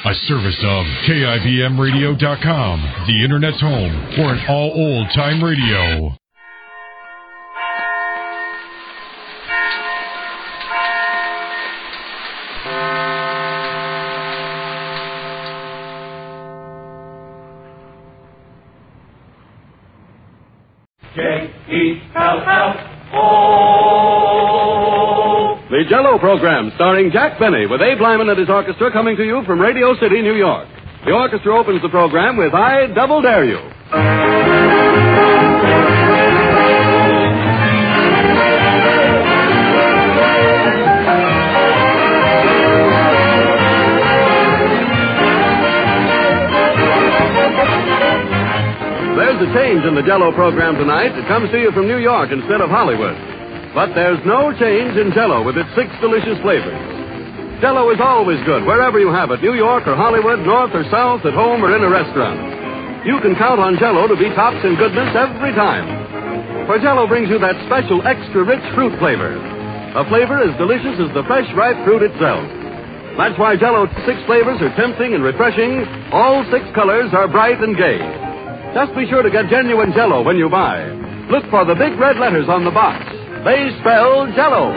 A service of KIBMradio.com, the Internet's home for an all old-time radio. The Jell-O program, starring Jack Benny, with Abe Lyman and his orchestra, coming to you from Radio City, New York. The orchestra opens the program with I Double Dare You. There's a change in the Jell-O program tonight. It comes to you from New York instead of Hollywood. But there's no change in Jell-O with its 6 delicious flavors. Jell-O is always good wherever you have it, New York or Hollywood, north or south, at home or in a restaurant. You can count on Jell-O to be tops in goodness every time. For Jell-O brings you that special extra rich fruit flavor. A flavor as delicious as the fresh, ripe fruit itself. That's why Jell-O's 6 flavors are tempting and refreshing. All 6 colors are bright and gay. Just be sure to get genuine Jell-O when you buy. Look for the big red letters on the box. They spell Jell-O.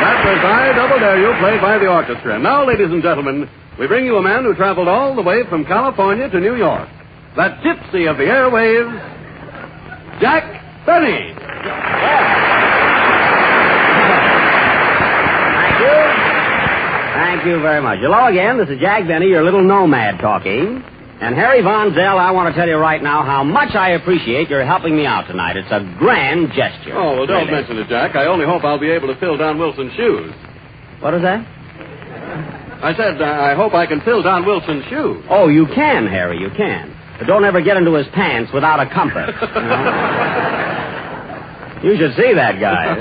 That was I Double Dare You, played by the orchestra. Now, ladies and gentlemen, we bring you a man who traveled all the way from California to New York. That gypsy of the airwaves, Jack Benny. Thank you very much. Hello again. This is Jack Benny, your little nomad talking. And Harry Von Zell, I want to tell you right now how much I appreciate your helping me out tonight. It's a grand gesture. Oh, well, don't mention it, Jack. I only hope I'll be able to fill Don Wilson's shoes. What is that? I said, I hope I can fill Don Wilson's shoes. Oh, you can, Harry, you can. But don't ever get into his pants without a compass. You should see that guy.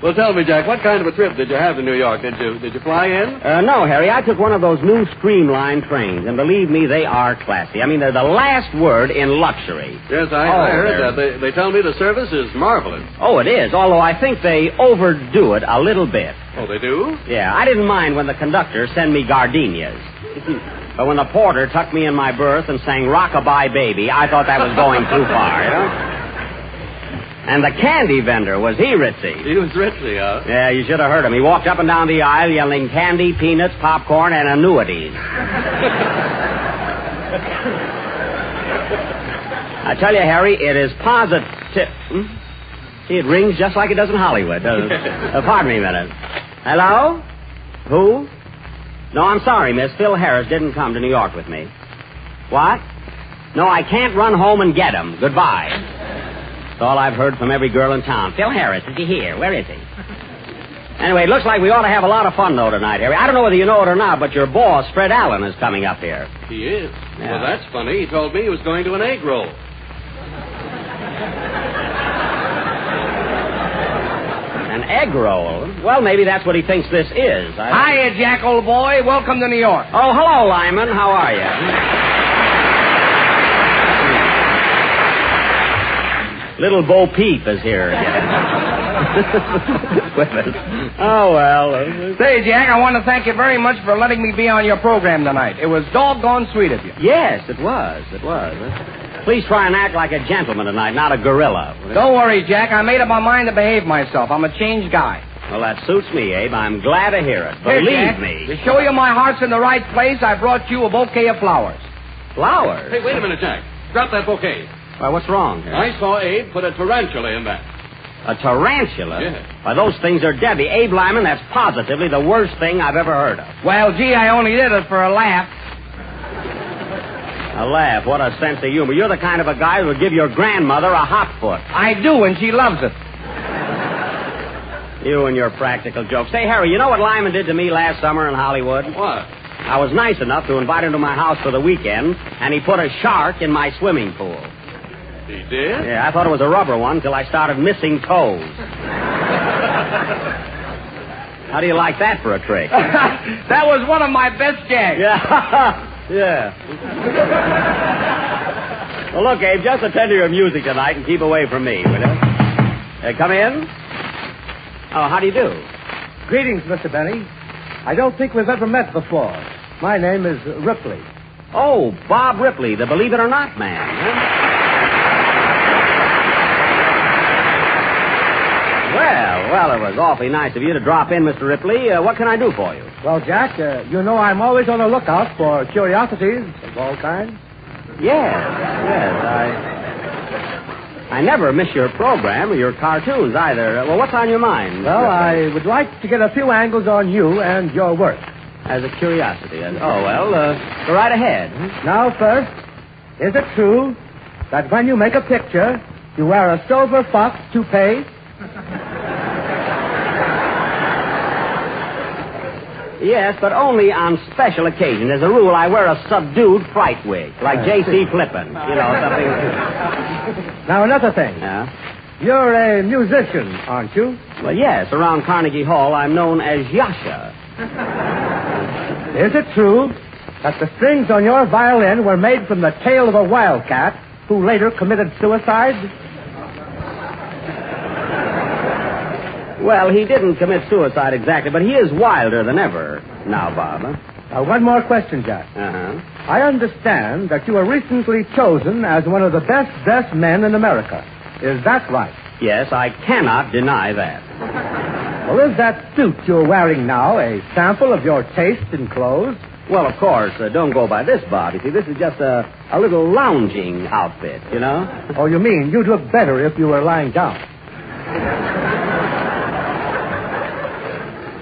Well, tell me, Jack, what kind of a trip did you have to New York? Did you fly in? No, Harry. I took one of those new Streamline trains, and believe me, they are classy. I mean, they're the last word in luxury. Yes, I heard that. They tell me the service is marvelous. Oh, it is, although I think they overdo it a little bit. Oh, they do? Yeah, I didn't mind when the conductor sent me gardenias. But when the porter tucked me in my berth and sang Rock-a-Bye Baby, I thought that was going too far, you know? And the candy vendor, was he ritzy? He was ritzy, huh? Yeah, you should have heard him. He walked up and down the aisle yelling candy, peanuts, popcorn, and annuities. I tell you, Harry, it is positive. See, it rings just like it does in Hollywood, doesn't it? Pardon me a minute. Hello? Who? No, I'm sorry, miss. Phil Harris didn't come to New York with me. What? No, I can't run home and get him. Goodbye. That's all I've heard from every girl in town. Phil Harris, is he here? Where is he? Anyway, it looks like we ought to have a lot of fun, though, tonight, Harry. I don't know whether you know it or not, but your boss, Fred Allen, is coming up here. He is? Yeah. Well, that's funny. He told me he was going to an egg roll. An egg roll? Well, maybe that's what he thinks this is. Hiya, Jack, old boy. Welcome to New York. Oh, hello, Lyman. How are you? Little Bo Peep is here again. With us. Oh, well. Say, Jack, I want to thank you very much for letting me be on your program tonight. It was doggone sweet of you. Yes, it was. It was. Please try and act like a gentleman tonight, not a gorilla. Don't worry, Jack. I made up my mind to behave myself. I'm a changed guy. Well, that suits me, Abe. I'm glad to hear it. Here, Believe Jack, me. to show you my heart's in the right place, I brought you a bouquet of flowers. Flowers? Hey, wait a minute, Jack. Drop that bouquet. Why, what's wrong here? I saw Abe put a tarantula in that. A tarantula? Yeah. Why, those things are deadly. Abe Lyman, that's positively the worst thing I've ever heard of. Well, gee, I only did it for a laugh. A laugh. What a sense of humor. You're the kind of a guy who would give your grandmother a hot foot. I do, and she loves it. You and your practical jokes. Say, Harry, you know what Lyman did to me last summer in Hollywood? What? I was nice enough to invite him to my house for the weekend, and he put a shark in my swimming pool. He did? Yeah, I thought it was a rubber one until I started missing toes. How do you like that for a trick? That was one of my best gags. Yeah. Yeah. Well, look, Abe, just attend to your music tonight and keep away from me, will you? Come in. Oh, how do you do? Greetings, Mr. Benny. I don't think we've ever met before. My name is Ripley. Oh, Bob Ripley, the Believe It or Not man. Huh? Well, it was awfully nice of you to drop in, Mr. Ripley. What can I do for you? Well, Jack, you know I'm always on the lookout for curiosities of all kinds. Yes. I never miss your program or your cartoons either. Well, what's on your mind? Well, I would like to get a few angles on you and your work. As a curiosity. Go right ahead. Now, first, is it true that when you make a picture, you wear a silver fox toupee? Yes, but only on special occasion. As a rule, I wear a subdued fright wig, like J.C. Flippin. You know, something... Now, another thing. Yeah? You're a musician, aren't you? Well, yes. Around Carnegie Hall, I'm known as Yasha. Is it true that the strings on your violin were made from the tail of a wildcat who later committed suicide? Well, he didn't commit suicide exactly, but he is wilder than ever now, Bob. Huh? One more question, Jack. Uh-huh. I understand that you were recently chosen as one of the best men in America. Is that right? Yes, I cannot deny that. Well, is that suit you're wearing now a sample of your taste in clothes? Well, of course, don't go by this, Bob. You see, this is just a little lounging outfit, you know? Oh, you mean you'd look better if you were lying down?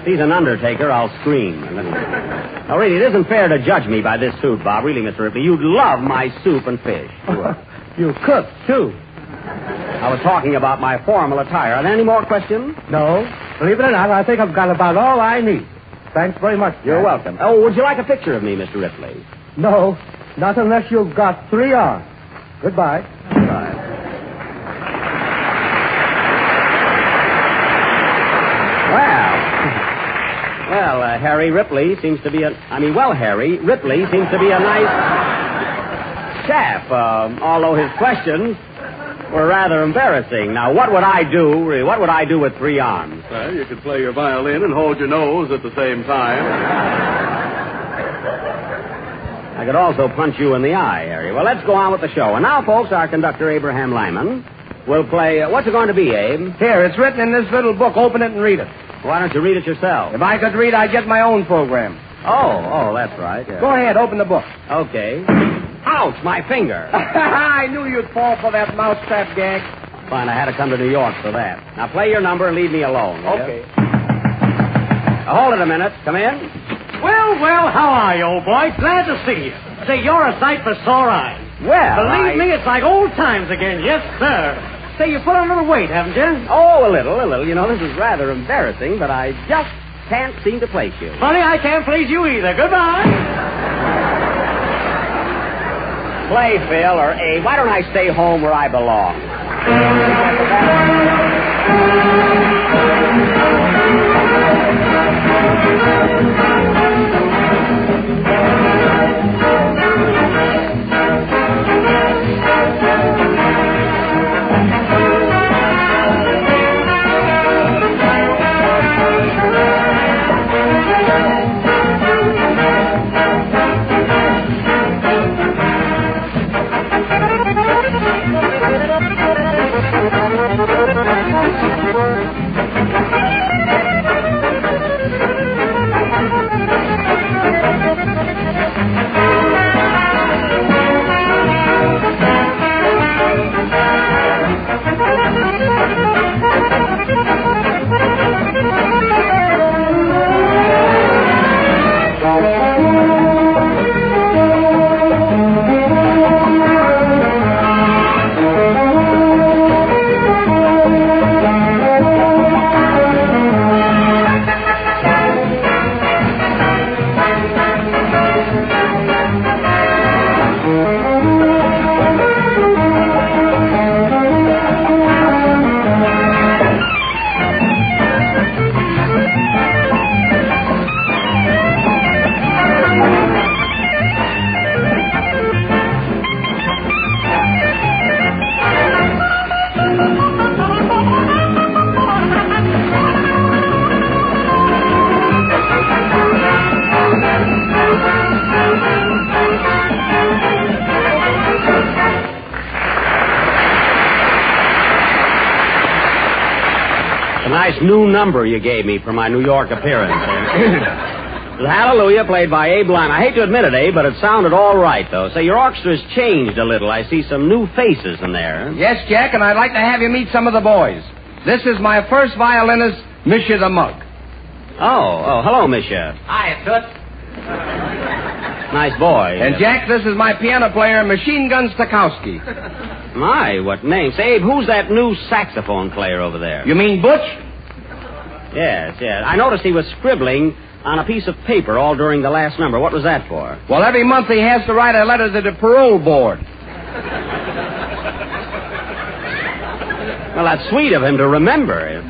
If he's an undertaker, I'll scream. Now, really, it isn't fair to judge me by this suit, Bob. Really, Mr. Ripley, you'd love my soup and fish. You cook, too. I was talking about my formal attire. Are there any more questions? No. Believe it or not, I think I've got about all I need. Thanks very much, Jack. You're welcome. Oh, would you like a picture of me, Mr. Ripley? No, not unless you've got 3 arms. Goodbye. Goodbye. Well, Harry Ripley seems to be Harry Ripley seems to be a nice chap, although his questions were rather embarrassing. Now, what would I do with 3 arms? Well, you could play your violin and hold your nose at the same time. I could also punch you in the eye, Harry. Well, let's go on with the show. And now, folks, our conductor, Abraham Lyman, will play... what's it going to be, Abe? Here, it's written in this little book. Open it and read it. Why don't you read it yourself? If I could read, I'd get my own program. Oh, that's right. Yeah. Go ahead, open the book. Okay. Ouch, my finger. I knew you'd fall for that mousetrap gag. Fine, I had to come to New York for that. Now, play your number and leave me alone. Okay. Now, hold it a minute. Come in. Well, how are you, old boy? Glad to see you. Say, you're a sight for sore eyes. Well, Believe me, it's like old times again. Yes, sir. Say, you put on a little weight, haven't you? Oh, a little. You know, this is rather embarrassing, but I just can't seem to place you. Funny, I can't please you either. Goodbye. Play, Phil, or Abe. Why don't I stay home where I belong? nice new number you gave me for my New York appearance. The Hallelujah, played by Abe Lyman. I hate to admit it, Abe, but it sounded all right, though. Say, your orchestra's changed a little. I see some new faces in there. Yes, Jack, and I'd like to have you meet some of the boys. This is my first violinist, Misha the Mug. Oh, hello, Misha. Hi, Toots. Nice boy. And, Jack, this is my piano player, Machine Gun Stokowski. My, what name? Say, Abe, who's that new saxophone player over there? You mean Butch? Yes. I noticed he was scribbling on a piece of paper all during the last number. What was that for? Well, every month he has to write a letter to the parole board. Well, that's sweet of him to remember.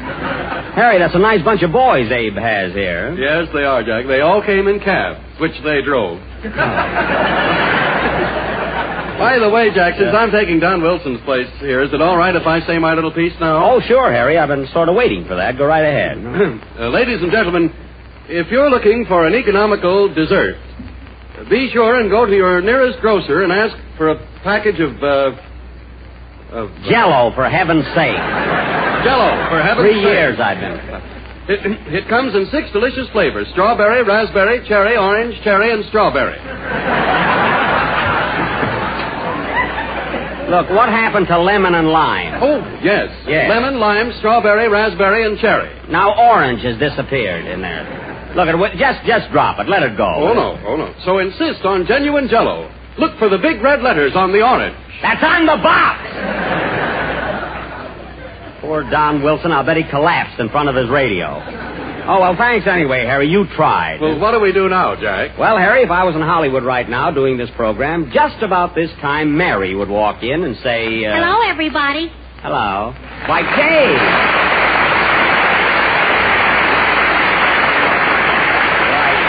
Harry, that's a nice bunch of boys Abe has here. Yes, they are, Jack. They all came in cabs, which they drove. By the way, Jack, since I'm taking Don Wilson's place here, is it all right if I say my little piece now? Oh, sure, Harry. I've been sort of waiting for that. Go right ahead. Ladies and gentlemen, if you're looking for an economical dessert, be sure and go to your nearest grocer and ask for a package of Jell-O, for heaven's sake. Jell-O, for heaven's sake. 3 years I've been. It comes in 6 delicious flavors: strawberry, raspberry, cherry, orange, cherry, and strawberry. Look, what happened to lemon and lime? Oh, yes. Lemon, lime, strawberry, raspberry, and cherry. Now orange has disappeared in there. Look, just drop it. Let it go. Oh, no. So insist on genuine Jell-O. Look for the big red letters on the orange. That's on the box! Poor Don Wilson. I'll bet he collapsed in front of his radio. Oh, well, thanks anyway, Harry. You tried. Well, what do we do now, Jack? Well, Harry, if I was in Hollywood right now doing this program, just about this time, Mary would walk in and say... Hello, everybody. Hello. Why, Kate!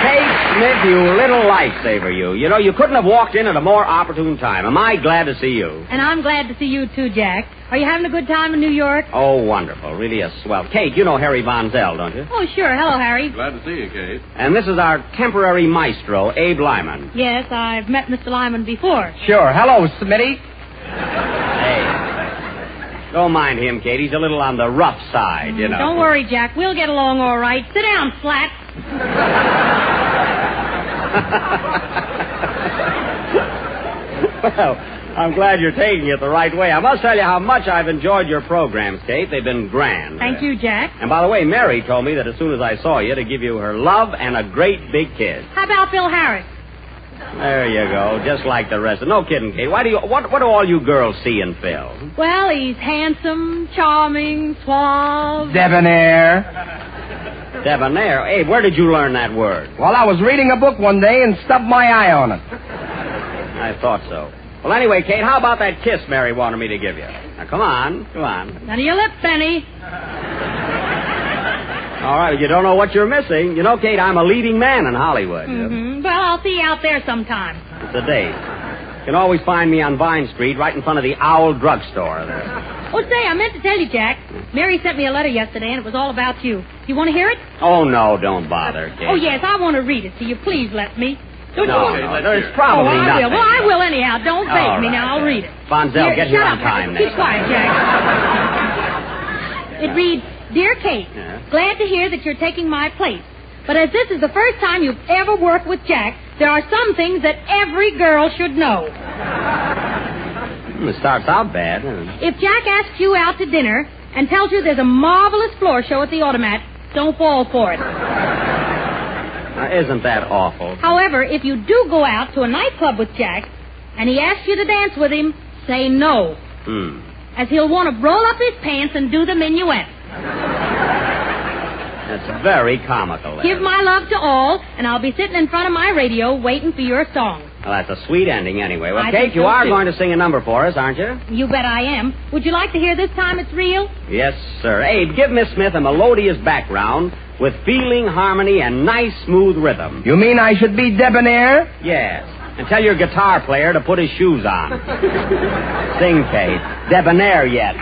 Kate Smith, you little lifesaver, you. You know, you couldn't have walked in at a more opportune time. Am I glad to see you? And I'm glad to see you, too, Jack. Are you having a good time in New York? Oh, wonderful. Really a swell. Kate, you know Harry Von Zell, don't you? Oh, sure. Hello, Harry. Glad to see you, Kate. And this is our temporary maestro, Abe Lyman. Yes, I've met Mr. Lyman before. Sure. Hello, Smitty. Hey. Don't mind him, Kate. He's a little on the rough side, you know. Don't worry, Jack. We'll get along all right. Sit down, Slat. Well, I'm glad you're taking it the right way. I must tell you how much I've enjoyed your programs, Kate. They've been grand. Thank you, Jack. And by the way, Mary told me that as soon as I saw you, to give you her love and a great big kiss. How about Bill Harris? There you go, just like the rest. No kidding, Kate. What do all you girls see in Phil? Well, he's handsome, charming, suave. Debonair. Debonair? Abe, where did you learn that word? Well, I was reading a book one day and stubbed my eye on it. I thought so. Well, anyway, Kate, how about that kiss Mary wanted me to give you? Now, come on. None of your lip, Benny. All right, you don't know what you're missing. You know, Kate, I'm a leading man in Hollywood. Mm-hmm. Well, I'll see you out there sometime. It's a date. You can always find me on Vine Street, right in front of the Owl Drugstore there. Oh, say, I meant to tell you, Jack. Mary sent me a letter yesterday, and it was all about you. You want to hear it? Oh, no, don't bother, Kate. Oh, yes, I want to read it to you. Please let me. Don't you want... There's probably I nothing. will. Well, I will anyhow. Don't beg me. Right. Now, I'll read it. Von Zell, get here on time Keep next quiet, Jack. It reads, Dear Kate, glad to hear that you're taking my place. But as this is the first time you've ever worked with Jack, there are some things that every girl should know. It starts out bad. If Jack asks you out to dinner and tells you there's a marvelous floor show at the Automat, don't fall for it. Isn't that awful? However, if you do go out to a nightclub with Jack and he asks you to dance with him, say no. As he'll want to roll up his pants and do the minuet. That's very comical. Give my love to all, and I'll be sitting in front of my radio waiting for your song. Well, that's a sweet ending anyway. Well, I Kate, think you so, are too. going to sing a number for us, aren't you? You bet I am. Would you like to hear This Time It's Real? Yes, sir. Abe, give Miss Smith a melodious background with feeling, harmony, and nice, smooth rhythm. You mean I should be debonair? Yes. And tell your guitar player to put his shoes on. Sing, Kate. Debonair yet.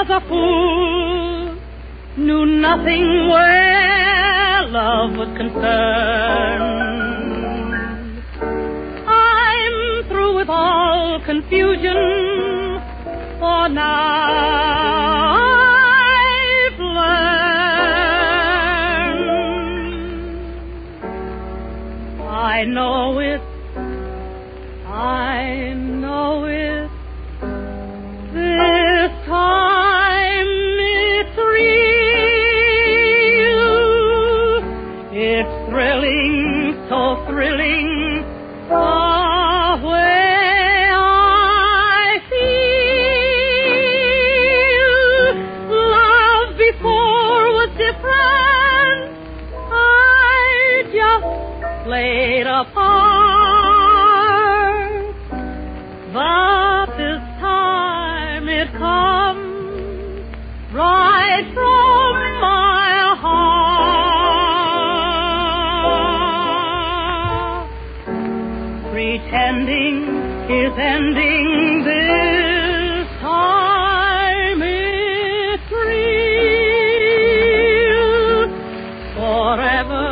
A fool knew nothing where love was concerned. I'm through with all confusion, for now I've learned. I know it. This time it's real. It's thrilling, so thrilling. The way I feel. Love before was different. I just played a part. But this time it comes right from my heart. Pretending is ending this time. It's real. Forever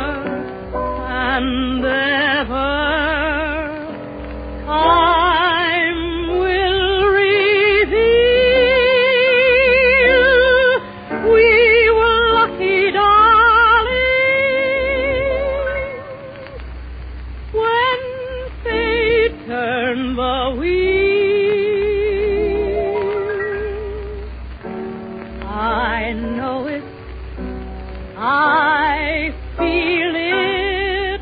and ever. Time will reveal. We were lucky, darling, when fate turned the wheel. I know it. I feel it.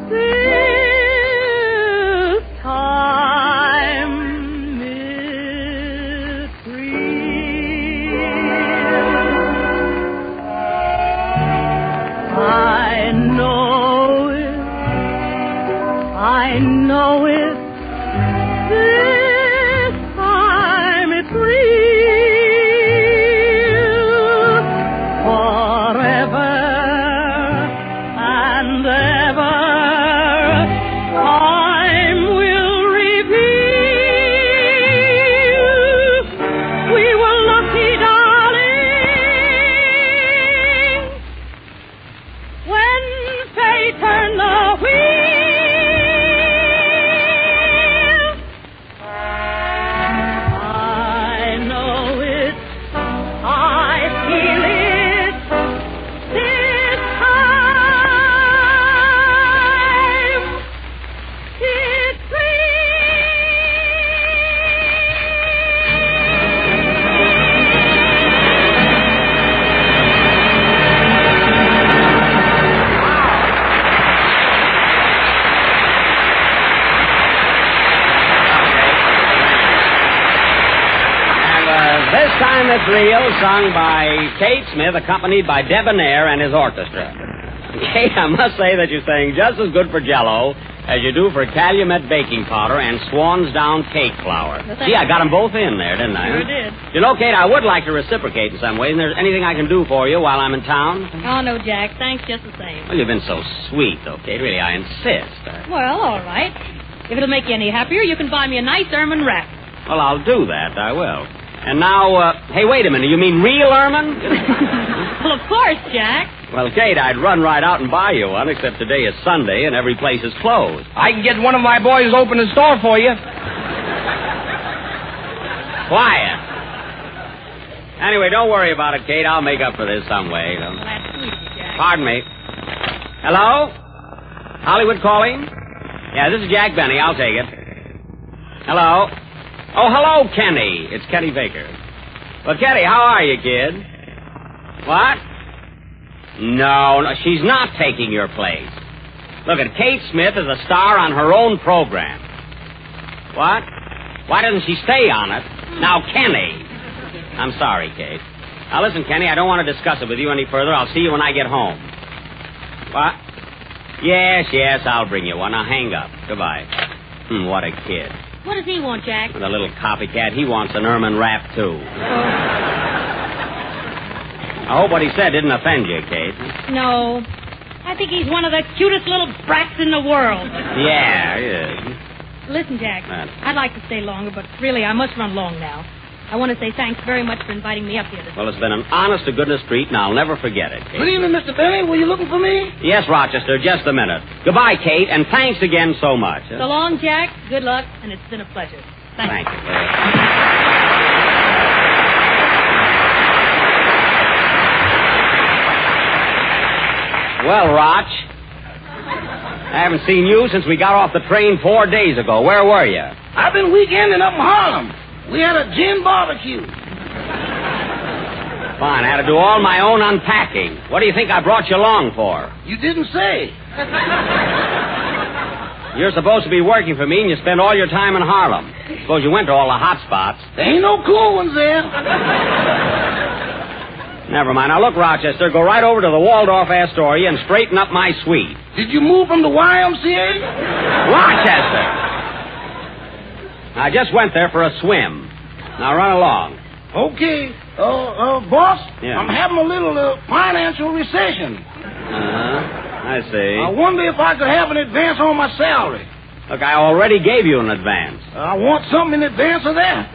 This time it's real. I know it. I know it. This time it's real. Forever and ever. Time will reveal. We were lucky, darling, when fate turned the wheel. I know it. I feel it. This time it's This time it's real, sung by Kate Smith, accompanied by Debonair and his orchestra. Kate, I must say that you sang just as good for Jell-O as you do for Calumet baking powder and Swan's Down cake flour. See, I got them both in there, didn't I? Sure did. You know, Kate, I would like to reciprocate in some way. Isn't there anything I can do for you while I'm in town? Oh, no, Jack. Thanks just the same. Well, you've been so sweet, though, Kate. Really, I insist. Well, all right. If it'll make you any happier, you can buy me a nice ermine wrap. Well, I'll do that. I will. And now, hey, wait a minute. You mean real ermine? Well, of course, Jack. Well, Kate, I'd run right out and buy you one, except today is Sunday and every place is closed. I can get one of my boys to open a store for you. Quiet. Anyway, don't worry about it, Kate. I'll make up for this some way. Well, that's sweet, Jack. Pardon me. Hello? Hollywood calling? Yeah, this is Jack Benny. I'll take it. Hello? Oh, hello, Kenny. It's Kenny Baker. Well, Kenny, how are you, kid? What? No, she's not taking your place. Look, Kate Smith is a star on her own program. What? Why doesn't she stay on it? Now, Kenny. I'm sorry, Kate. Now, listen, Kenny, I don't want to discuss it with you any further. I'll see you when I get home. What? Yes, I'll bring you one. Now, hang up. Goodbye. What a kid. What does he want, Jack? The little copycat, he wants an ermine wrap, too. I hope what he said didn't offend you, Kate. No. I think he's one of the cutest little brats in the world. Yeah, he is. Listen, Jack, I'd like to stay longer, but really, I must run along now. I want to say thanks very much for inviting me up here this Well, it's been an honest-to-goodness treat, and I'll never forget it, Kate. Good evening, Mr. Benny. Were you looking for me? Yes, Rochester, just a minute. Goodbye, Kate, and thanks again so much. So long, Jack. Good luck, and it's been a pleasure. Thank you. Well, Roch, I haven't seen you since we got off the train 4 days ago. Where were you? I've been weekending up in Harlem. We had a gin barbecue. Fine, I had to do all my own unpacking. What do you think I brought you along for? You didn't say. You're supposed to be working for me, and you spend all your time in Harlem. Suppose you went to all the hot spots. There ain't no cool ones there. Never mind. Now, look, Rochester, go right over to the Waldorf Astoria and straighten up my suite. Did you move from the YMCA? Rochester! I just went there for a swim. Now, run along. Okay. Boss, Yeah. I'm having a little financial recession. I see. I wonder if I could have an advance on my salary. Look, I already gave you an advance. I want something in advance of that.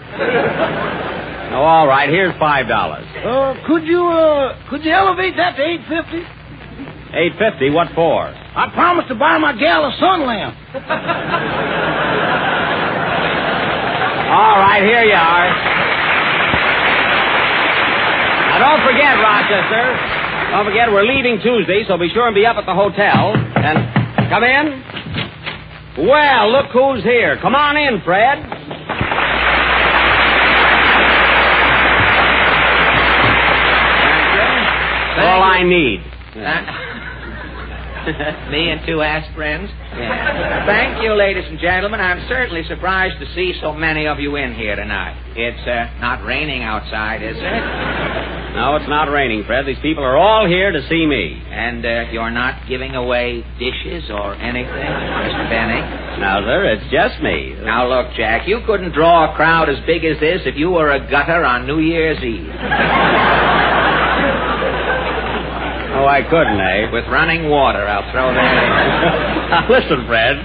Oh, all right. Here's $5. Could you elevate that to $8.50? $8.50? What for? I promised to buy my gal a sun lamp. All right, here you are. Now, don't forget, Rochester. Don't forget, we're leaving Tuesday, so be sure and be up at the hotel. And come in. Well, look who's here. Come on in, Fred. All I need. Me and two aspirins. Yeah. Thank you, ladies and gentlemen. I'm certainly surprised to see so many of you in here tonight. It's not raining outside, is it? No, it's not raining, Fred. These people are all here to see me. And you're not giving away dishes or anything, Mr. Benny? No, sir, it's just me. Now, look, Jack, you couldn't draw a crowd as big as this if you were a gutter on New Year's Eve. Oh, I couldn't, eh? With running water, I'll throw that in. Now, listen, Fred.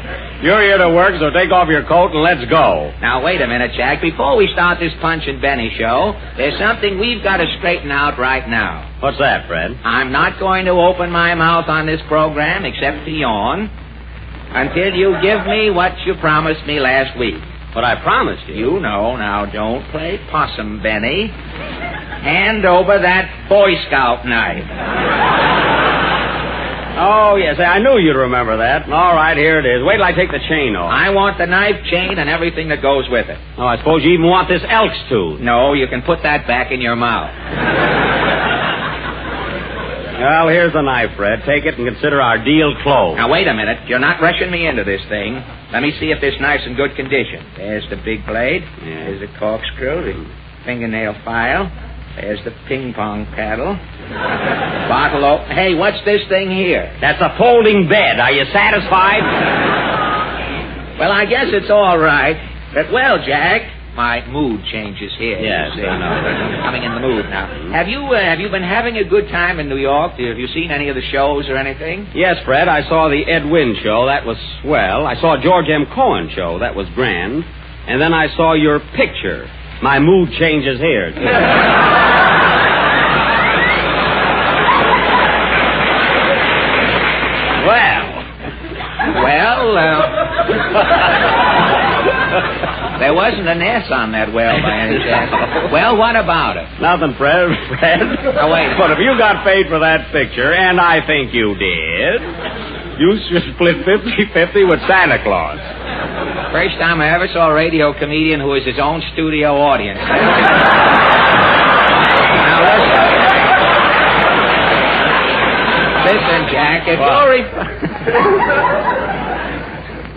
You're here to work, so take off your coat and let's go. Now, wait a minute, Jack. Before we start this Punch and Benny show, there's something we've got to straighten out right now. What's that, Fred? I'm not going to open my mouth on this program, except to yawn, until you give me what you promised me last week. What I promised you? You know. Now, don't play possum, Benny. Hand over that Boy Scout knife. Oh, yes, I knew you'd remember that. All right, here it is. Wait till I take the chain off. I want the knife, chain, and everything that goes with it. Oh, I suppose you even want this elk's tooth. No, you can put that back in your mouth. Well, here's the knife, Fred. Take it and consider our deal closed. Now, wait a minute. You're not rushing me into this thing. Let me see if this knife's in good condition. There's the big blade. Yeah. There's the corkscrew, the fingernail file. There's the ping-pong paddle. Bottle open. Hey, what's this thing here? That's a folding bed. Are you satisfied? Well, I guess it's all right. But, well, Jack, my mood changes here. Yes, you see. I know. I'm coming in the mood now. Have you been having a good time in New York? Have you seen any of the shows or anything? Yes, Fred. I saw the Ed Wynn show. That was swell. I saw George M. Cohan show. That was grand. And then I saw your picture. My mood changes here. There wasn't an S on that well by any chance. Well, what about it? Nothing, Fred. Oh, wait. But if you got paid for that picture, and I think you did, you should split 50-50 with Santa Claus. First time I ever saw a radio comedian who was his own studio audience. Now, listen, Jack,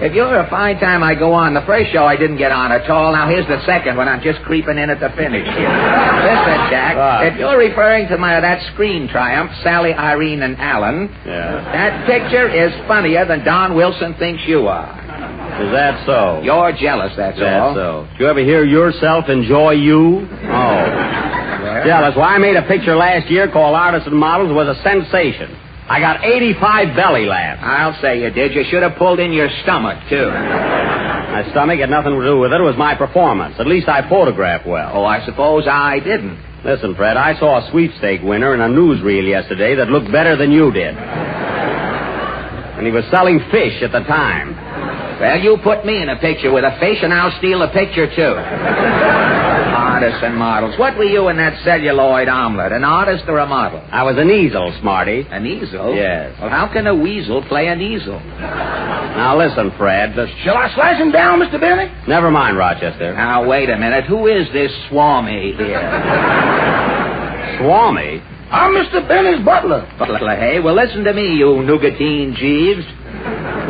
if you're a fine time I go on, the first show I didn't get on at all. Now, here's the second one. I'm just creeping in at the finish. Listen, Jack, if you're referring to that screen triumph, Sally, Irene, and Alan, that picture is funnier than Don Wilson thinks you are. Is that so? You're jealous, that's all. That's so. Did you ever hear yourself enjoy you? Oh. Well, jealous. Well, I made a picture last year called Artists and Models. It was a sensation. I got 85 belly laughs. I'll say you did. You should have pulled in your stomach, too. My stomach had nothing to do with it. It was my performance. At least I photographed well. Oh, I suppose I didn't. Listen, Fred, I saw a sweepstake winner in a newsreel yesterday that looked better than you did. And he was selling fish at the time. Well, you put me in a picture with a fish, and I'll steal the picture, too. Artists and models. What were you in that celluloid omelet, an artist or a model? I was an easel, Smarty. An easel? Yes. Well, how can a weasel play an easel? Now, listen, Fred. Shall I slice him down, Mr. Benny? Never mind, Rochester. Now, wait a minute. Who is this Swami here? Swami? I'm Mr. Benny's butler. Butler, hey? Well, listen to me, you Nougatine Jeeves.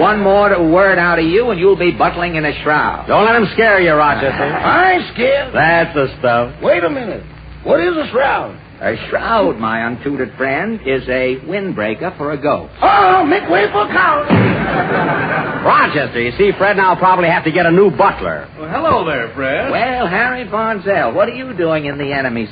One more word out of you, and you'll be butling in a shroud. Don't let him scare you, Rochester. I ain't scared. That's the stuff. Wait a minute. What is a shroud? A shroud, my untutored friend, is a windbreaker for a ghost. Oh, make way for a cow. Rochester, you see, Fred and I'll probably have to get a new butler. Well, hello there, Fred. Well, Harry Von Zell, what are you doing in the enemy's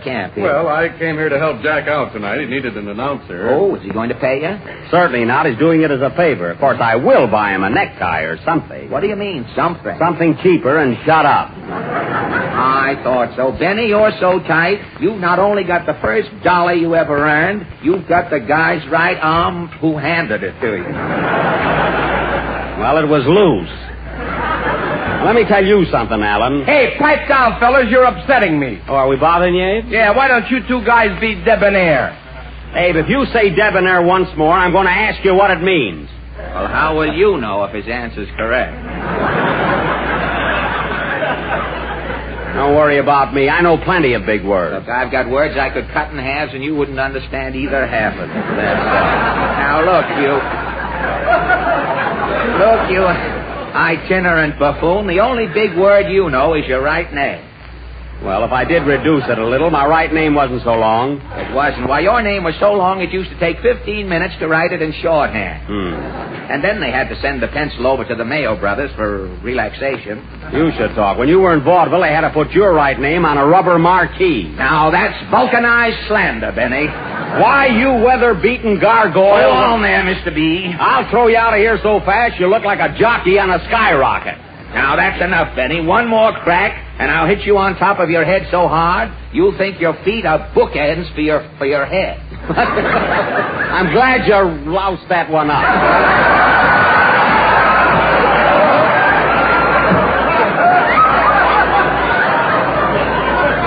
camp here? Well, I came here to help Jack out tonight. He needed an announcer. Oh, is he going to pay you? Certainly not. He's doing it as a favor. Of course, I will buy him a necktie or something. What do you mean, something? Something cheaper and shut up. I thought so. Benny, you're so tight, you've not only got the first dollar you ever earned, you've got the guy's right arm who handed it to you. Well, it was loose. Let me tell you something, Alan. Hey, pipe down, fellas. You're upsetting me. Oh, are we bothering you, Abe? Yeah, why don't you two guys be debonair? Abe, if you say debonair once more, I'm going to ask you what it means. Well, how will you know if his answer's correct? Don't worry about me. I know plenty of big words. Look, I've got words I could cut in halves, and you wouldn't understand either half of them. Now, look, you itinerant buffoon, the only big word you know is your right name. Well, if I did reduce it a little, my right name wasn't so long. It wasn't. Why, your name was so long it used to take 15 minutes to write it in shorthand. And then they had to send the pencil over to the Mayo brothers for relaxation. You should talk. When you were in vaudeville, they had to put your right name on a rubber marquee. Now, that's vulcanized slander, Benny. Why, you weather-beaten gargoyle... Hold on there, Mr. B. I'll throw you out of here so fast you look like a jockey on a skyrocket. Now, that's enough, Benny. One more crack, and I'll hit you on top of your head so hard, you'll think your feet are bookends for your head. I'm glad you loused that one up.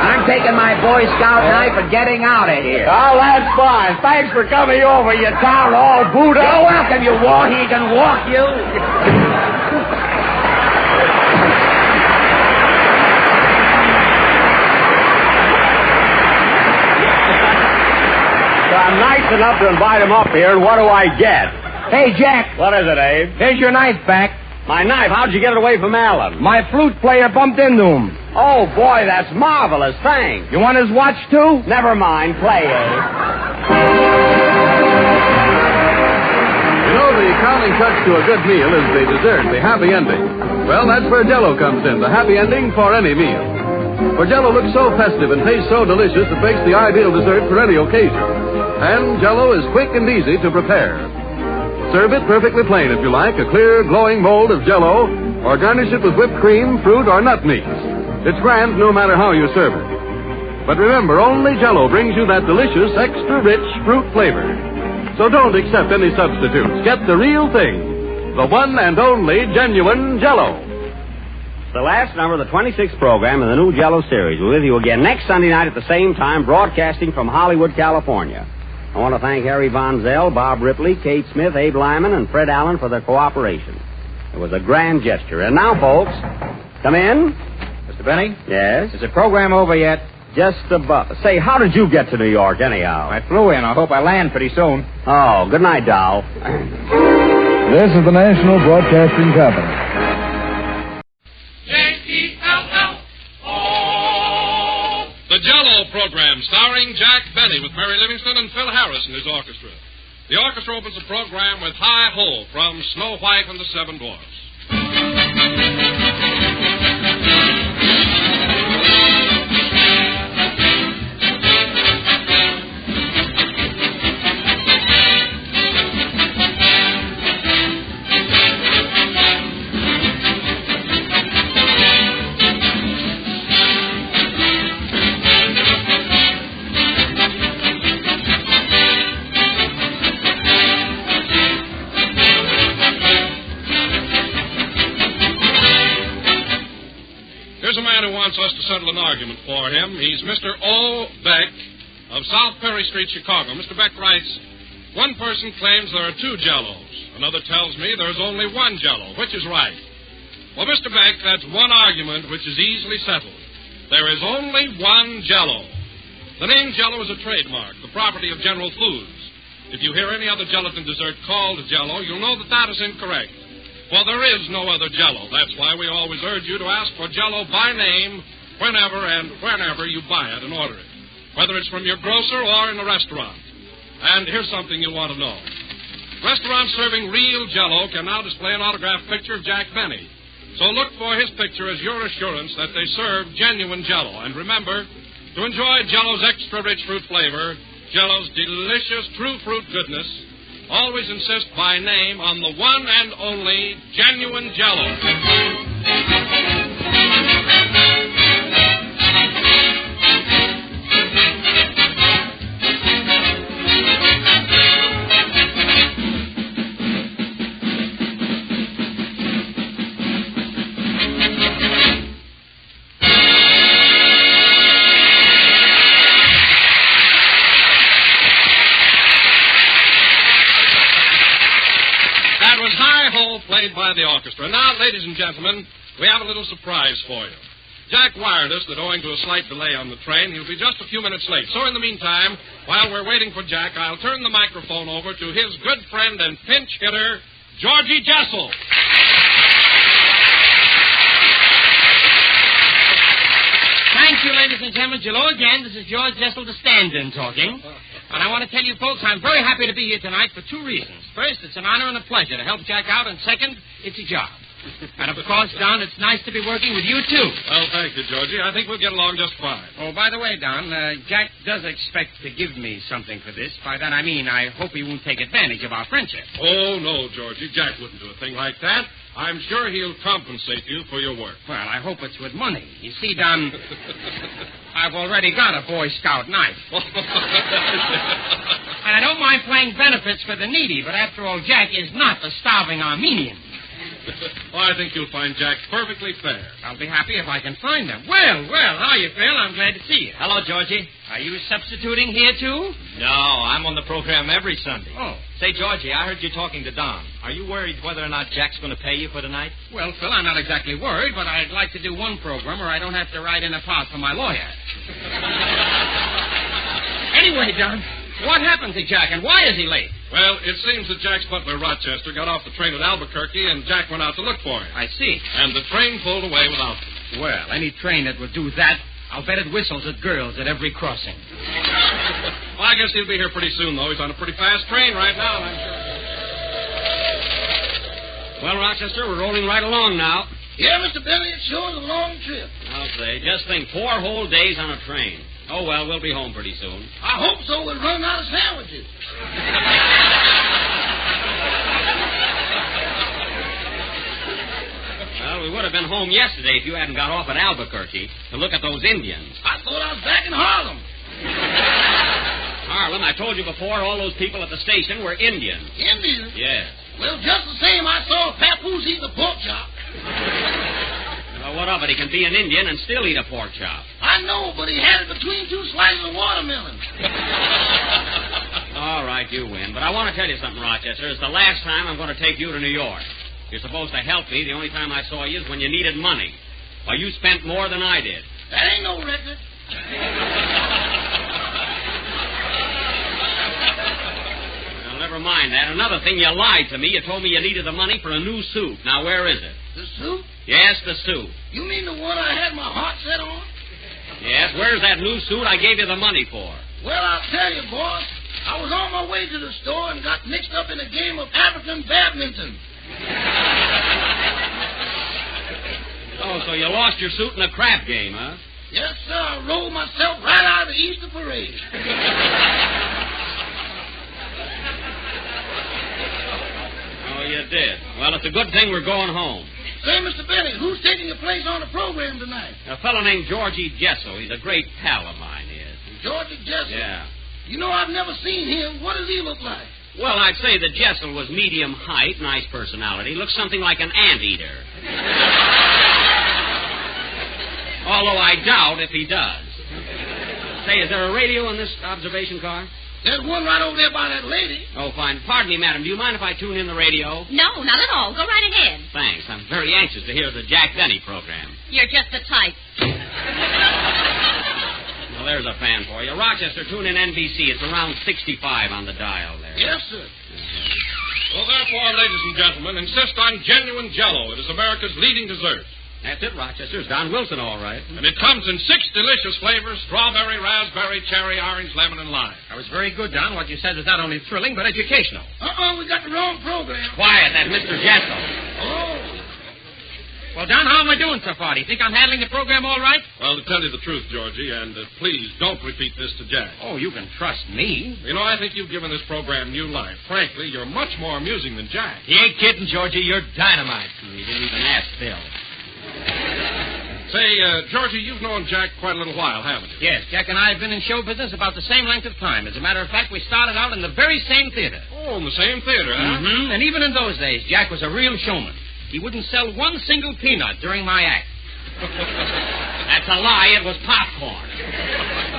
I'm taking my Boy Scout knife and getting out of here. Oh, that's fine. Thanks for coming over, you town all booed up. You're welcome, you war-he-can walk, you. I'm nice enough to invite him up here, and what do I get? Hey, Jack. What is it, Abe? Here's your knife back. My knife? How'd you get it away from Alan? My flute player bumped into him. Oh, boy, that's marvelous. Thanks. You want his watch, too? Never mind. Play, Abe. You know, the crowning touch to a good meal is the dessert, the happy ending. Well, that's where Jell-O comes in, the happy ending for any meal. For Jell-O looks so festive and tastes so delicious, it makes the ideal dessert for any occasion. And Jell-O is quick and easy to prepare. Serve it perfectly plain if you like, a clear, glowing mold of Jell-O, or garnish it with whipped cream, fruit, or nut meats. It's grand no matter how you serve it. But remember, only Jell-O brings you that delicious, extra-rich fruit flavor. So don't accept any substitutes. Get the real thing. The one and only genuine Jell-O. The last number of the 26th program in the new Jell-O series. We're with you again next Sunday night at the same time, broadcasting from Hollywood, California. I want to thank Harry Von Zell, Bob Ripley, Kate Smith, Abe Lyman, and Fred Allen for their cooperation. It was a grand gesture. And now, folks, come in. Mr. Benny? Yes? Is the program over yet? Just about. Say, how did you get to New York, anyhow? I flew in. I hope I land pretty soon. Oh, good night, doll. This is the National Broadcasting Company. The Jell-O program, starring Jack Benny with Mary Livingston and Phil Harris and his orchestra. The orchestra opens the program with Hi Ho from Snow White and the Seven Dwarfs. just to settle an argument for him. He's Mr. O. Beck of South Perry Street, Chicago. Mr. Beck writes, one person claims there are two Jellos. Another tells me there's only one Jello. Which is right? Well, Mr. Beck, that's one argument which is easily settled. There is only one Jello. The name Jello is a trademark, the property of General Foods. If you hear any other gelatin dessert called Jello, you'll know that that is incorrect. For there is no other Jello. That's why we always urge you to ask for Jello by name whenever you buy it and order it, whether it's from your grocer or in a restaurant. And here's something you'll want to know. Restaurants serving real Jello can now display an autographed picture of Jack Benny. So look for his picture as your assurance that they serve genuine Jello. And remember, to enjoy Jello's extra rich fruit flavor, Jello's delicious true fruit goodness, always insist by name on the one and only genuine Jello. Played by the orchestra. Now, ladies and gentlemen, we have a little surprise for you. Jack wired us that owing to a slight delay on the train, he'll be just a few minutes late. So in the meantime, while we're waiting for Jack, I'll turn the microphone over to his good friend and pinch hitter, Georgie Jessel. Thank you, ladies and gentlemen. Hello again. This is George Jessel, the stand-in talking. And I want to tell you folks, I'm very happy to be here tonight for two reasons. First, it's an honor and a pleasure to help Jack out. And second, it's a job. And, of course, Don, it's nice to be working with you, too. Well, thank you, Georgie. I think we'll get along just fine. Oh, by the way, Don, Jack does expect to give me something for this. By that I mean I hope he won't take advantage of our friendship. Oh, no, Georgie. Jack wouldn't do a thing like that. I'm sure he'll compensate you for your work. Well, I hope it's with money. You see, Don, I've already got a Boy Scout knife. And I don't mind playing benefits for the needy, but after all, Jack is not a starving Armenian. Well, I think you'll find Jack perfectly fair. I'll be happy if I can find him. Well, how you feel? I'm glad to see you. Hello, Georgie. Are you substituting here, too? No, I'm on the program every Sunday. Oh. Say, Georgie, I heard you talking to Don. Are you worried whether or not Jack's going to pay you for tonight? Well, Phil, I'm not exactly worried, but I'd like to do one program where I don't have to write in a part for my lawyer. Anyway, Don, what happened to Jack, and why is he late? Well, it seems that Jack's butler, Rochester, got off the train at Albuquerque, and Jack went out to look for him. I see. And the train pulled away without him. Well, any train that would do that, I'll bet it whistles at girls at every crossing. Well, I guess he'll be here pretty soon, though. He's on a pretty fast train right now, I'm sure. Well, Rochester, we're rolling right along now. Yeah, Mr. Benny, it sure is a long trip. I'll say. Just think, 4 whole days on a train. Oh, well, we'll be home pretty soon. I hope so. We'll run out of sandwiches. Well, we would have been home yesterday if you hadn't got off at Albuquerque to look at those Indians. I thought I was back in Harlem. Harlem, I told you before, all those people at the station were Indians. Indians? Yes. Well, just the same, I saw Papoose eat the pork chop. Well, what of it? He can be an Indian and still eat a pork chop. I know, but he had it between 2 slices of watermelon. All right, you win. But I want to tell you something, Rochester. It's the last time I'm going to take you to New York. You're supposed to help me. The only time I saw you is when you needed money. Well, you spent more than I did. That ain't no record. Well, never mind that. Another thing, you lied to me. You told me you needed the money for a new suit. Now, where is it? The suit? Yes, the suit. You mean the one I had my heart set on? Yes, where's that new suit I gave you the money for? Well, I'll tell you, boss. I was on my way to the store and got mixed up in a game of African badminton. Oh, so you lost your suit in a crap game, huh? Yes, sir. I rolled myself right out of the Easter parade. Oh, you did. Well, it's a good thing we're going home. Say, Mr. Benny, who's taking your place on the program tonight? A fellow named Georgie Jessel. He's a great pal of mine, he is. Georgie Jessel? Yeah. You know, I've never seen him. What does he look like? Well, I'd say that Jessel was medium height, nice personality. Looks something like an anteater. Although I doubt if he does. Say, is there a radio in this observation car? There's one right over there by that lady. Oh, fine. Pardon me, madam. Do you mind if I tune in the radio? No, not at all. Go right ahead. Thanks. I'm very anxious to hear the Jack Benny program. You're just the type. Well, there's a fan for you. Rochester, tune in NBC. It's around 65 on the dial there. Yes, sir. Well, therefore, ladies and gentlemen, insist on genuine Jell-O. It is America's leading dessert. That's it, Rochester. It's Don Wilson, all right. And it comes in 6 delicious flavors: strawberry, raspberry, cherry, orange, lemon, and lime. That was very good, Don. What you said was not only thrilling, but educational. We got the wrong program. Quiet, that's Mr. Jessel. Oh. Well, Don, how am I doing so far? Do you think I'm handling the program all right? Well, to tell you the truth, Georgie, and please don't repeat this to Jack. Oh, you can trust me. You know, I think you've given this program new life. Frankly, you're much more amusing than Jack. He ain't kidding, Georgie. You're dynamite. He didn't even ask Phil. Say, Georgie, you've known Jack quite a little while, haven't you? Yes, Jack and I have been in show business about the same length of time. As a matter of fact, we started out in the very same theater. Oh, in the same theater, huh? Mm-hmm. And even in those days, Jack was a real showman. He wouldn't sell one single peanut during my act. That's a lie. It was popcorn.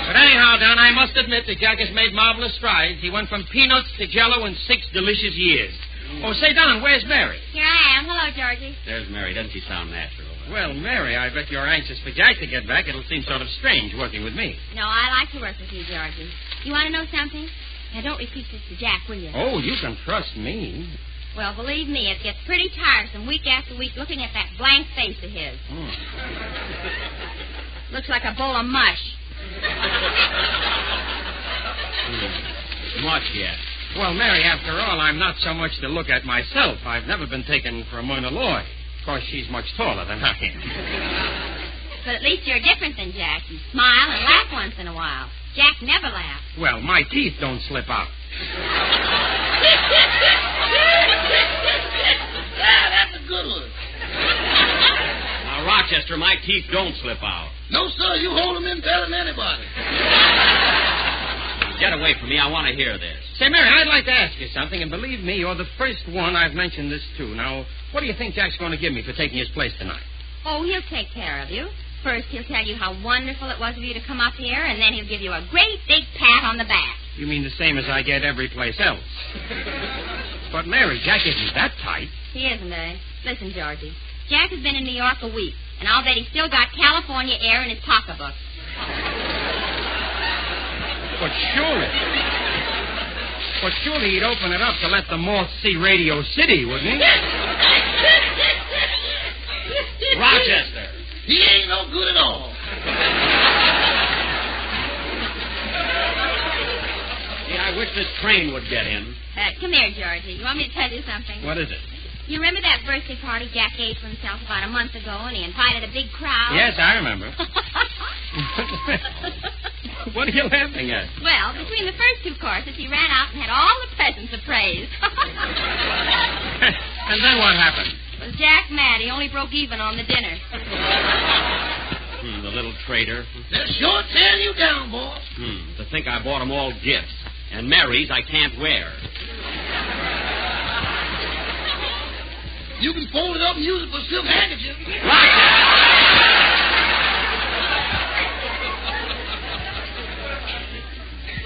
But anyhow, Don, I must admit that Jack has made marvelous strides. He went from peanuts to Jell-O in 6 delicious years. Oh, say, Don, where's Mary? Here I am. Hello, Georgie. There's Mary. Doesn't she sound natural? Well, Mary, I bet you're anxious for Jack to get back. It'll seem sort of strange working with me. No, I like to work with you, Georgie. You want to know something? Now, don't repeat this to Jack, will you? Oh, you can trust me. Well, believe me, it gets pretty tiresome week after week looking at that blank face of his. Looks like a bowl of mush. Much yet. Well, Mary, after all, I'm not so much to look at myself. I've never been taken for a Mona Loy. Of course, she's much taller than I am. But at least you're different than Jack. You smile and laugh once in a while. Jack never laughs. Well, my teeth don't slip out. That's a good one. Now, Rochester, my teeth don't slip out. No, sir. You hold them in better than anybody. Get away from me. I want to hear this. Say, Mary, I'd like to ask you something, and believe me, you're the first one I've mentioned this to. Now, what do you think Jack's going to give me for taking his place tonight? Oh, he'll take care of you. First, he'll tell you how wonderful it was of you to come up here, and then he'll give you a great big pat on the back. You mean the same as I get every place else? But, Mary, Jack isn't that tight. He isn't, eh? Listen, Georgie. Jack has been in New York a week, and I'll bet he's still got California air in his pocketbook. But surely he'd open it up to let the moths see Radio City, wouldn't he? Rochester. He ain't no good at all. Yeah, I wish this train would get in. Come here, Georgie. You want me to tell you something? What is it? You remember that birthday party Jack gave for himself about a month ago, and he invited a big crowd? Yes, I remember. What are you laughing at? Well, between the first 2 courses, he ran out and had all the presents of praise. And then what happened? Was Jack mad? He only broke even on the dinner. The little traitor. They're sure tearing you down, boy. To think I bought them all gifts. And Mary's I can't wear. You can fold it up and use it for silk handkerchiefs.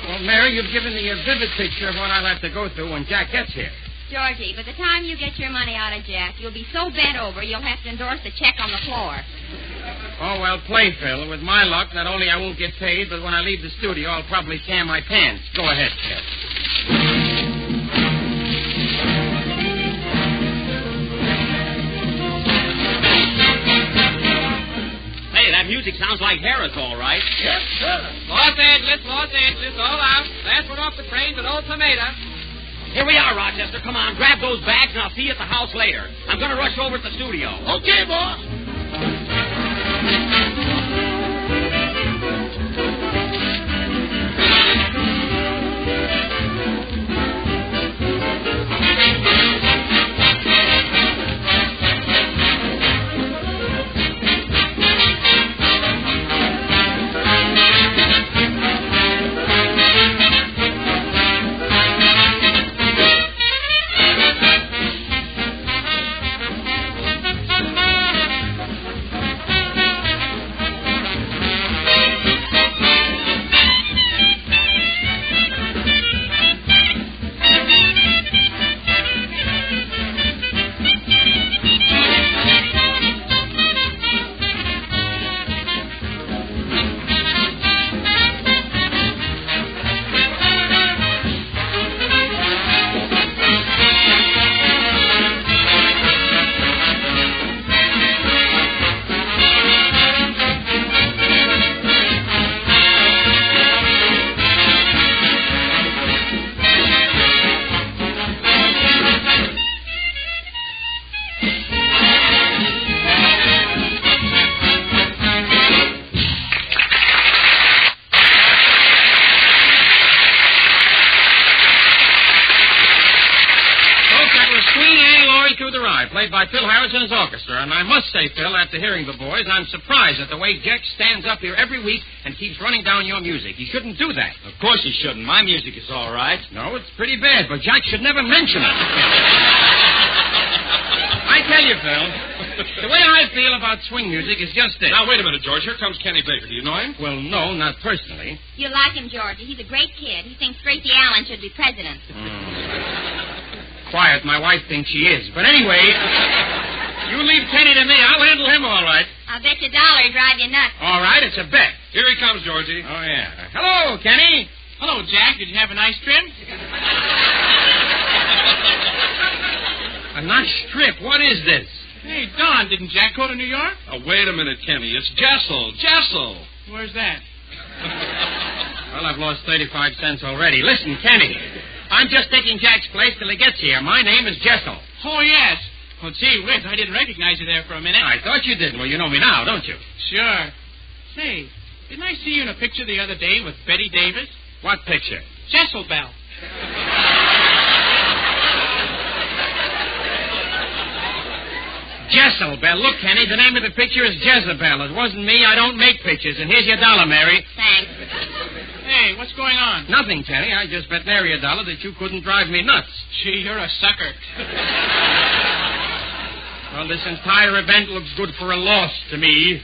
Well, Mary, you've given me a vivid picture of what I'll have to go through when Jack gets here. Georgie, by the time you get your money out of Jack, you'll be so bent over you'll have to endorse the check on the floor. Oh, well, play, Phil. With my luck, not only I won't get paid, but when I leave the studio, I'll probably tan my pants. Go ahead, Phil. Hey, that music sounds like Harris, all right. Yes, sir. Los Angeles, all out. Last one off the train with old tomato. Here we are, Rochester. Come on, grab those bags, and I'll see you at the house later. I'm going to rush over to the studio. Okay, boss. Through the Rye, played by Phil Harris and his orchestra. And I must say, Phil, after hearing the boys, I'm surprised at the way Jack stands up here every week and keeps running down your music. He shouldn't do that. Of course he shouldn't. My music is all right. No, it's pretty bad, but Jack should never mention it. I tell you, Phil, the way I feel about swing music is just this. Now, wait a minute, George. Here comes Kenny Baker. Do you know him? Well, no, not personally. You like him, Georgie. He's a great kid. He thinks Gracie Allen should be president. Quiet, my wife thinks she is. But anyway, you leave Kenny to me. I'll handle him all right. I'll bet you $1 he'd drive you nuts. All right, it's a bet. Here he comes, Georgie. Oh, yeah. Hello, Kenny. Hello, Jack. Did you have a nice trip? A nice trip? What is this? Hey, Don, didn't Jack go to New York? Oh, wait a minute, Kenny. It's Jessel. Jessel. Where's that? Well, I've lost 35 cents already. Listen, Kenny, I'm just taking Jack's place till he gets here. My name is Jessel. Oh, yes. Well, gee whiz, I didn't recognize you there for a minute. I thought you did. Well, you know me now, don't you? Sure. Say, didn't I see you in a picture the other day with Betty Davis? What picture? Jessel Bell. Jezebel. Look, Kenny, the name of the picture is Jezebel. It wasn't me. I don't make pictures. And here's your $1, Mary. Thanks. Hey, what's going on? Nothing, Kenny. I just bet Mary $1 that you couldn't drive me nuts. Gee, you're a sucker. Well, this entire event looks good for a loss to me.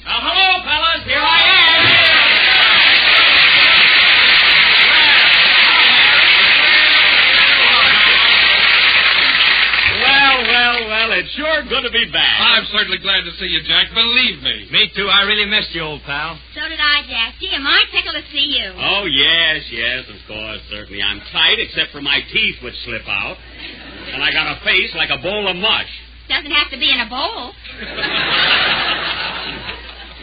Hello, fellas. Here I am. Well, it's sure good to be back. I'm certainly glad to see you, Jack. Believe me. Me too. I really missed you, old pal. So did I, Jack. Gee, am I tickled to see you? Oh, yes, of course, certainly. I'm tight except for my teeth, which slip out. And I got a face like a bowl of mush. Doesn't have to be in a bowl.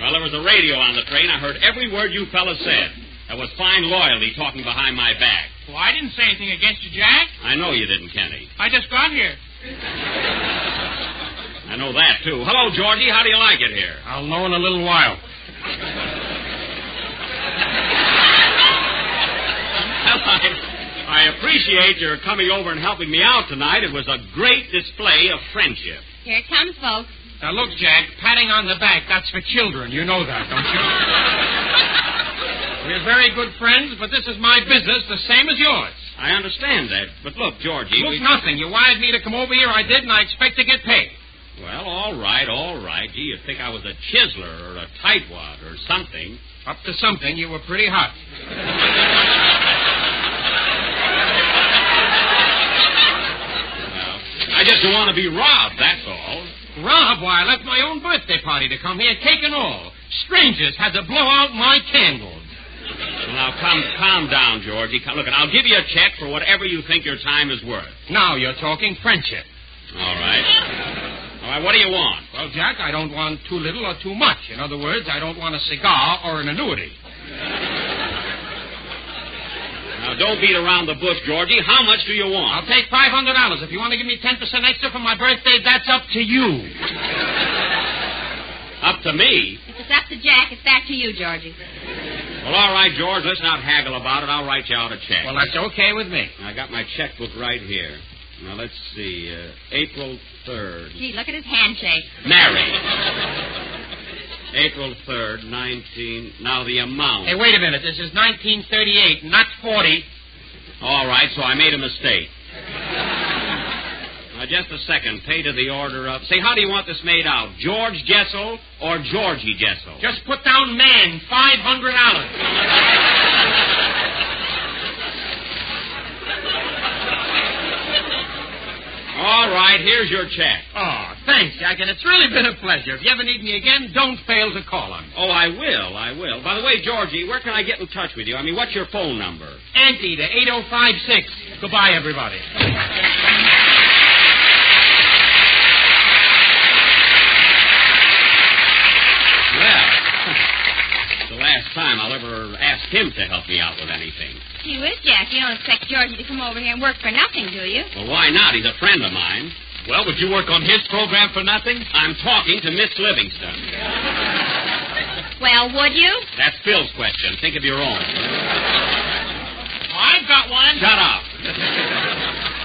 Well, there was a radio on the train. I heard every word you fellas said. That was fine loyalty talking behind my back. Well, I didn't say anything against you, Jack. I know you didn't, Kenny. I just got here. I know that, too. Hello, Georgie. How do you like it here? I'll know in a little while. Well, I appreciate your coming over and helping me out tonight. It was a great display of friendship. Here it comes, folks. Now, look, Jack, patting on the back, that's for children. You know that, don't you? We're very good friends, but this is my business, the same as yours. I understand that. But look, Georgie... Look, nothing. You wired me to come over here. I did, and I expect to get paid. Well, all right. Gee, you'd think I was a chiseler or a tightwad or something. Up to something, you were pretty hot. Well, I just don't want to be robbed, that's all. Robbed? Why, I left my own birthday party to come here, cake and all. Strangers had to blow out my candles. Well, now, calm down, Georgie. Look, I'll give you a check for whatever you think your time is worth. Now you're talking friendship. All right, what do you want? Well, Jack, I don't want too little or too much. In other words, I don't want a cigar or an annuity. Now, don't beat around the bush, Georgie. How much do you want? I'll take $500. If you want to give me 10% extra for my birthday, that's up to you. Up to me? If it's up to Jack, it's back to you, Georgie. Well, all right, George, let's not haggle about it. I'll write you out a check. Well, that's okay with me. I got my checkbook right here. Now, let's see. April 3rd. Gee, look at his handshake. Married. April 3rd, 19... Now, the amount. Hey, wait a minute. This is 1938, not 40. All right, so I made a mistake. Now, just a second. Pay to the order of... Say, how do you want this made out? George Jessel or Georgie Jessel? Just put down man, $500. All right, here's your check. Oh, thanks, Jack, and it's really been a pleasure. If you ever need me again, don't fail to call on me. Oh, I will. By the way, Georgie, where can I get in touch with you? I mean, what's your phone number? Anteater, 8056. Goodbye, everybody. Well, it's the last time I'll ever ask him to help me out with anything. Gee whiz, Jack, you don't expect Georgie to come over here and work for nothing, do you? Well, why not? He's a friend of mine. Well, would you work on his program for nothing? I'm talking to Miss Livingston. Well, would you? That's Phil's question. Think of your own. I've got one. Shut up.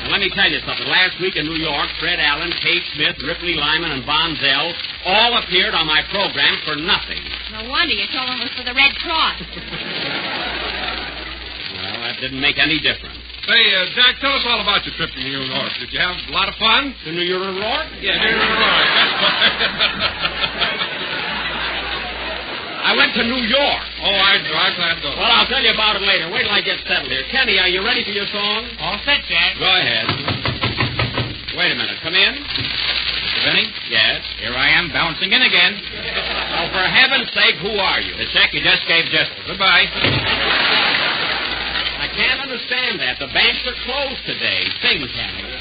Now, let let me tell you something. Last week in New York, Fred Allen, Kate Smith, Ripley Lyman, and Von Zell all appeared on my program for nothing. No wonder you told them it was for the Red Cross. Well, that didn't make any difference. Say, Jack, tell us all about your trip to New York. Did you have a lot of fun? To New York? Yeah, New York. I went to New York. Oh, I plan to go. Well, I'll tell you about it later. Wait till I get settled here. Kenny, are you ready for your song? All set, Jack. Go ahead. Wait a minute. Come in. Mr. Benny? Yes? Here I am, bouncing in again. Oh, for heaven's sake, who are you? The check you just gave Jessel. Goodbye. I can't understand that. The banks are closed today. Sing, Kenny.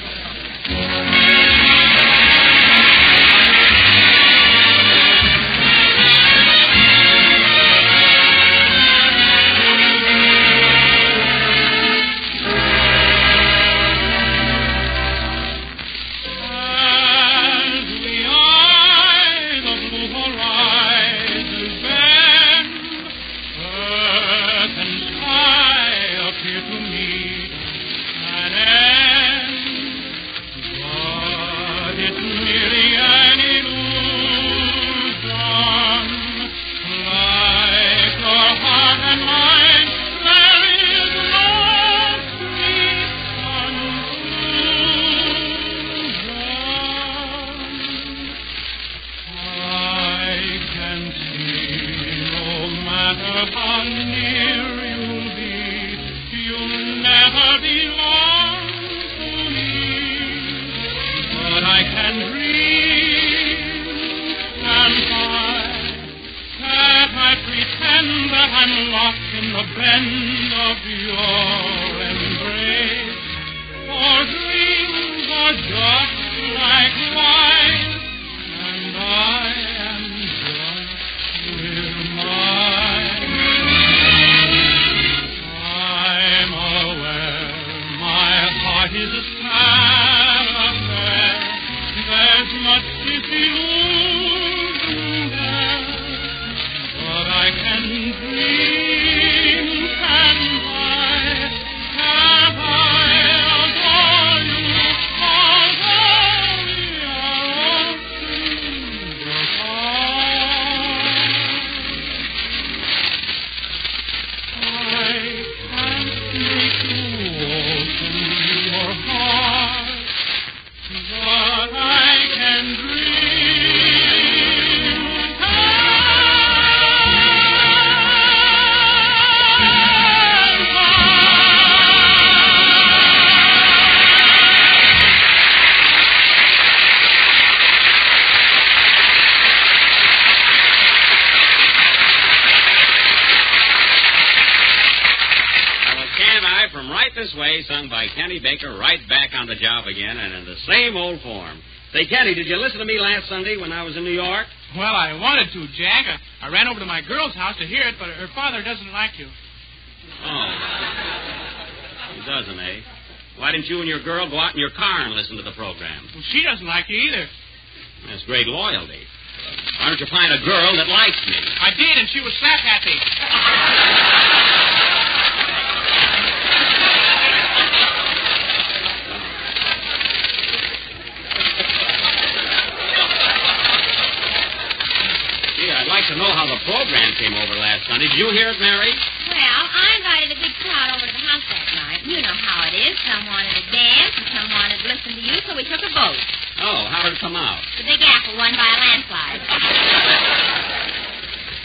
Right back on the job again and in the same old form. Say, Kenny, did you listen to me last Sunday when I was in New York? Well, I wanted to, Jack. I ran over to my girl's house to hear it, but her father doesn't like you. Oh. He doesn't, eh? Why didn't you and your girl go out in your car and listen to the program? Well, she doesn't like you either. That's great loyalty. Why don't you find a girl that likes me? I did, and she was slap happy. To know how the program came over last Sunday. Did you hear it, Mary? Well, I invited a big crowd over to the house that night. You know how it is. Some wanted to dance and some wanted to listen to you, so we took a vote. Oh, how did it come out? The Big Apple won by a landslide.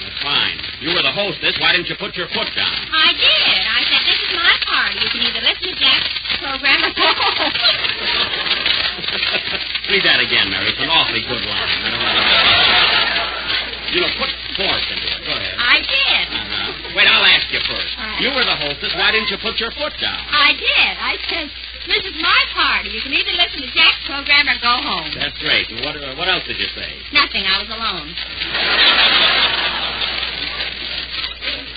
That's fine. You were the hostess. Why didn't you put your foot down? I did. I said, this is my party. You can either listen to Jack's program or go home. Read that again, Mary. It's an awfully good line. I don't know. You know, put force into it. Go ahead. I did. Wait, I'll ask you first. You were the hostess. Why didn't you put your foot down? I did. I said, this is my party. You can either listen to Jack's program or go home. That's great. And what else did you say? Nothing. I was alone.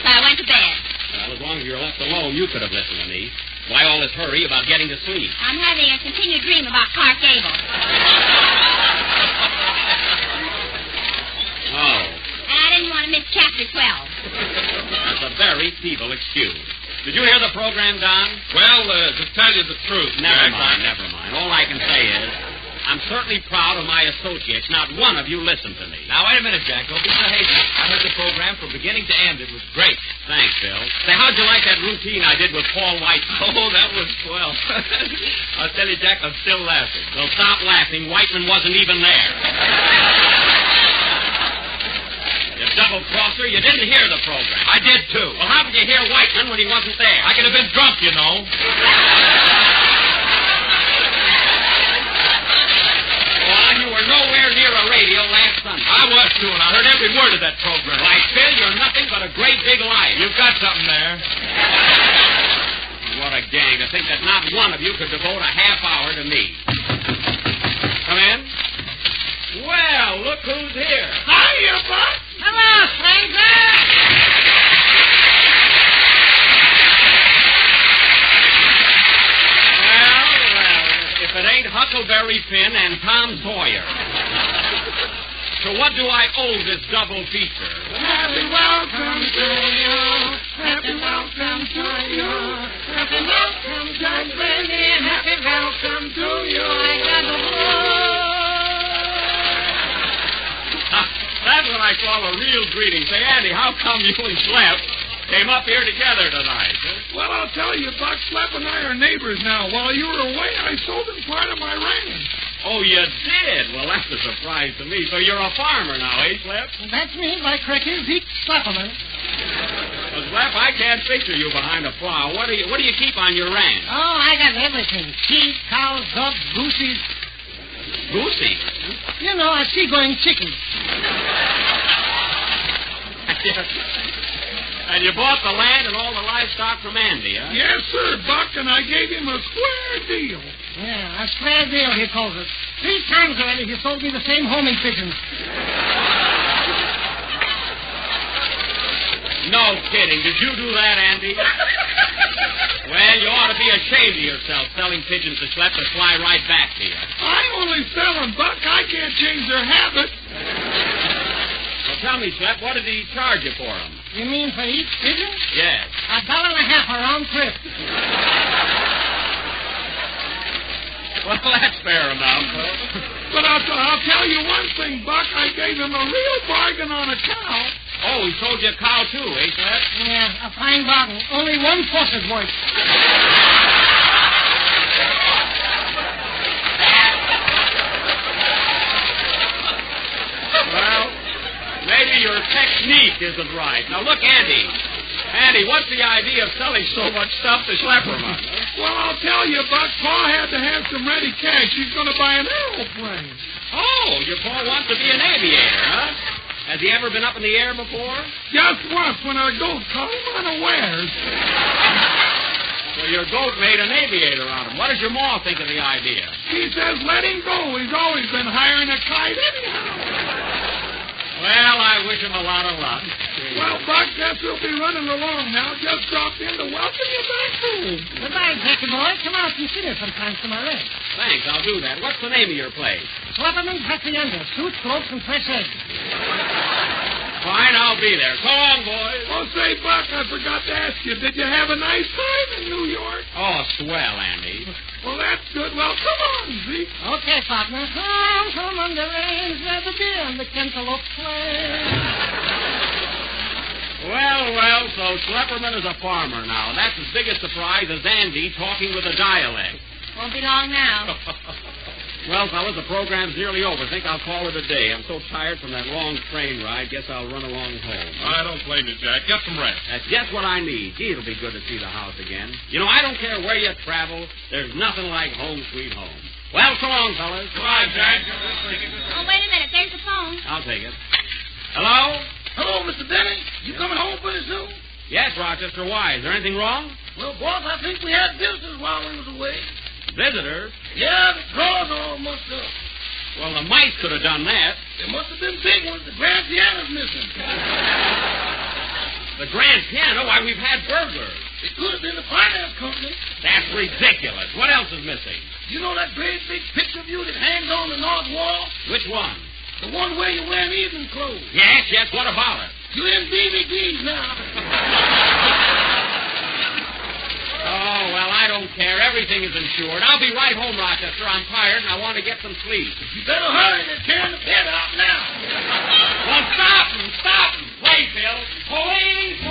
So I went to bed. Well, as long as you're left alone, you could have listened to me. Why all this hurry about getting to sleep? I'm having a continued dream about Clark Gable. Oh. And I didn't want to miss Chapter 12. That's a very feeble excuse. Did you hear the program, Don? Well, to tell you the truth, Never mind. can say is, I'm certainly proud of my associates. Not one of you listened to me. Now, wait a minute, Jack. Don't be so hasty. I heard the program from beginning to end. It was great. Thanks, Bill. Say, how'd you like that routine I did with Paul White? Oh, that was swell. I'll tell you, Jack, I'm still laughing. Well, stop laughing. Whiteman wasn't even there. You double-crosser, you didn't hear the program. I did, too. Well, how did you hear Whiteman when he wasn't there? I could have been drunk, you know. Well, you were nowhere near a radio last Sunday. I was, too, and I heard every word of that program. Why, Phil, you're nothing but a great big liar. You've got something there. What a gang to think that not one of you could devote a half hour to me. Come in. Well, look who's here. Hiya, Buck. Hello, stranger. Well, if it ain't Huckleberry Finn and Tom Sawyer. So what do I owe this double feature? Happy welcome to you. Happy welcome to you. Happy welcome, Jack Benny. Happy welcome to you. I got the That's what I call a real greeting. Say, Andy, how come you and Slap came up here together tonight? Well, I'll tell you, Buck, Slap and I are neighbors now. While you were away, I sold him part of my ranch. Oh, you did? Well, that's a surprise to me. So you're a farmer now, eh, Slap? That's me, by cricket, Zeke Slapperman. Well, Slap, I can't picture you behind a plow. What do you keep on your ranch? Oh, I got everything. Sheep, cows, dogs, goosies. Goosey? You know, a sea-going chicken. And you bought the land and all the livestock from Andy, huh? Yes, sir, Buck, and I gave him a square deal. Yeah, a square deal, he calls it. 3 times already he sold me the same homing pigeons. No kidding. Did you do that, Andy? Well, you ought to be ashamed of yourself selling pigeons to Slap that fly right back to you. I only sell them, Buck. I can't change their habits. Well, tell me, Slap, what did he charge you for them? You mean for each pigeon? Yes. $1.50 a round trip. Well, that's fair enough. But I'll tell you one thing, Buck. I gave him a real bargain on a cow. Oh, he sold you a cow, too, eh, Slap? Yeah, a fine bargain. Only 1 faucet worth. Well, maybe your technique isn't right. Now, look, Andy. Andy, what's the idea of selling so much stuff to Schlepperman? Well, I'll tell you, Buck. Paul had to have some ready cash. He's going to buy an aeroplane. Oh, your Paul wants to be an aviator, huh? Has he ever been up in the air before? Just once, when our goat caught him unawares. So your goat made an aviator out of him. What does your ma think of the idea? He says let him go. He's always been hiring a kite anyhow. Well, I wish him a lot of luck. Well, Buck, guess we'll be running along now. Just dropped in to welcome you back home. Goodbye, Jackie boy. Come out and sit here sometimes to my ranch. Thanks, I'll do that. What's the name of your place? Slapperman's Hacienda. Suits, cloaks, and fresh eggs. Fine, I'll be there. So long, boys. Oh, say, Buck, I forgot to ask you, did you have a nice time in New York? Oh, swell, Andy. Well, that's good. Well, come on, Zeke. Okay, partner. Come on the range where the deer and the cantaloupe play. Well, so Schlepperman is a farmer now. That's as big a surprise as Andy talking with a dialect. Won't be long now. Well, fellas, the program's nearly over. Think I'll call it a day. I'm so tired from that long train ride. Guess I'll run along home. I don't blame you, Jack. Get some rest. That's just what I need. Gee, it'll be good to see the house again. You know, I don't care where you travel. There's nothing like home sweet home. Well, so long, fellas. Goodbye, Jack. Oh, wait a minute. There's the phone. I'll take it. Hello? Hello, Mr. Denny. You coming home pretty soon? Yes, Rochester. Why? Is there anything wrong? Well, boss, I think we had visitors while we was away. Visitors? Yeah, the drawers are all mucked up. Well, the mice could have done that. There must have been big ones. The grand piano's missing. The grand piano? Why, we've had burglars. It could have been the finance company. That's ridiculous. What else is missing? You know that great big picture of you that hangs on the north wall? Which one? The one where you're wearing evening clothes. Yes. What about it? You're in DVDs now. Oh, well, I don't care. Everything is insured. I'll be right home, Rochester. I'm tired and I want to get some sleep. You better hurry. They're tearing the bed out now. Well, stop him. Play, Bill. Police.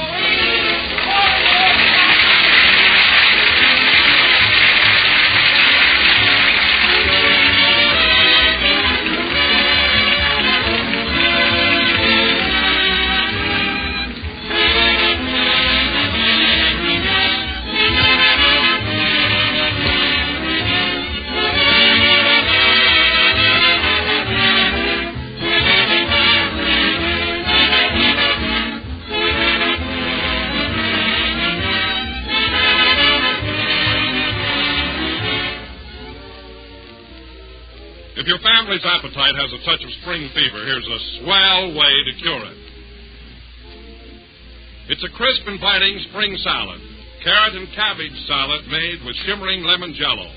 If your family's appetite has a touch of spring fever, here's a swell way to cure it. It's a crisp, inviting spring salad. Carrot and cabbage salad made with shimmering lemon jello.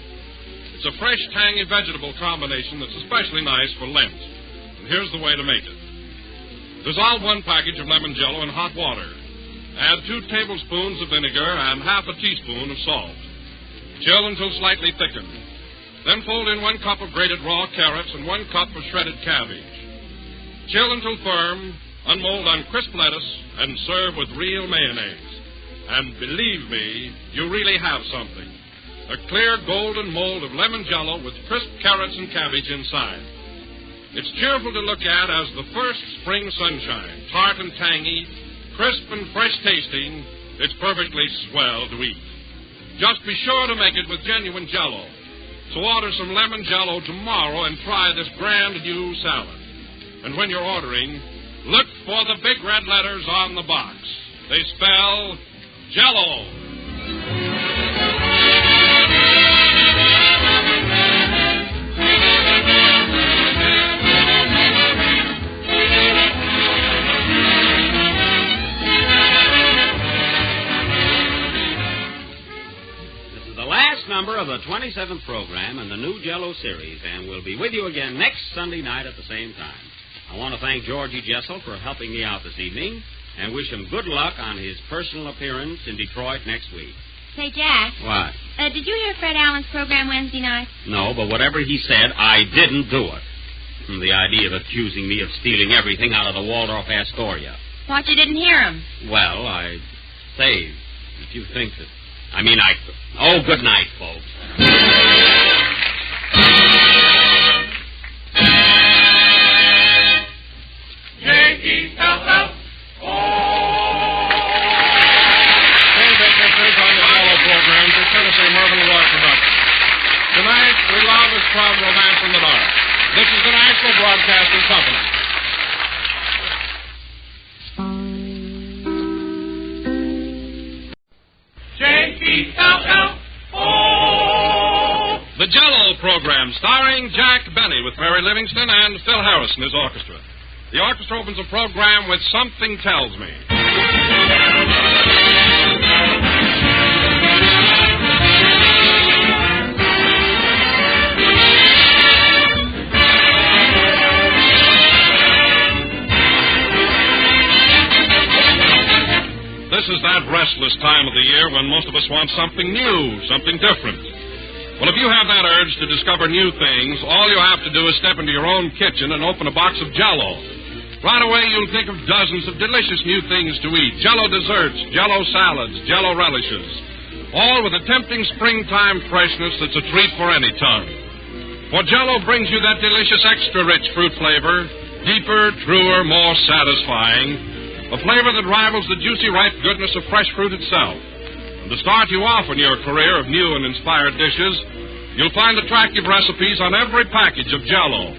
It's a fresh, tangy vegetable combination that's especially nice for Lent. And here's the way to make it. Dissolve 1 package of lemon jello in hot water. Add 2 tablespoons of vinegar and half a teaspoon of salt. Chill until slightly thickened. Then fold in 1 cup of grated raw carrots and 1 cup of shredded cabbage. Chill until firm, unmold on crisp lettuce, and serve with real mayonnaise. And believe me, you really have something. A clear golden mold of lemon jello with crisp carrots and cabbage inside. It's cheerful to look at as the first spring sunshine, tart and tangy, crisp and fresh tasting. It's perfectly swell to eat. Just be sure to make it with genuine jello. So order some lemon jello tomorrow and try this brand new salad. And when you're ordering, look for the big red letters on the box. They spell Jello. Number of the 27th program in the new Jello series, and we'll be with you again next Sunday night at the same time. I want to thank Georgie Jessel for helping me out this evening, and wish him good luck on his personal appearance in Detroit next week. Say, Jack. What? Did you hear Fred Allen's program Wednesday night? No, but whatever he said, I didn't do it. The idea of accusing me of stealing everything out of the Waldorf Astoria. Thought you didn't hear him. Well, if you think that... Oh, good night, folks. J-E-L-L. Programs at Tennessee Mervyn Roy Productions. Tonight, we love is from Romance in the Dark. This is the National Broadcasting Company. J-E-L-L-O. The Jello program, starring Jack Benny with Mary Livingston and Phil Harris and his orchestra. The orchestra opens the program with Something Tells Me. This is that restless time of the year when most of us want something new, something different. Well, if you have that urge to discover new things, all you have to do is step into your own kitchen and open a box of Jell-O. Right away, you'll think of dozens of delicious new things to eat. Jell-O desserts, Jell-O salads, Jell-O relishes. All with a tempting springtime freshness that's a treat for any tongue. For Jell-O brings you that delicious extra-rich fruit flavor, deeper, truer, more satisfying. A flavor that rivals the juicy, ripe goodness of fresh fruit itself. And to start you off in your career of new and inspired dishes, you'll find attractive recipes on every package of Jell-O.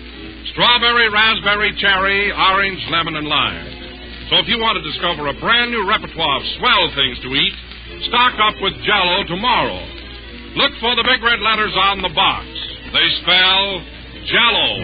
Strawberry, raspberry, cherry, orange, lemon, and lime. So if you want to discover a brand new repertoire of swell things to eat, stock up with Jell-O tomorrow. Look for the big red letters on the box. They spell Jell-O.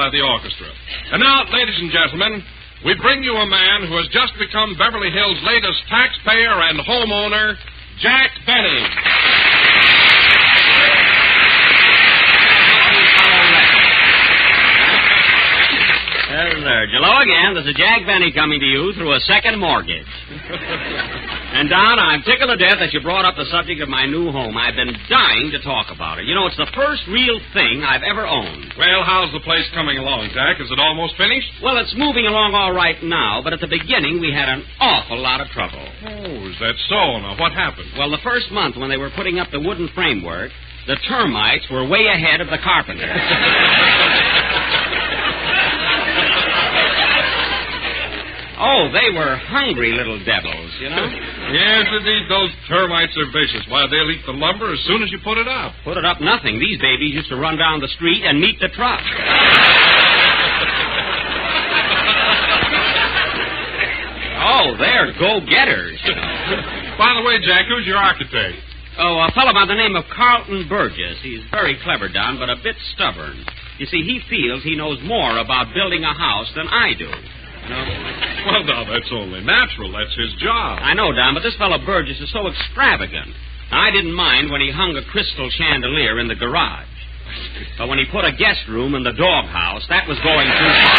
by the orchestra. And now, ladies and gentlemen, we bring you a man who has just become Beverly Hills' latest taxpayer and homeowner, Jack Benny. Hello again. This is Jack Benny coming to you through a second mortgage. And, Don, I'm tickled to death that you brought up the subject of my new home. I've been dying to talk about it. You know, it's the first real thing I've ever owned. Well, how's the place coming along, Jack? Is it almost finished? Well, it's moving along all right now, but at the beginning we had an awful lot of trouble. Oh, is that so? Now, what happened? Well, the first month when they were putting up the wooden framework, the termites were way ahead of the carpenters. Oh, they were hungry little devils, you know? Yes, indeed. Those termites are vicious. Why, they'll eat the lumber as soon as you put it up. Put it up nothing. These babies used to run down the street and meet the truck. Oh, they're go-getters. By the way, Jack, who's your architect? Oh, a fellow by the name of Carlton Burgess. He's very clever, Don, but a bit stubborn. You see, he feels he knows more about building a house than I do. No? Well, now, that's only natural. That's his job. I know, Don, but this fellow Burgess is so extravagant. Now, I didn't mind when he hung a crystal chandelier in the garage. But when he put a guest room in the doghouse, that was going too far.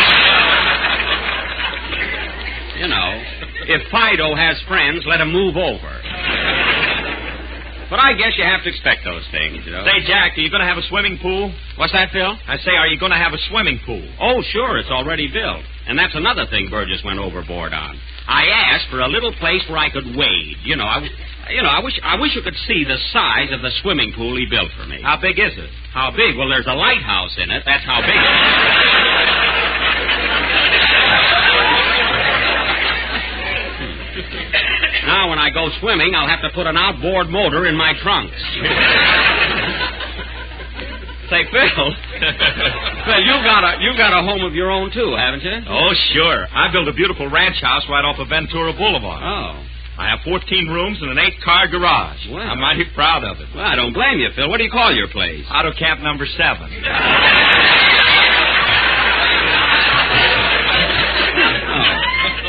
You know, if Fido has friends, let him move over. But I guess you have to expect those things, you know. Say, Jack, are you going to have a swimming pool? What's that, Phil? I say, are you going to have a swimming pool? Oh, sure, it's already built. And that's another thing Burgess went overboard on. I asked for a little place where I could wade. I wish you could see the size of the swimming pool he built for me. How big is it? How big? Well, there's a lighthouse in it. That's how big it is. Now, when I go swimming, I'll have to put an outboard motor in my trunks. Say, Phil, you've got a home of your own, too, haven't you? Oh, sure. I built a beautiful ranch house right off of Ventura Boulevard. Oh. I have 14 rooms and an 8-car garage. Well, I'm mighty proud of it. Well, I don't blame you, Phil. What do you call your place? Auto Camp number 7.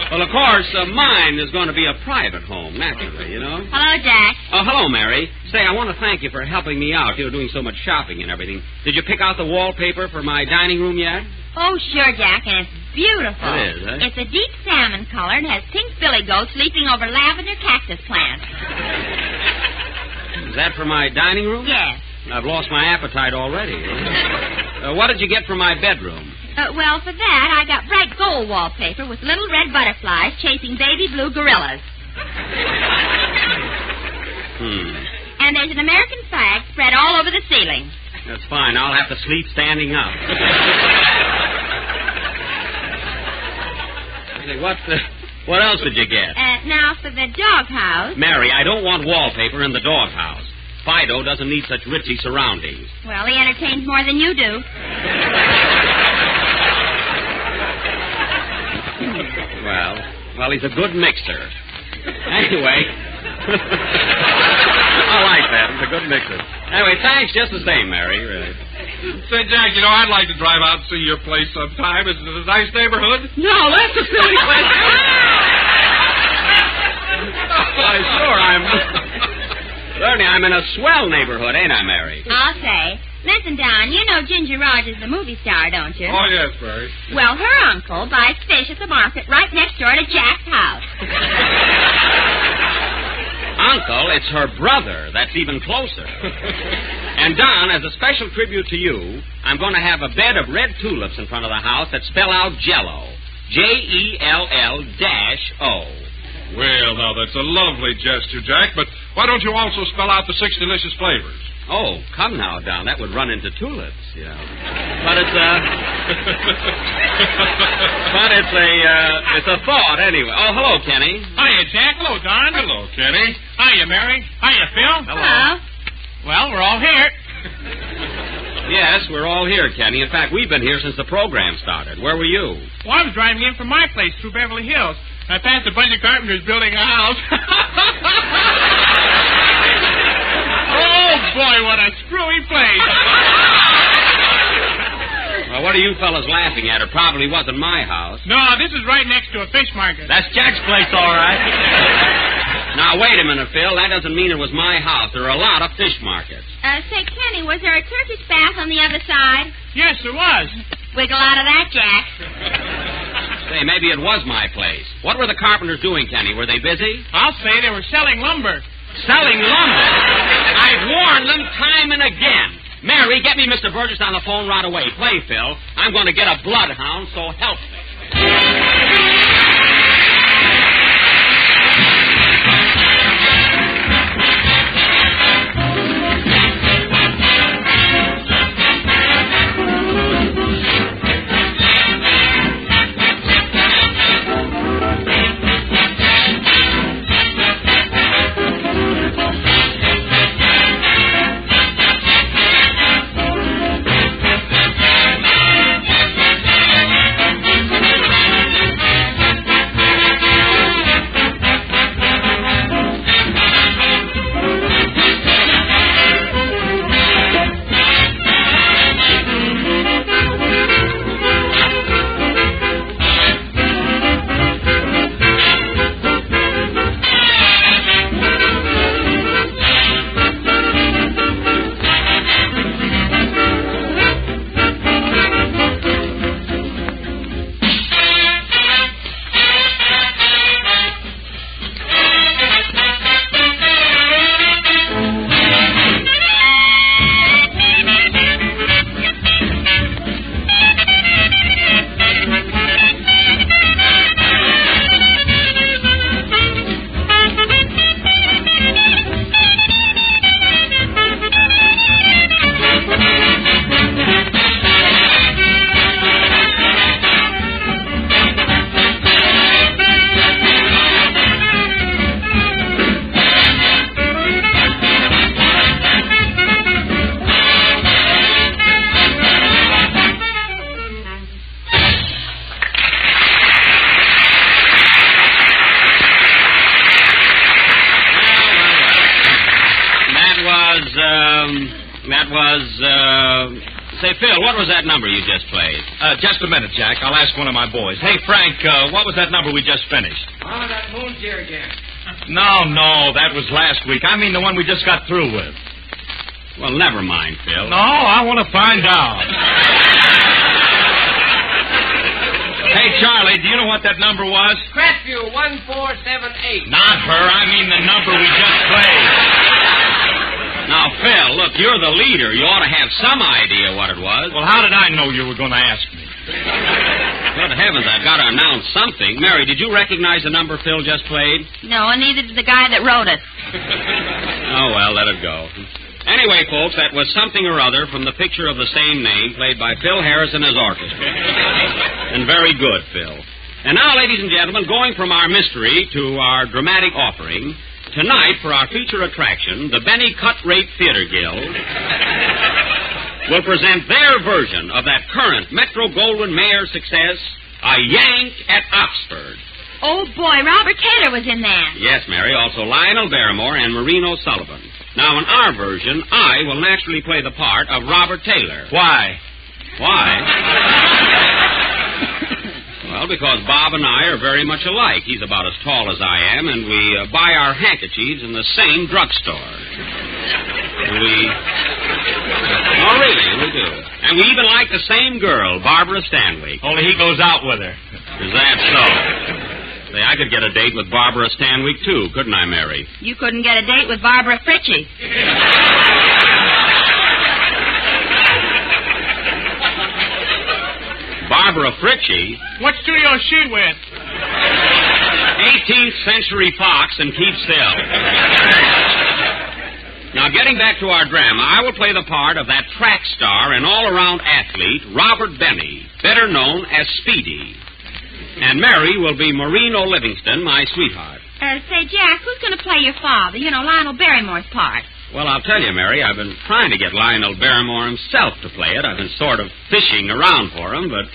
Well, of course, mine is going to be a private home, naturally, you know. Hello, Jack. Oh, hello, Mary. Say, I want to thank you for helping me out. You're doing so much shopping and everything. Did you pick out the wallpaper for my dining room yet? Oh, sure, Jack, and it's beautiful. It is, eh? It's a deep salmon color and has pink billy goats leaping over lavender cactus plants. Is that for my dining room? Yes. I've lost my appetite already. What did you get for my bedroom? Well, for that, I got bright gold wallpaper with little red butterflies chasing baby blue gorillas. And there's an American flag spread all over the ceiling. That's fine. I'll have to sleep standing up. What else did you get? Now, for the doghouse... Mary, I don't want wallpaper in the doghouse. Fido doesn't need such ritzy surroundings. Well, he entertains more than you do. Well, he's a good mixer. Anyway... I like that. It's a good mixer. Anyway, thanks just the same, Mary, really. Say, Jack, I'd like to drive out and see your place sometime. Is it a nice neighborhood? No, that's a silly question. Why, sure, Certainly, I'm in a swell neighborhood, ain't I, Mary? I'll say. Listen, Don, you know Ginger Rogers, the movie star, don't you? Oh, yes, Mary. Well, her uncle buys fish at the market right next door to Jack's house. Uncle, it's her brother. That's even closer. And, Don, as a special tribute to you, I'm going to have a bed of red tulips in front of the house that spell out Jello. Jell-O. Well, now, that's a lovely gesture, Jack, but why don't you also spell out the 6 delicious flavors? Oh, come now, Don. That would run into tulips, you know. But it's a thought, anyway. Oh, hello, Kenny. Hiya, Jack. Hello, Don. Hello, Kenny. Hiya, Mary. Hiya, Phil. Hello. Well, we're all here. Yes, we're all here, Kenny. In fact, we've been here since the program started. Where were you? Well, I was driving in from my place through Beverly Hills. I passed a bunch of carpenters building a house. Oh, boy, what a screwy place. Well, what are you fellas laughing at? It probably wasn't my house. No, this is right next to a fish market. That's Jack's place, all right. Now, wait a minute, Phil. That doesn't mean it was my house. There are a lot of fish markets. Say, Kenny, was there a turkish bath on the other side? Yes, there was. Wiggle out of that, Jack. Say, maybe it was my place. What were the carpenters doing, Kenny? Were they busy? I'll say they were selling lumber. Selling lumber? I've warned them time and again. Mary, get me Mr. Burgess on the phone right away. Play, Phil. I'm going to get a bloodhound, so help me. Say, Phil, what was that number you just played? Just a minute, Jack. I'll ask one of my boys. Hey, Frank, what was that number we just finished? Oh, that moon's here again. No, that was last week. I mean the one we just got through with. Well, never mind, Phil. No, I want to find out. Hey, Charlie, do you know what that number was? Crestview 1478. Not her. I mean the number we just played. Now, Phil, look, you're the leader. You ought to have some idea what it was. Well, how did I know you were going to ask me? Good heavens, I've got to announce something. Mary, did you recognize the number Phil just played? No, and neither did the guy that wrote it. Oh, well, let it go. Anyway, folks, that was something or other from the picture of the same name played by Phil Harris and his orchestra. And very good, Phil. And now, ladies and gentlemen, going from our mystery to our dramatic offering, tonight, for our feature attraction, the Benny Cut-Rate Theater Guild will present their version of that current Metro-Goldwyn-Mayer success, A Yank at Oxford. Oh, boy, Robert Taylor was in that. Yes, Mary, also Lionel Barrymore and Maureen O'Sullivan. Now, in our version, I will naturally play the part of Robert Taylor. Why? Well, because Bob and I are very much alike. He's about as tall as I am, and we buy our handkerchiefs in the same drugstore. Oh, really, we do. And we even like the same girl, Barbara Stanwyck. Only he goes out with her. Is that so? Say, I could get a date with Barbara Stanwyck, too, couldn't I, Mary? You couldn't get a date with Barbara Fritchie. Barbara Fritchie? What studio is she with? 18th Century Fox and keep still. Now, getting back to our drama, I will play the part of that track star and all-around athlete, Robert Benny, better known as Speedy. And Mary will be Maureen O'Livingston, my sweetheart. Say, Jack, who's going to play your father? You know, Lionel Barrymore's part. Well, I'll tell you, Mary, I've been trying to get Lionel Barrymore himself to play it. I've been sort of fishing around for him, but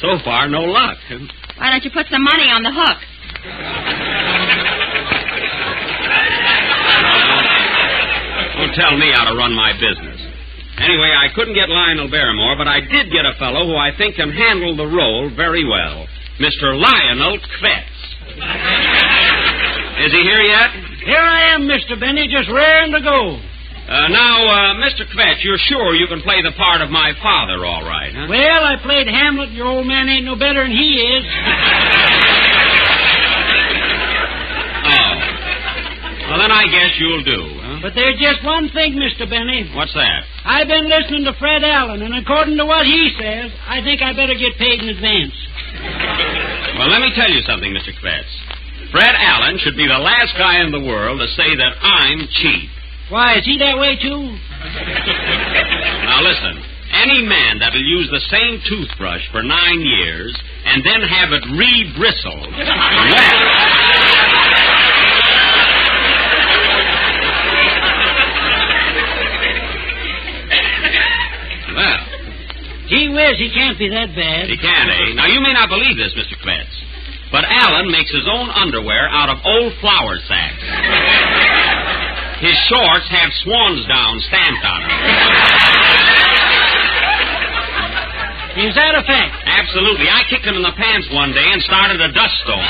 so far, no luck. Why don't you put some money on the hook? Don't tell me how to run my business. Anyway, I couldn't get Lionel Barrymore, but I did get a fellow who I think can handle the role very well. Mr. Lionel Kvetz. Is he here yet? Here I am, Mr. Benny, just raring to go. Now, Mr. Kvetz, you're sure you can play the part of my father all right, huh? Well, I played Hamlet. Your old man ain't no better than he is. Oh. Well, then I guess you'll do, huh? But there's just one thing, Mr. Benny. What's that? I've been listening to Fred Allen, and according to what he says, I think I better get paid in advance. Well, let me tell you something, Mr. Kvetz. Fred Allen should be the last guy in the world to say that I'm cheap. Why, is he that way, too? Now, listen. Any man that'll use the same toothbrush for 9 years and then have it re-bristled, well... Gee whiz, he can't be that bad. He can't, eh? Now, you may not believe this, Mr. Kvetz, but Allen makes his own underwear out of old flour sacks. His shorts have swan's down stamped on them. Is that a fact? Absolutely. I kicked him in the pants one day and started a dust storm.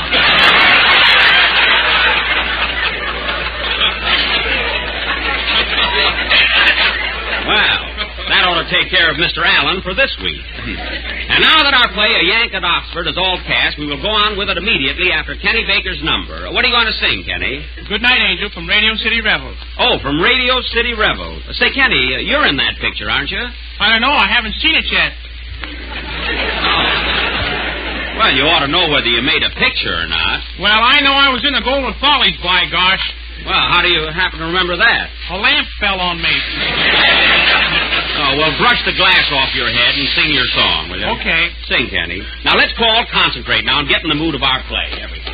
Well, that ought to take care of Mr. Allen for this week. And now that our play, A Yank at Oxford, is all cast, we will go on with it immediately after Kenny Baker's number. What are you going to sing, Kenny? Good Night, Angel from Radio City Rebels. Oh, from Radio City Rebels. Say, Kenny, you're in that picture, aren't you? I don't know. I haven't seen it yet. Oh. Well, you ought to know whether you made a picture or not. Well, I know I was in the Golden Follies, by gosh. Well, how do you happen to remember that? A lamp fell on me. Oh, well, brush the glass off your head and sing your song, will you? Okay. Sing, Kenny. Now, let's all concentrate now and get in the mood of our play. Everybody.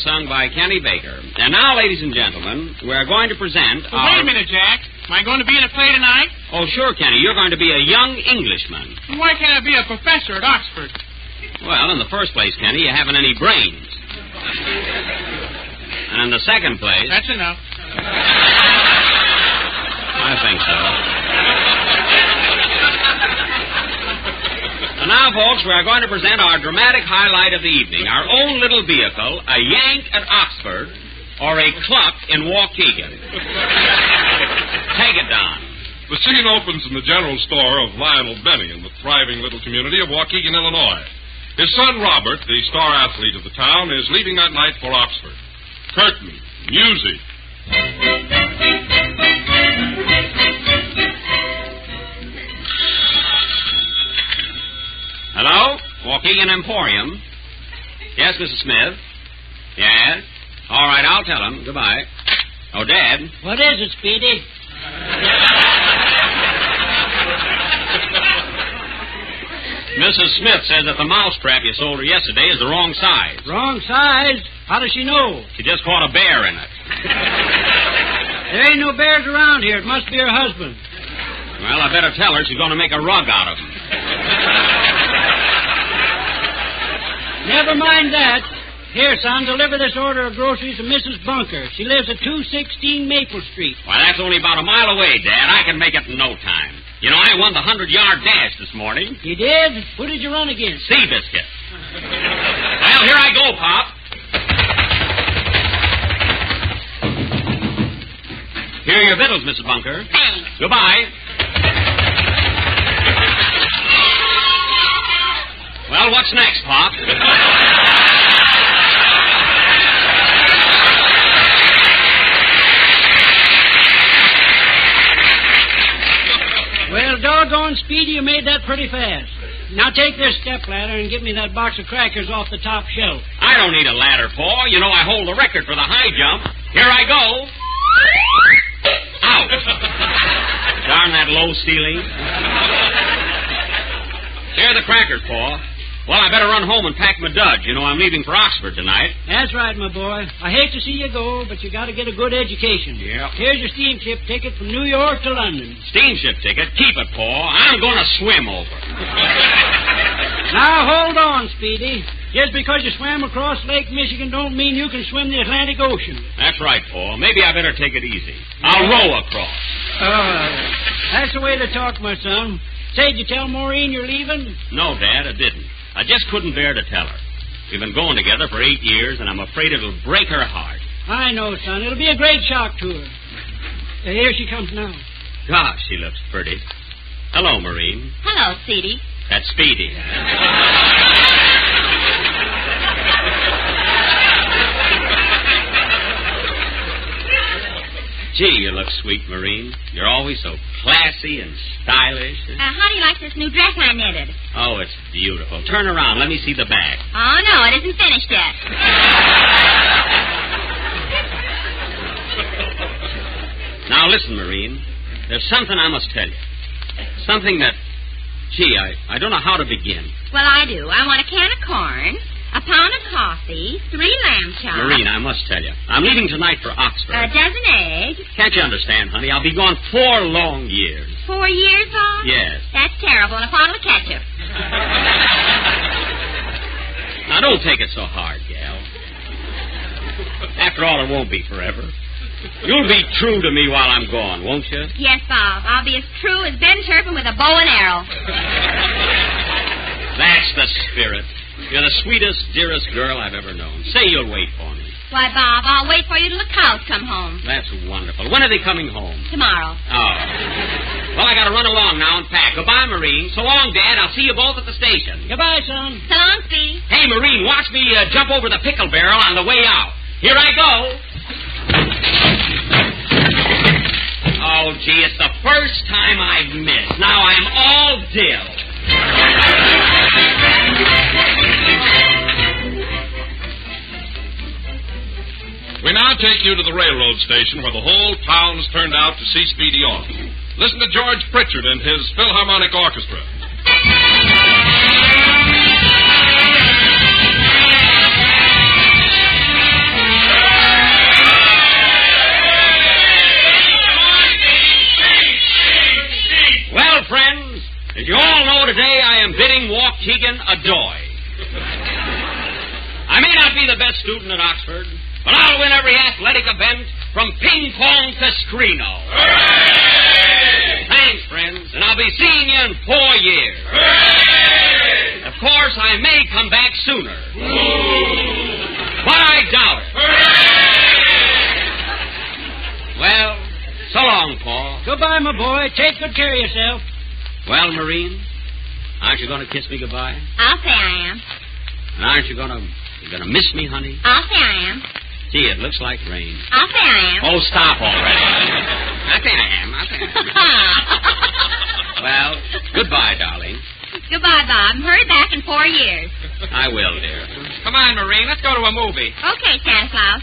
Sung by Kenny Baker. And now, ladies and gentlemen, we're going to present Wait a minute, Jack. Am I going to be in a play tonight? Oh, sure, Kenny. You're going to be a young Englishman. Why can't I be a professor at Oxford? Well, in the first place, Kenny, you haven't any brains. And in the second place... That's enough. I think so. And now, folks, we are going to present our dramatic highlight of the evening. Our own little vehicle, a Yank at Oxford, or a Cluck in Waukegan. Take it, Don. The scene opens in the general store of Lionel Benny in the thriving little community of Waukegan, Illinois. His son, Robert, the star athlete of the town, is leaving that night for Oxford. Curtain, music. Hello? Waukegan Emporium. Yes, Mrs. Smith? Yes? All right, I'll tell him. Goodbye. Oh, Dad. What is it, Speedy? Mrs. Smith says that the mousetrap you sold her yesterday is the wrong size. Wrong size? How does she know? She just caught a bear in it. There ain't no bears around here. It must be her husband. Well, I better tell her she's going to make a rug out of them. Never mind that. Here, son, deliver this order of groceries to Mrs. Bunker. She lives at 216 Maple Street. Why, that's only about a mile away, Dad. I can make it in no time. You know, I won the 100-yard dash this morning. You did? Who did you run against? Seabiscuit. Well, here I go, Pop. Here are your victuals, Mrs. Bunker. Thanks. Goodbye. Well, what's next, Pop? Well, doggone, Speedy, you made that pretty fast. Now take this stepladder and get me that box of crackers off the top shelf. I don't need a ladder, Paul. You know I hold the record for the high jump. Here I go. Ouch. Darn that low ceiling. Here are the crackers, Paul. Well, I better run home and pack my duds. You know I'm leaving for Oxford tonight. That's right, my boy. I hate to see you go, but you got to get a good education. Yeah. Here's your steamship ticket from New York to London. Steamship ticket? Keep it, Paul. I'm going to swim over. Now, hold on, Speedy. Just because you swam across Lake Michigan don't mean you can swim the Atlantic Ocean. That's right, Paul. Maybe I better take it easy. I'll row across. That's the way to talk, my son. Say, did you tell Maureen you're leaving? No, Dad, I didn't. I just couldn't bear to tell her. We've been going together for 8 years, and I'm afraid it'll break her heart. I know, son. It'll be a great shock to her. Here she comes now. Gosh, she looks pretty. Hello, Maureen. Hello, Speedy. That's Speedy. Gee, you look sweet, Maureen. You're always so classy and stylish. How do you like this new dress I knitted? Oh, it's beautiful. Turn around. Let me see the back. Oh, no, it isn't finished yet. Now, listen, Maureen. There's something I must tell you. Something that, gee, I don't know how to begin. Well, I do. I want a can of corn, a pound of coffee, 3 lamb chops. Maureen, I must tell you. I'm leaving tonight for Oxford. A dozen eggs. Can't you understand, honey? I'll be gone 4 long years. 4 years, Bob? Yes. That's terrible. And a bottle of ketchup. Now, don't take it so hard, gal. After all, it won't be forever. You'll be true to me while I'm gone, won't you? Yes, Bob. I'll be as true as Ben Turpin with a bow and arrow. That's the spirit. You're the sweetest, dearest girl I've ever known. Say you'll wait for me. Why, Bob, I'll wait for you till the cows come home. That's wonderful. When are they coming home? Tomorrow. Oh. Well, I gotta run along now and pack. Goodbye, Maureen. So long, Dad. I'll see you both at the station. Goodbye, son. So long, Speedy. Hey, Maureen, watch me jump over the pickle barrel on the way out. Here I go. Oh, gee, it's the first time I've missed. Now I'm all dill. We now take you to the railroad station where the whole town's turned out to see Speedy off. Listen to George Pritchard and his Philharmonic Orchestra. I may not be the best student at Oxford, but I'll win every athletic event from ping pong to Scrino. Hooray! Thanks, friends, and I'll be seeing you in 4 years. Hooray! Of course, I may come back sooner. Ooh. But I doubt it. Hooray! Well, so long, Paul. Goodbye, my boy. Take good care of yourself. Well, Marine, aren't you going to kiss me goodbye? I'll say I am. And aren't you going to miss me, honey? I'll say I am. Gee, it looks like rain. I'll say I am. Oh, stop already. I think I am. Well, goodbye, darling. Goodbye, Bob. Hurry back in 4 years. I will, dear. Come on, Marine. Let's go to a movie. Okay, Stanislaus.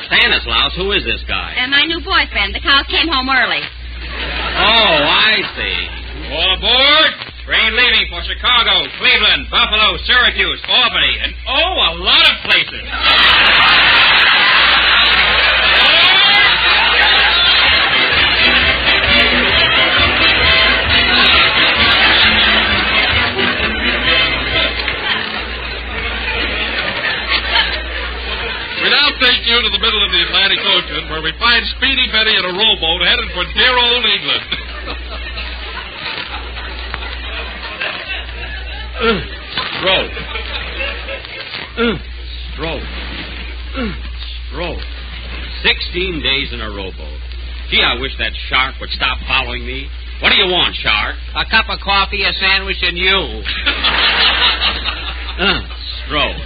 Stanislaus, who is this guy? My new boyfriend. The cows came home early. Oh, I see. All aboard. Train leaving for Chicago, Cleveland, Buffalo, Syracuse, Albany, and a lot of places. We now take you to the middle of the Atlantic Ocean, where we find Speedy Betty in a rowboat headed for dear old England. Stroke. Stroke. 16 days in a rowboat. Gee, I wish that shark would stop following me. What do you want, shark? A cup of coffee, a sandwich, and you. Stroke.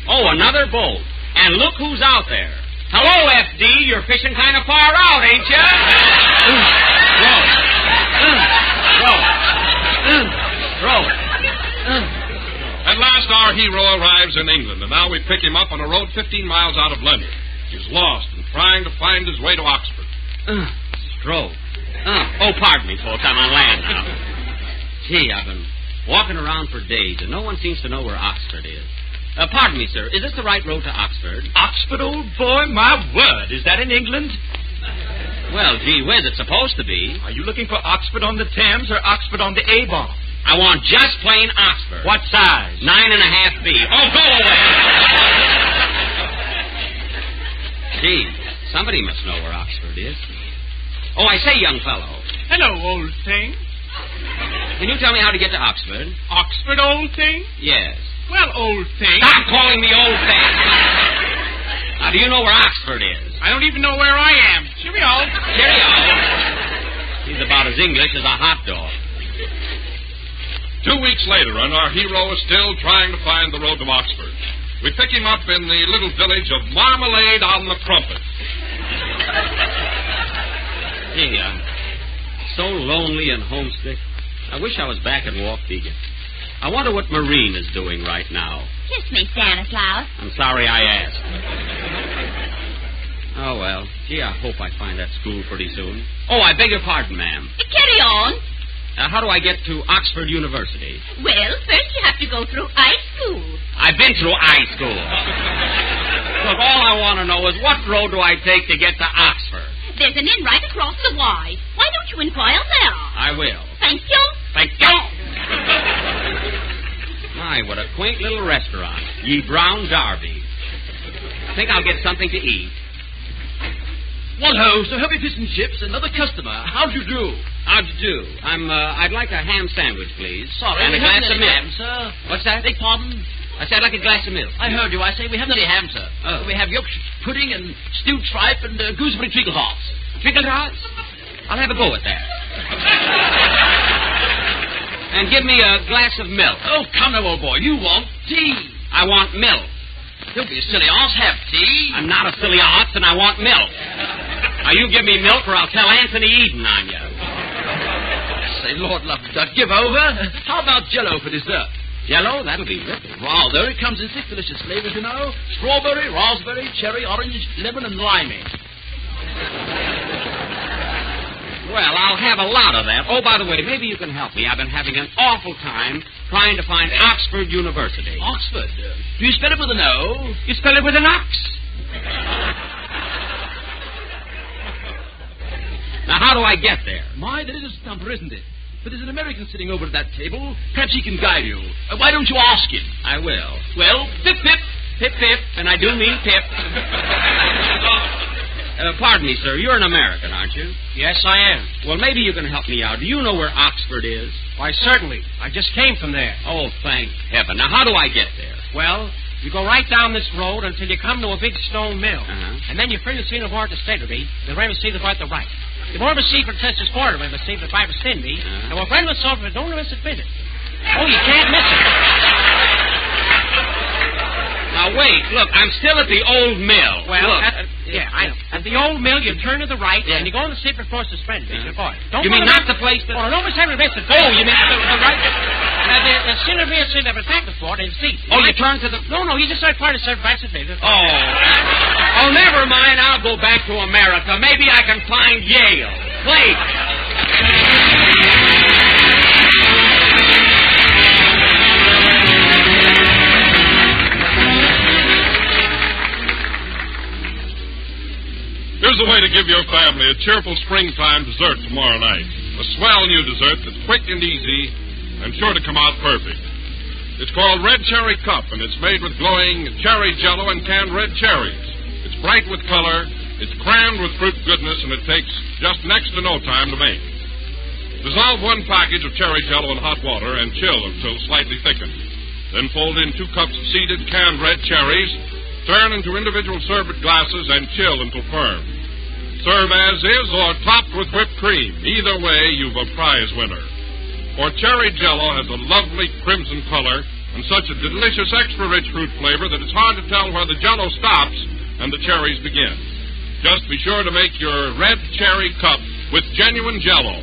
Oh, another boat. And look who's out there. Hello, FD. You're fishing kind of far out, ain't you? At last, our hero arrives in England, and now we pick him up on a road 15 miles out of London. He's lost and trying to find his way to Oxford. Pardon me, folks. I'm on land now. Gee, I've been walking around for days, and no one seems to know where Oxford is. Pardon me, sir. Is this the right road to Oxford? Oxford, old boy? My word. Is that in England? Well, gee whiz, it's supposed to be. Are you looking for Oxford on the Thames or Oxford on the Avon? I want just plain Oxford. What size? 9.5 feet. Oh, go away! Gee, somebody must know where Oxford is. Oh, I say, young fellow. Hello, old thing. Can you tell me how to get to Oxford? Oxford, old thing? Yes. Well, old thing. Stop calling me old thing. Now, do you know where Oxford is? I don't even know where I am. Cheerio. He's about as English as a hot dog. 2 weeks later, and our hero is still trying to find the road to Oxford. We pick him up in the little village of Marmalade on the Crumpet. Gee, I'm so lonely and homesick. I wish I was back in Waukegan. I wonder what Marine is doing right now. Kiss me, Stanislaus. I'm sorry I asked. Oh, well. Gee, I hope I find that school pretty soon. Oh, I beg your pardon, ma'am. Carry on. How do I get to Oxford University? Well, first you have to go through I school. I've been through I school. Look, all I want to know is what road do I take to get to Oxford? There's an inn right across the Y. Why don't you inquire there? I will. Thank you. Thank you. My, what a quaint little restaurant. Ye Brown Derby. I think I'll get something to eat. Well, ho, so help me fish and chips. Another customer. How'd you do? How'd you do? I'd like a ham sandwich, please. Sorry, and a we glass haven't of any milk. ham, sir. What's that? Beg pardon? I said I'd like a glass of milk. I heard you. I say we haven't any ham, sir. Oh. We have Yorkshire pudding and stewed tripe and gooseberry treacle tarts. Treacle tarts? I'll have a go at that. And give me a glass of milk. Oh, come now, old boy. You want tea. I want milk. Don't be a silly ass. Have tea. I'm not a silly ass, and I want milk. Now, you give me milk, or I'll tell Anthony Eden on you. Say, Lord love duck, give over. How about Jell-O for dessert? Jell-O? That'll be ripping. Well, there it comes in 6 delicious flavors, you know. Strawberry, raspberry, cherry, orange, lemon, and limey. Well, I'll have a lot of that. Oh, by the way, maybe you can help me. I've been having an awful time trying to find Oxford University. Oxford? Do you spell it with an O? You spell it with an ox. Now, how do I get there? My, that is a stumper, isn't it? But there's an American sitting over at that table. Perhaps he can guide you. Why don't you ask him? I will. Well, pip, pip. Pip, pip, and I do mean pip. Pardon me, sir. You're an American, aren't you? Yes, I am. Well, maybe you can help me out. Do you know where Oxford is? Why, certainly. I just came from there. Oh, thank heaven. Now, how do I get there? Well, you go right down this road until you come to a big stone mill. Uh-huh. And then you turn the scene of art to state me. The right receive the right to right. The more receive for Chester's quarter, when receive the five send me. And when friend was over, don't miss it, visit. Oh, you can't miss it. Now, wait. Look, I'm still at the old mill. Well, look. I know. At the old mill, you turn to the right, and you go on the secret course to spend it. You mean not the place that... Oh, no, Miss Henry, miss it. Oh, you mean the right... The center here, center of attack the fort, and see. Oh, you turn to the... No, you just start part of serve back to visit. Oh, never mind. I'll go back to America. Maybe I can find Yale. Wait. Here's a way to give your family a cheerful springtime dessert tomorrow night. A swell new dessert that's quick and easy and sure to come out perfect. It's called Red Cherry Cup, and it's made with glowing cherry jello and canned red cherries. It's bright with color, it's crammed with fruit goodness, and it takes just next to no time to make. Dissolve 1 package of cherry jello in hot water and chill until slightly thickened. Then fold in 2 cups of seeded canned red cherries, turn into individual sherbet glasses, and chill until firm. Serve as is or topped with whipped cream. Either way, you've a prize winner. For cherry jello has a lovely crimson color and such a delicious extra-rich fruit flavor that it's hard to tell where the jello stops and the cherries begin. Just be sure to make your Red Cherry Cup with genuine jello,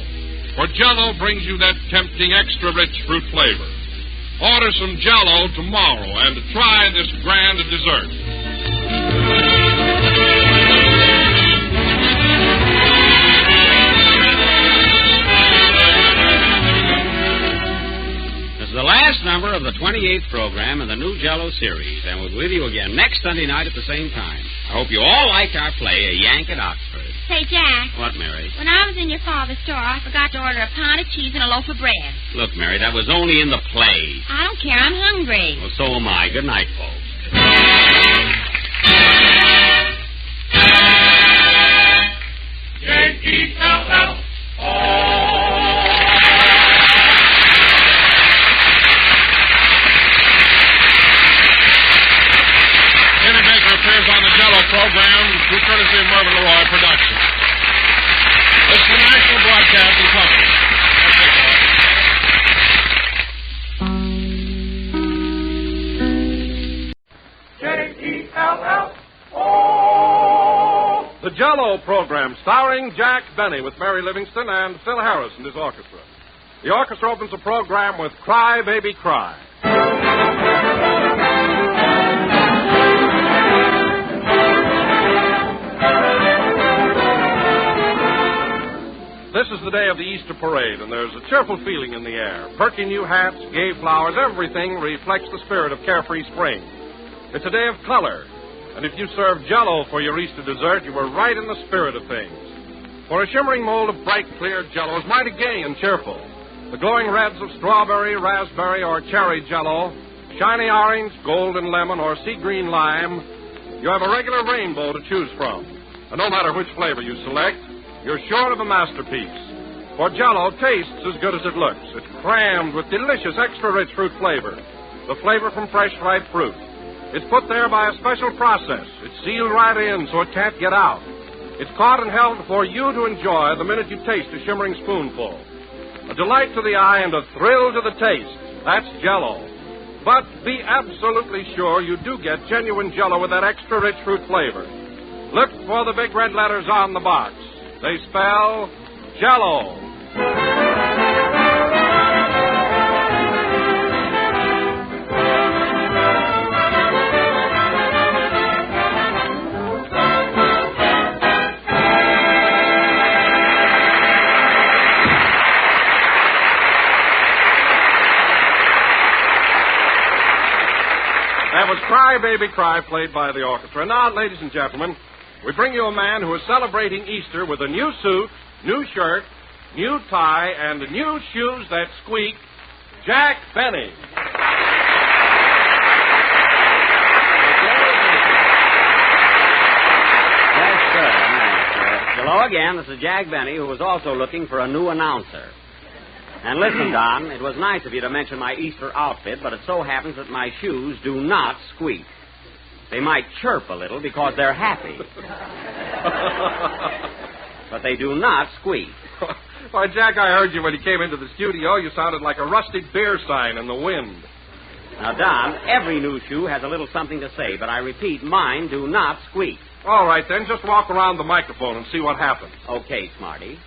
for jello brings you that tempting extra-rich fruit flavor. Order some jello tomorrow and try this grand dessert. This is the last number of the 28th program in the new Jello series, and we'll be with you again next Sunday night at the same time. I hope you all liked our play, A Yank at Oxford. Say, Jack. What, Mary? When I was in your father's store, I forgot to order a pound of cheese and a loaf of bread. Look, Mary, that was only in the play. I don't care. I'm hungry. Well, so am I. Good night, folks. J-E-L-L-O. On the Jello program, through courtesy of Mervyn LeRoy Production. This is the National Broadcasting Company. J-E-L-L-O. The Jello program, starring Jack Benny with Mary Livingston and Phil Harris and his orchestra. The orchestra opens the program with Cry, Baby, Cry. This is the day of the Easter parade, and there's a cheerful feeling in the air. Perky new hats, gay flowers, everything reflects the spirit of carefree spring. It's a day of color, and if you serve Jello for your Easter dessert, you were right in the spirit of things. For a shimmering mold of bright, clear Jello is mighty gay and cheerful. The glowing reds of strawberry, raspberry, or cherry Jello, shiny orange, golden lemon, or sea green lime, you have a regular rainbow to choose from. And no matter which flavor you select, you're sure of a masterpiece. For Jello tastes as good as it looks. It's crammed with delicious, extra-rich fruit flavor. The flavor from fresh, ripe fruit. It's put there by a special process. It's sealed right in so it can't get out. It's caught and held for you to enjoy the minute you taste a shimmering spoonful. A delight to the eye and a thrill to the taste. That's Jello. But be absolutely sure you do get genuine Jello with that extra-rich fruit flavor. Look for the big red letters on the box. They spell Jello. That was Cry, Baby, Cry, played by the orchestra. Now, ladies and gentlemen, we bring you a man who is celebrating Easter with a new suit, new shirt, new tie, and new shoes that squeak, Jack Benny. Hello again. This is Jack Benny, who was also looking for a new announcer. And listen, Don, it was nice of you to mention my Easter outfit, but it so happens that my shoes do not squeak. They might chirp a little because they're happy. But they do not squeak. Why, Jack, I heard you when you came into the studio. You sounded like a rusty beer sign in the wind. Now, Don, every new shoe has a little something to say, but I repeat, mine do not squeak. All right, then, just walk around the microphone and see what happens. Okay, Smarty.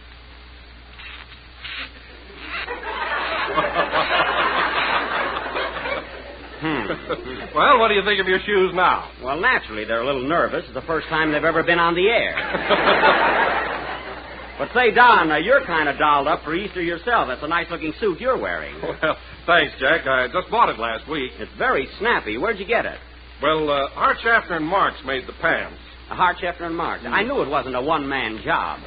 Well, what do you think of your shoes now? Well, naturally, they're a little nervous. It's the first time they've ever been on the air. But say, Don, you're kind of dolled up for Easter yourself. That's a nice-looking suit you're wearing. Well, thanks, Jack. I just bought it last week. It's very snappy. Where'd you get it? Well, Hart Schaffner and Marks made the pants. Hart Schaffner and Marks. I knew it wasn't a one-man job.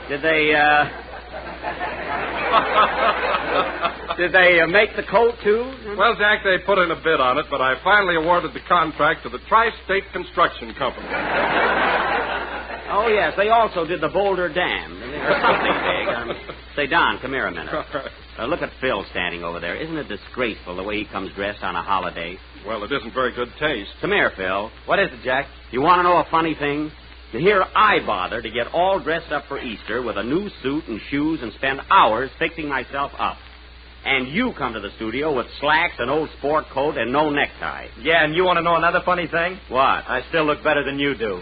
Did they make the coat, too? Well, Jack, they put in a bid on it, but I finally awarded the contract to the Tri-State Construction Company. Oh, yes. They also did the Boulder Dam. Or something big. Say, Don, come here a minute. Look at Phil standing over there. Isn't it disgraceful the way he comes dressed on a holiday? Well, it isn't very good taste. Come here, Phil. What is it, Jack? You want to know a funny thing? Here I bother to get all dressed up for Easter with a new suit and shoes and spend hours fixing myself up. And you come to the studio with slacks, an old sport coat, and no necktie. Yeah, and you want to know another funny thing? What? I still look better than you do.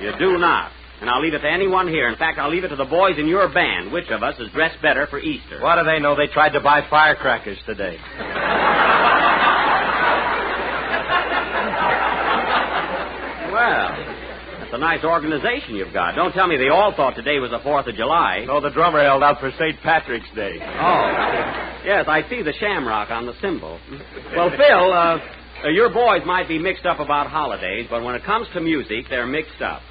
You do not. And I'll leave it to anyone here. In fact, I'll leave it to the boys in your band. Which of us is dressed better for Easter? What do they know? They tried to buy firecrackers today. Well, that's a nice organization you've got. Don't tell me they all thought today was the 4th of July. No, the drummer held out for St. Patrick's Day. Oh. Yes, I see the shamrock on the cymbal. Well, Phil, your boys might be mixed up about holidays, but when it comes to music, they're mixed up.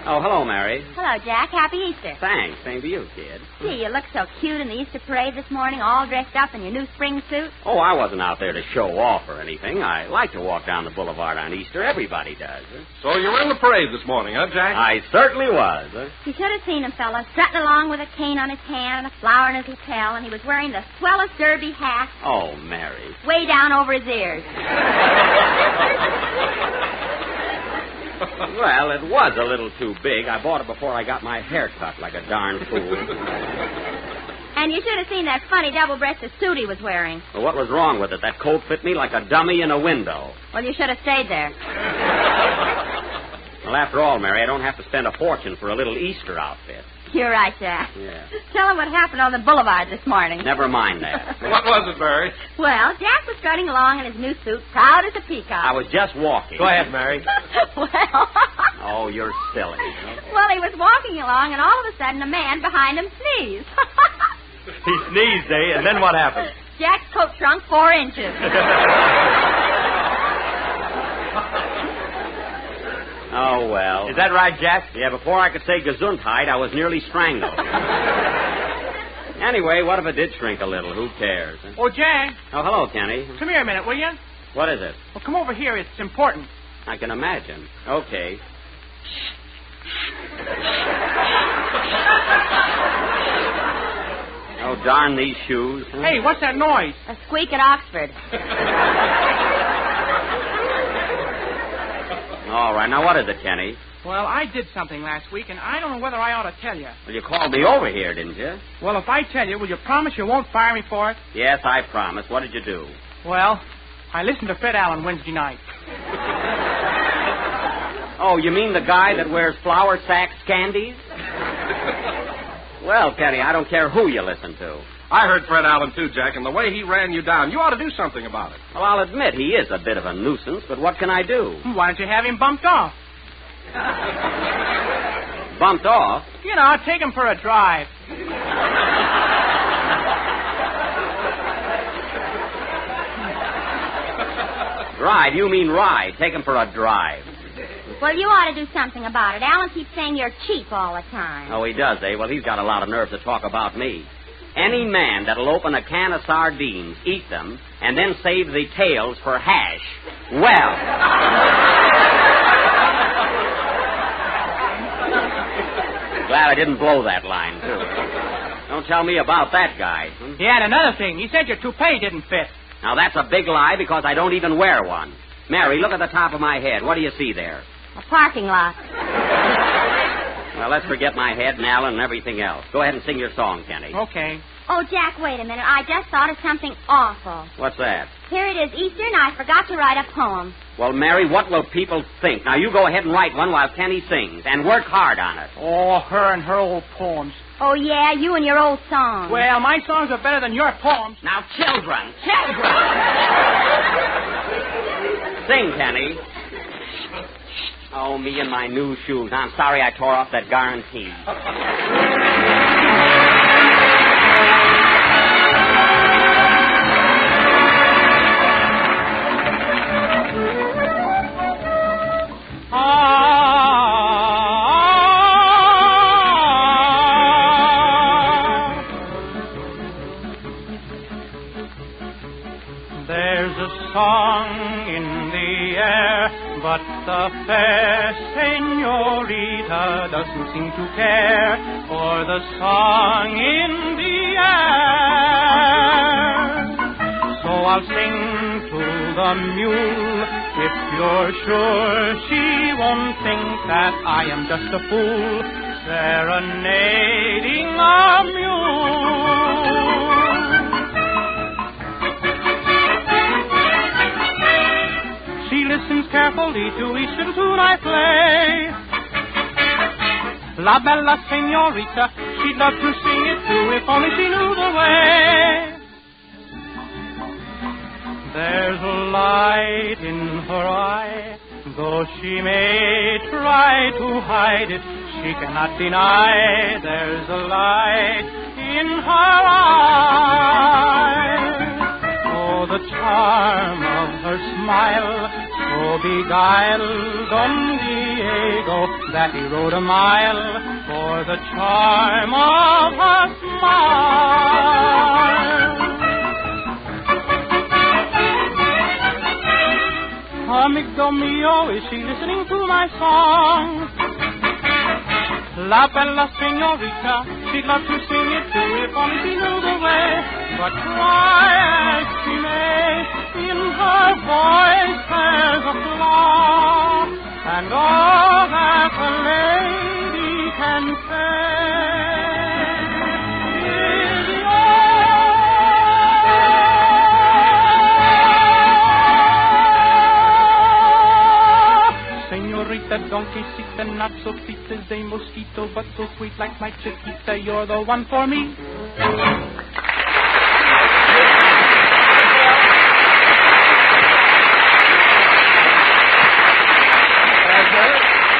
Oh, hello, Mary. Hello, Jack. Happy Easter. Thanks. Same to you, kid. Gee, you look so cute in the Easter parade this morning, all dressed up in your new spring suit. Oh, I wasn't out there to show off or anything. I like to walk down the boulevard on Easter. Everybody does. So you were in the parade this morning, huh, Jack? I certainly was. You should have seen him, fella, strutting along with a cane on his hand and a flower in his lapel, and he was wearing the swellest derby hat. Oh, Mary. Way down over his ears. Well, it was a little too big. I bought it before I got my hair cut like a darn fool. And you should have seen that funny double-breasted suit he was wearing. Well, what was wrong with it? That coat fit me like a dummy in a window. Well, you should have stayed there. Well, after all, Mary, I don't have to spend a fortune for a little Easter outfit. You're right, Jack. Yeah. Tell him what happened on the boulevard this morning. Never mind that. What was it, Mary? Well, Jack was strutting along in his new suit, proud as a peacock. I was just walking. Go ahead, Mary. Well... Oh, you're silly. Well, he was walking along, and all of a sudden, a man behind him sneezed. He sneezed, eh? And then what happened? Jack's coat shrunk 4 inches. Oh, well. Is that right, Jack? Yeah, before I could say Gesundheit, I was nearly strangled. Anyway, what if it did shrink a little? Who cares? Huh? Oh, Jack. Oh, hello, Kenny. Come here a minute, will you? What is it? Well, come over here. It's important. I can imagine. Okay. Oh, darn these shoes. Huh? Hey, what's that noise? A squeak at Oxford. All right, now what is it, Kenny? Well, I did something last week, and I don't know whether I ought to tell you. Well, you called me over here, didn't you? Well, if I tell you, will you promise you won't fire me for it? Yes, I promise. What did you do? Well, I listened to Fred Allen Wednesday night. Oh, you mean the guy that wears flour sack scandies? Well, Kenny, I don't care who you listen to. I heard Fred Allen, too, Jack, and the way he ran you down, you ought to do something about it. Well, I'll admit he is a bit of a nuisance, but what can I do? Why don't you have him bumped off? Bumped off? You know, take him for a drive. Drive? You mean ride. Take him for a drive. Well, you ought to do something about it. Alan keeps saying you're cheap all the time. Oh, he does, eh? Well, he's got a lot of nerve to talk about me. Any man that'll open a can of sardines, eat them, and then save the tails for hash, well... Glad I didn't blow that line, too. Don't tell me about that guy. He had another thing. He said your toupee didn't fit. Now, that's a big lie because I don't even wear one. Mary, look at the top of my head. What do you see there? A parking lot. Well, let's forget my head and Alan and everything else. Go ahead and sing your song, Kenny. Okay. Oh, Jack, wait a minute. I just thought of something awful. What's that? Here it is, Easter, and I forgot to write a poem. Well, Mary, what will people think? Now, you go ahead and write one while Kenny sings, and work hard on it. Oh, her and her old poems. Oh, yeah, you and your old songs. Well, my songs are better than your poems. Now, children! Sing, Kenny. Oh, me and my new shoes. I'm sorry I tore off that guarantee. There's a song in the air, but the fair senorita doesn't seem to care for the song in the air. So I'll sing to the mule if you're sure she won't think that I am just a fool serenading a mule. She listens carefully to each little tune I play. La bella senorita, she'd love to sing it too if only she knew the way. There's a light in her eye, though she may try to hide it, she cannot deny there's a light in her eye. Oh, the charm of her smile so beguiled Don Diego that he rode a mile for the charm of her smile. Amigo mio, is she listening to my song? La bella senorita, she'd love to sing it too if only she knew the way. But try as she may, in her voice there's a flaw, and all that a lady can say is Senorita, donkeycita, not so sweet as a mosquito, but so sweet like my chiquita. You're the one for me.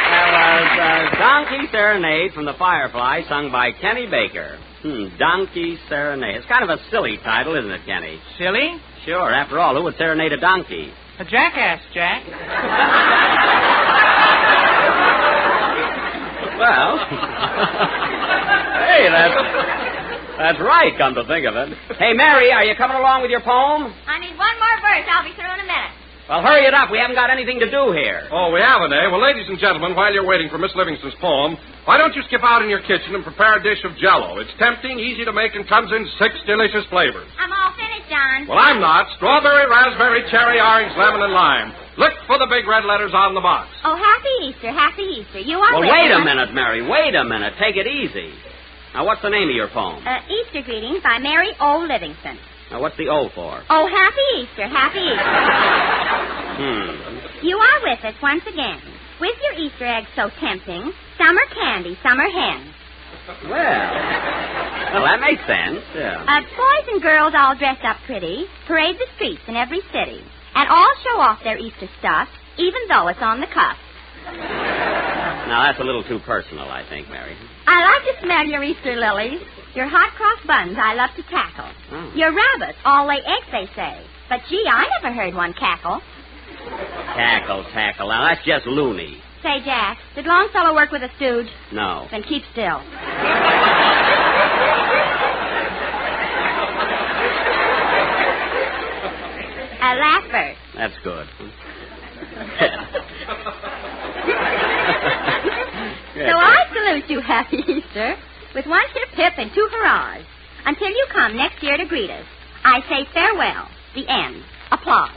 That was Donkey Serenade from the Firefly, sung by Kenny Baker. Donkey Serenade. It's kind of a silly title, isn't it, Kenny? Silly? Sure. After all, who would serenade a donkey? A jackass, Jack. Well, hey, that's right, come to think of it. Hey, Mary, are you coming along with your poem? I need one more verse. I'll be through in a minute. Well, hurry it up. We haven't got anything to do here. Oh, we haven't, eh? Well, ladies and gentlemen, while you're waiting for Miss Livingston's poem, why don't you skip out in your kitchen and prepare a dish of Jell-O? It's tempting, easy to make, and comes in 6 delicious flavors. I'm all finished, John. Well, I'm not. Strawberry, raspberry, cherry, orange, lemon, and lime. Look for the big red letters on the box. Oh, happy Easter, happy Easter. You are Well, wait a minute, Mary. Wait a minute. Take it easy. Now, what's the name of your poem? Easter Greetings by Mary O. Livingston. Now, what's the O for? Oh, happy Easter, happy Easter. You are with us once again. With your Easter eggs so tempting, summer candy, summer hens. Well, that makes sense, yeah. Boys and girls all dressed up pretty, parade the streets in every city, and all show off their Easter stuff, even though it's on the cuff. Now, that's a little too personal, I think, Mary. I like to smell your Easter lilies. Your hot cross buns I love to tackle. Oh. Your rabbits all lay eggs, they say. But, gee, I never heard one cackle. Tackle. Now, that's just loony. Say, Jack, did Longfellow work with a stooge? No. Then keep still. Laugh first. That's good. So I salute you, Happy Easter, with one hip-hip and two hurrahs. Until you come next year to greet us, I say farewell. The end. Applause.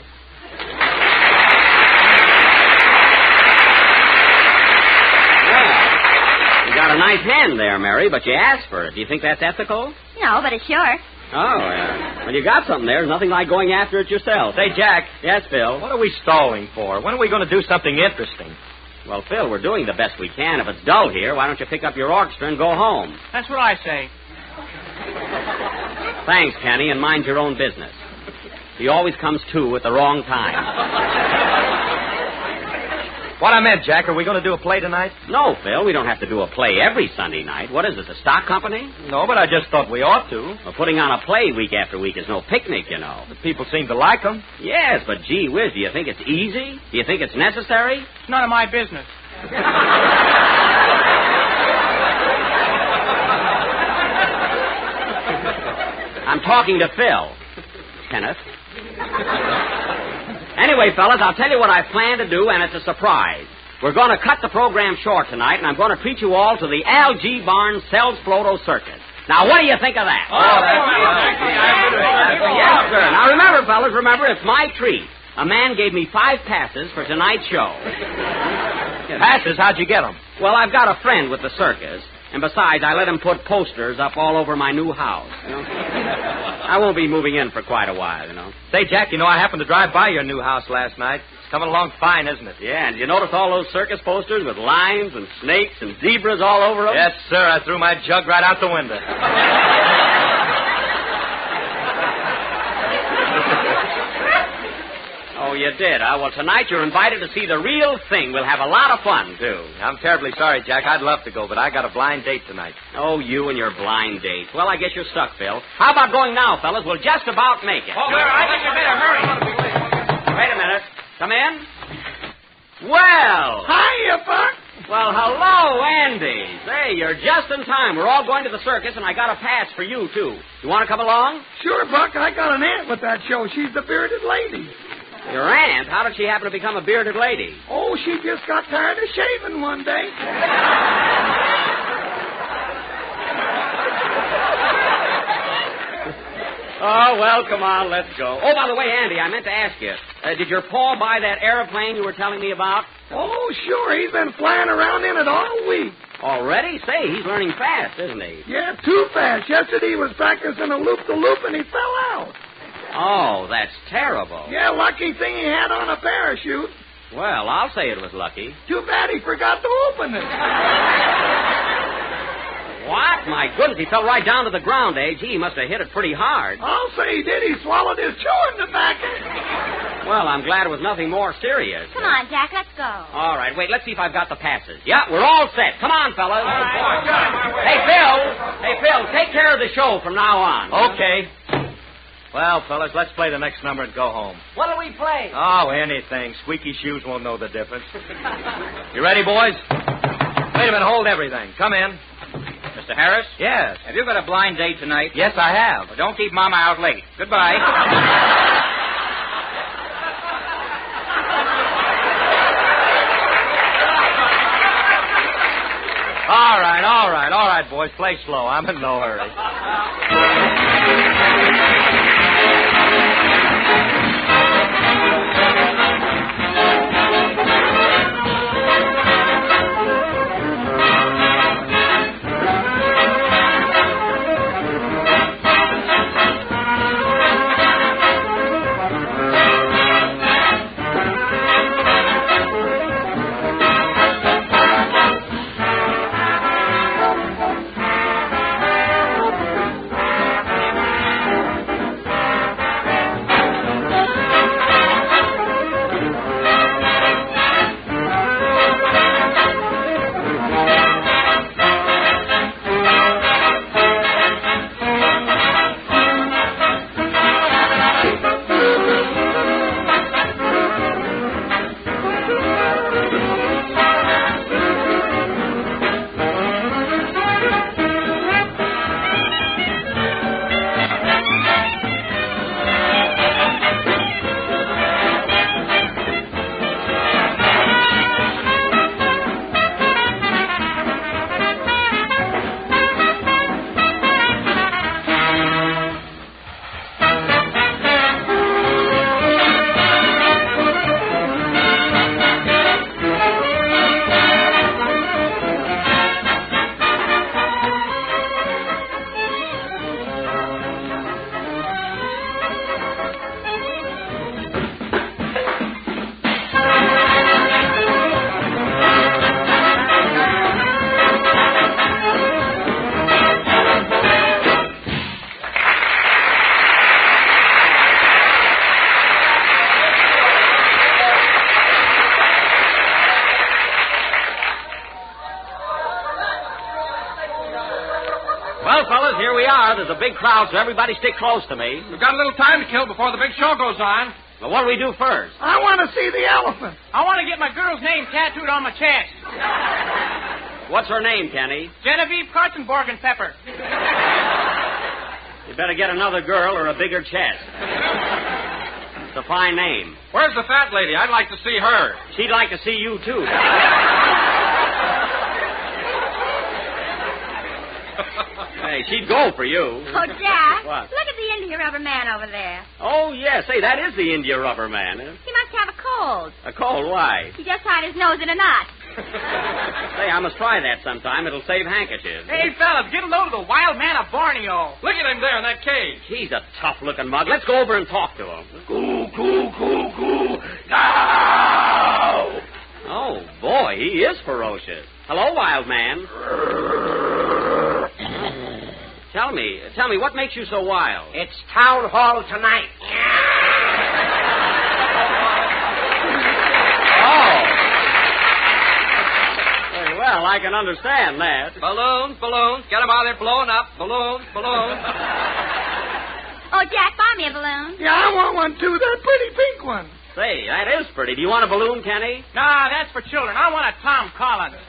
You got a nice hand there, Mary, but you asked for it. Do you think that's ethical? No, but it's yours. Oh, yeah. Well, you got something there. There's nothing like going after it yourself. Say, Jack. Yes, Phil? What are we stalling for? When are we going to do something interesting? Well, Phil, we're doing the best we can. If it's dull here, why don't you pick up your orchestra and go home? That's what I say. Thanks, Kenny, and mind your own business. He always comes to at the wrong time. What I meant, Jack, are we going to do a play tonight? No, Phil, we don't have to do a play every Sunday night. What is it, the stock company? No, but I just thought we ought to. Well, putting on a play week after week is no picnic, you know. But people seem to like them. Yes, but gee whiz, do you think it's easy? Do you think it's necessary? It's none of my business. I'm talking to Phil. Kenneth. Anyway, fellas, I'll tell you what I plan to do, and it's a surprise. We're going to cut the program short tonight, and I'm going to treat you all to the Al G. Barnes Sells Floto Circus. Now, what do you think of that? Yes, sir. Now, remember, it's my treat. A man gave me 5 passes for tonight's show. Passes? How'd you get them? Well, I've got a friend with the circus. And besides, I let him put posters up all over my new house. You know? I won't be moving in for quite a while, you know. Say, Jack, you know, I happened to drive by your new house last night. It's coming along fine, isn't it? Yeah, and you notice all those circus posters with lions and snakes and zebras all over them? Yes, sir. I threw my jug right out the window. Oh, you did, huh? Well, tonight you're invited to see the real thing. We'll have a lot of fun, too. I'm terribly sorry, Jack. I'd love to go, but I got a blind date tonight. Oh, you and your blind date. Well, I guess you're stuck, Phil. How about going now, fellas? We'll just about make it. Oh, I think you better hurry. Wait a minute. Come in. Well. Hiya, Buck. Well, hello, Andy. Say, you're just in time. We're all going to the circus, and I got a pass for you, too. You want to come along? Sure, Buck. I got an aunt with that show. She's the bearded lady. Your aunt? How did she happen to become a bearded lady? Oh, she just got tired of shaving one day. Oh, well, come on, let's go. Oh, by the way, Andy, I meant to ask you, did your pa buy that airplane you were telling me about? Oh, sure. He's been flying around in it all week. Already? Say, he's learning fast, isn't he? Yeah, too fast. Yesterday he was practicing a loop-the-loop and he fell out. Oh, that's terrible. Yeah, lucky thing he had on a parachute. Well, I'll say it was lucky. Too bad he forgot to open it. What? My goodness, he fell right down to the ground, eh? Gee, he must have hit it pretty hard. I'll say he did. He swallowed his chewing tobacco. Well, I'm glad it was nothing more serious. Come on, Jack, let's go. All right, wait, let's see if I've got the passes. Yeah, we're all set. Come on, fellas. All right. Hey, Phil, take care of the show from now on. Okay. Well, fellas, let's play the next number and go home. What'll we play? Oh, anything. Squeaky shoes won't know the difference. You ready, boys? Wait a minute, hold everything. Come in. Mr. Harris? Yes. Have you got a blind date tonight? Yes, I have. Well, don't keep Mama out late. Goodbye. All right, boys. Play slow. I'm in no hurry. here we are. There's a big crowd, so everybody stick close to me. We've got a little time to kill before the big show goes on. Well, what do we do first? I want to see the elephant. I want to get my girl's name tattooed on my chest. What's her name, Kenny? Genevieve Kartenborgen Pepper. You better get another girl or a bigger chest. It's a fine name. Where's the fat lady? I'd like to see her. She'd like to see you, too. Hey, she'd go for you. Oh, Jack. What? Look at the India rubber man over there. Oh, yes. Hey, that is the India rubber man. He must have a cold. A cold? Why? He just tied his nose in a knot. Say, I must try that sometime. It'll save handkerchiefs. Hey, fellas, get a load of the wild man of Borneo. Look at him there in that cage. He's a tough-looking mug. Let's go over and talk to him. Coo, coo, coo, coo. Ow! Oh, boy, he is ferocious. Hello, wild man. Tell me, what makes you so wild? It's town hall tonight. Oh. Very well, I can understand that. Balloons. Get them out there blowing up. Balloons. Oh, Jack, buy me a balloon. Yeah, I want one, too. That pretty pink one. Say, that is pretty. Do you want a balloon, Kenny? Nah, that's for children. I want a Tom Collins.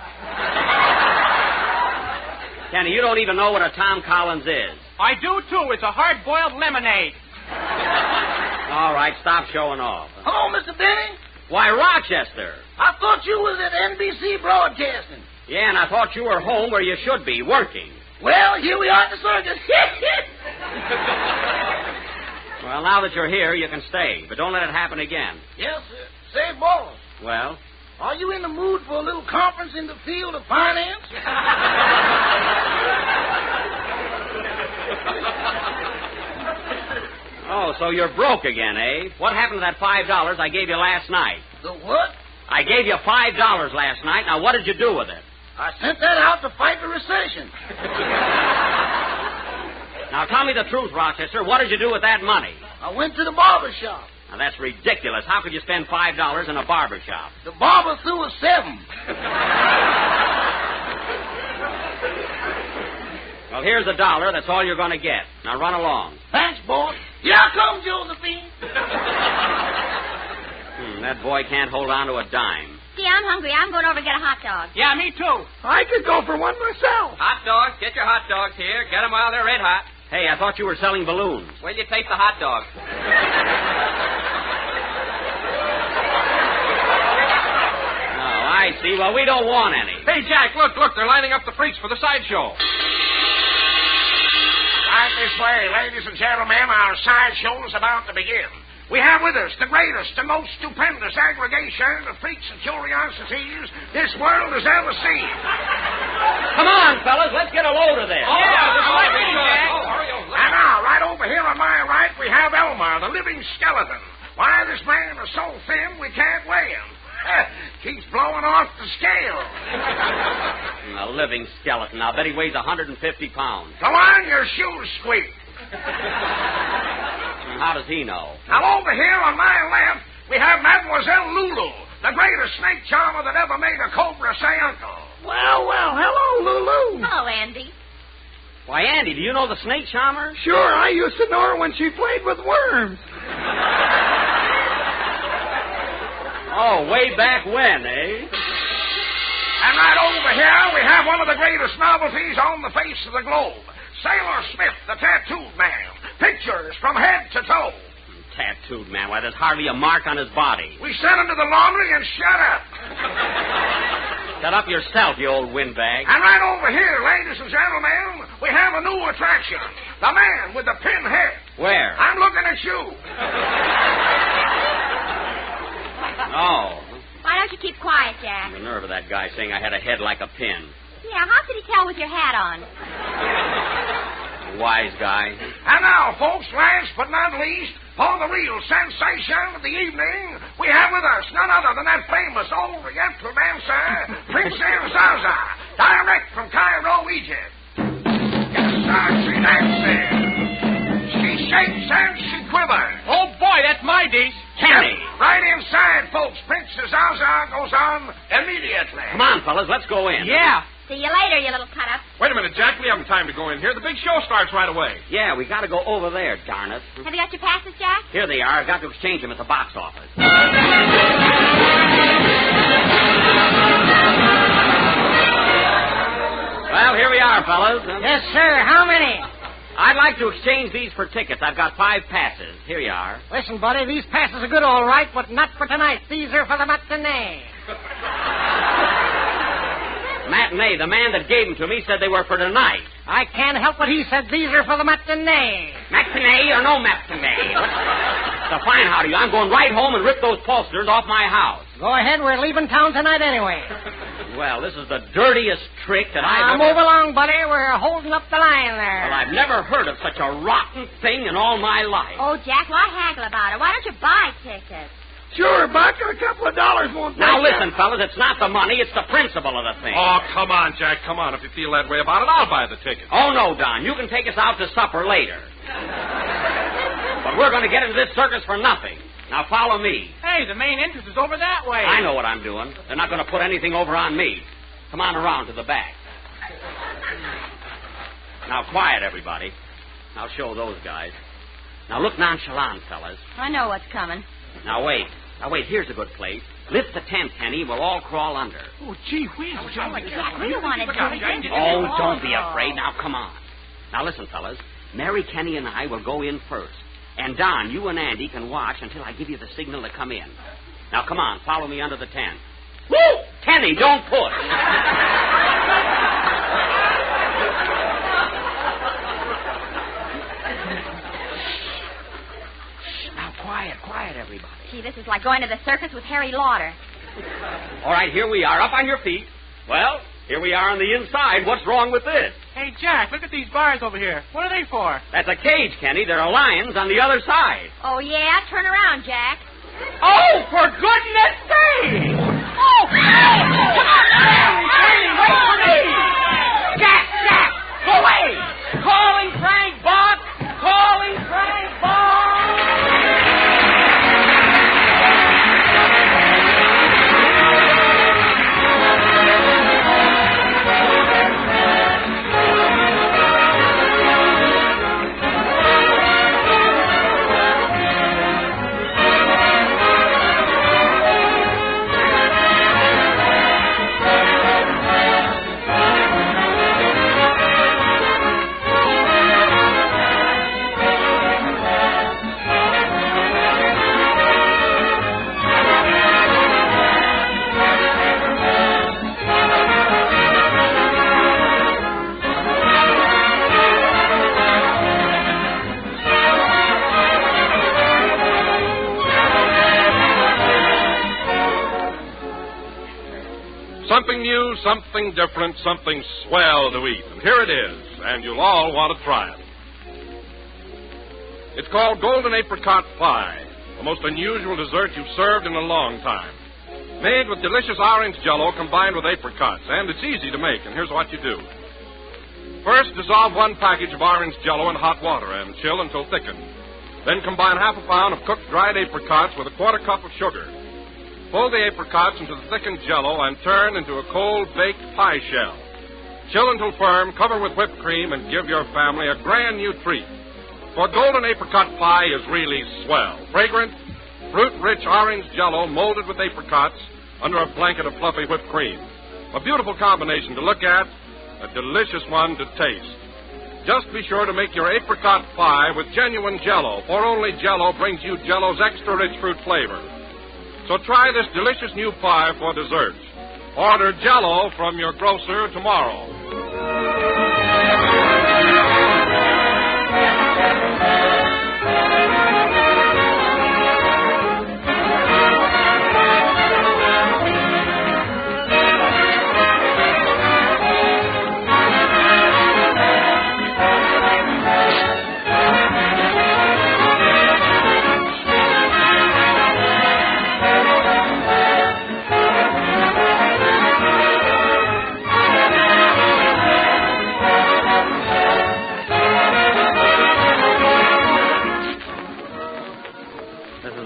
Kenny, you don't even know what a Tom Collins is. I do, too. It's a hard-boiled lemonade. All right, stop showing off. Hello, Mr. Denny. Why, Rochester. I thought you was at NBC Broadcasting. Yeah, and I thought you were home where you should be, working. Well, here we are at the circus. Well, now that you're here, you can stay, but don't let it happen again. Yes, sir. Say, boss, Well? are you in the mood for a little conference in the field of finance? Oh, so you're broke again, eh? What happened to that $5 I gave you last night? The what? I gave you $5 last night. Now, what did you do with it? I sent that out to fight the recession. Now, tell me the truth, Rochester. What did you do with that money? I went to the barber shop. Now, that's ridiculous. How could you spend $5 in a barber shop? The barber threw a 7. Well, here's $1. That's all you're going to get. Now, run along. Thanks, boss. Here I come, Josephine. That boy can't hold on to a dime. Gee, I'm hungry. I'm going over to get a hot dog. Yeah, me too. I could go for one myself. Hot dogs. Get your hot dogs here. Get them while they're red hot. Hey, I thought you were selling balloons. Wait till you taste the hot dog. Oh, I see. Well, we don't want any. Hey, Jack, look. They're lining up the freaks for the sideshow. Right this way, ladies and gentlemen. Our sideshow is about to begin. We have with us the greatest and most stupendous aggregation of freaks and curiosities this world has ever seen. Come on, fellas. Let's get a load of this. And now, right over here on my right, we have Elmer, the living skeleton. Why, this man is so thin we can't weigh him. Keeps blowing off the scale. A living skeleton. I bet he weighs 150 pounds. Go on, your shoes squeak. How does he know? Now, over here on my left, we have Mademoiselle Lulu, the greatest snake charmer that ever made a cobra say uncle. Well, hello, Lulu. Hello, Andy. Why, Andy, do you know the snake charmer? Sure, I used to know her when she played with worms. Oh, way back when, eh? And right over here, we have one of the greatest novelties on the face of the globe. Sailor Smith, the tattooed man. Pictures from head to toe. Tattooed man. Why, there's hardly a mark on his body. We sent him to the laundry and shut up. Shut up yourself, you old windbag. And right over here, ladies and gentlemen, we have a new attraction. The man with the pin head. Where? I'm looking at you. Oh. Why don't you keep quiet, Jack? The nerve of that guy saying I had a head like a pin. Yeah, how could he tell with your hat on? Wise guy. And now, folks, last but not least, for the real sensation of the evening, we have with us none other than that famous Oriental dancer, Princess Zaza, direct from Cairo, Egypt. Yes, she dances. She shakes and she quivers. Oh, boy, that's my dish. Kenny. Right inside, folks. Princess Zaza goes on immediately. Come on, fellas, let's go in. Yeah. See you later, you little cut-up. Wait a minute, Jack. We haven't time to go in here. The big show starts right away. Yeah, we got to go over there, darn it. Have you got your passes, Jack? Here they are. I've got to exchange them at the box office. Well, here we are, fellas. Yes, sir. How many? I'd like to exchange these for tickets. I've got 5 passes. Here you are. Listen, buddy, these passes are good, all right, but not for tonight. These are for the matinee. Matinee. The man that gave them to me said they were for tonight. I can't help what he said. These are for the matinee. Matinee or no matinee? So fine, howdy. I'm going right home and rip those posters off my house. Go ahead. We're leaving town tonight anyway. Well, this is the dirtiest trick that I've ever... Move along, buddy. We're holding up the line there. Well, I've never heard of such a rotten thing in all my life. Oh, Jack, why haggle about it? Why don't you buy tickets? Sure, Buck. A couple of dollars won't Now, break listen, fellas, it's not the money, it's the principle of the thing. Oh, come on, Jack. Come on. If you feel that way about it, I'll buy the ticket. Oh, no, Don. You can take us out to supper later. But we're going to get into this circus for nothing. Now, follow me. Hey, the main entrance is over that way. I know what I'm doing. They're not going to put anything over on me. Come on around to the back. Now, quiet, everybody. I'll show those guys. Now, look nonchalant, fellas. I know what's coming. Now, wait. Here's a good place. Lift the tent, Kenny. We'll all crawl under. Oh, gee whiz. Jack, we don't want to do it. Oh, don't be afraid. Now, come on. Now, listen, fellas. Mary, Kenny, and I will go in first. And, Don, you and Andy can watch until I give you the signal to come in. Now, come on. Follow me under the tent. Woo! Kenny, don't push. Now, quiet, everybody. Gee, this is like going to the circus with Harry Lauder. All right, here we are, up on your feet. Well, here we are on the inside. What's wrong with this? Hey, Jack, look at these bars over here. What are they for? That's a cage, Kenny. There are lions on the other side. Oh, yeah? Turn around, Jack. Oh, for goodness sake! Oh! Kenny, wait for me! Jack! Go away! Calling Frank Box! Calling Frank Box! Something new, something different, something swell to eat. And here it is, and you'll all want to try it. It's called golden apricot pie, the most unusual dessert you've served in a long time. Made with delicious orange jello combined with apricots, and it's easy to make, and here's what you do. First, dissolve 1 package of orange jello in hot water and chill until thickened. Then combine half a pound of cooked dried apricots with a 1/4 cup of sugar. Fold the apricots into the thickened jello and turn into a cold baked pie shell. Chill until firm, cover with whipped cream, and give your family a grand new treat. For golden apricot pie is really swell. Fragrant, fruit-rich orange jello molded with apricots under a blanket of fluffy whipped cream. A beautiful combination to look at, a delicious one to taste. Just be sure to make your apricot pie with genuine jello, for only jello brings you jello's extra rich fruit flavor. So try this delicious new pie for dessert. Order jello from your grocer tomorrow.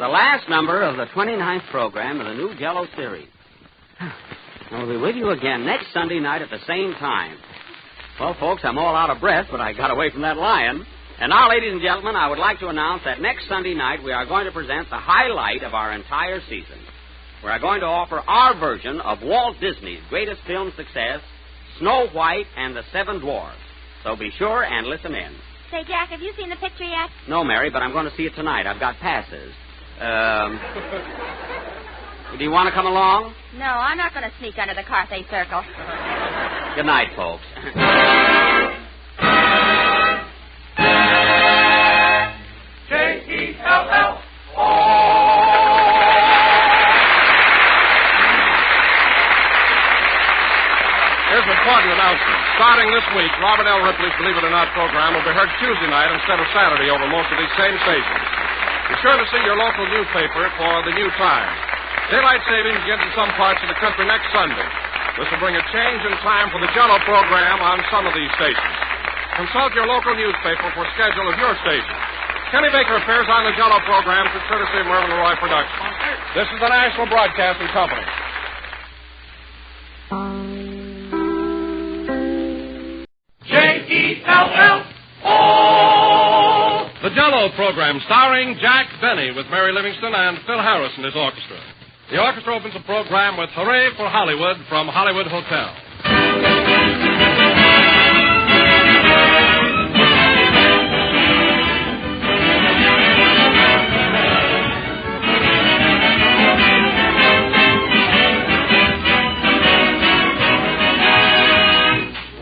Last number of the 29th program of the new Jello series. I'll be with you again next Sunday night at the same time. Well, folks, I'm all out of breath, but I got away from that lion. And now, ladies and gentlemen, I would like to announce that next Sunday night we are going to present the highlight of our entire season. We are going to offer our version of Walt Disney's greatest film success, Snow White and the Seven Dwarfs. So be sure and listen in. Say, Jack, have you seen the picture yet? No, Mary, but I'm going to see it tonight. I've got passes. Do you want to come along? No, I'm not going to sneak under the Carthay Circle. Good night, folks. J-E-L-L-O. Here's an important announcement. Starting this week, Robert L. Ripley's Believe It or Not program will be heard Tuesday night instead of Saturday over most of these same stations. Be sure to see your local newspaper for the new time. Daylight savings begins in some parts of the country next Sunday. This will bring a change in time for the Jell-O program on some of these stations. Consult your local newspaper for schedule of your station. Kenny Baker appears on the Jell-O program through courtesy of Mervyn Roy Productions. This is the National Broadcasting Company. J-E-L-L-O. The Jell-O program starring Jack Benny with Mary Livingston and Phil Harris and his orchestra. The orchestra opens the program with Hooray for Hollywood from Hollywood Hotel.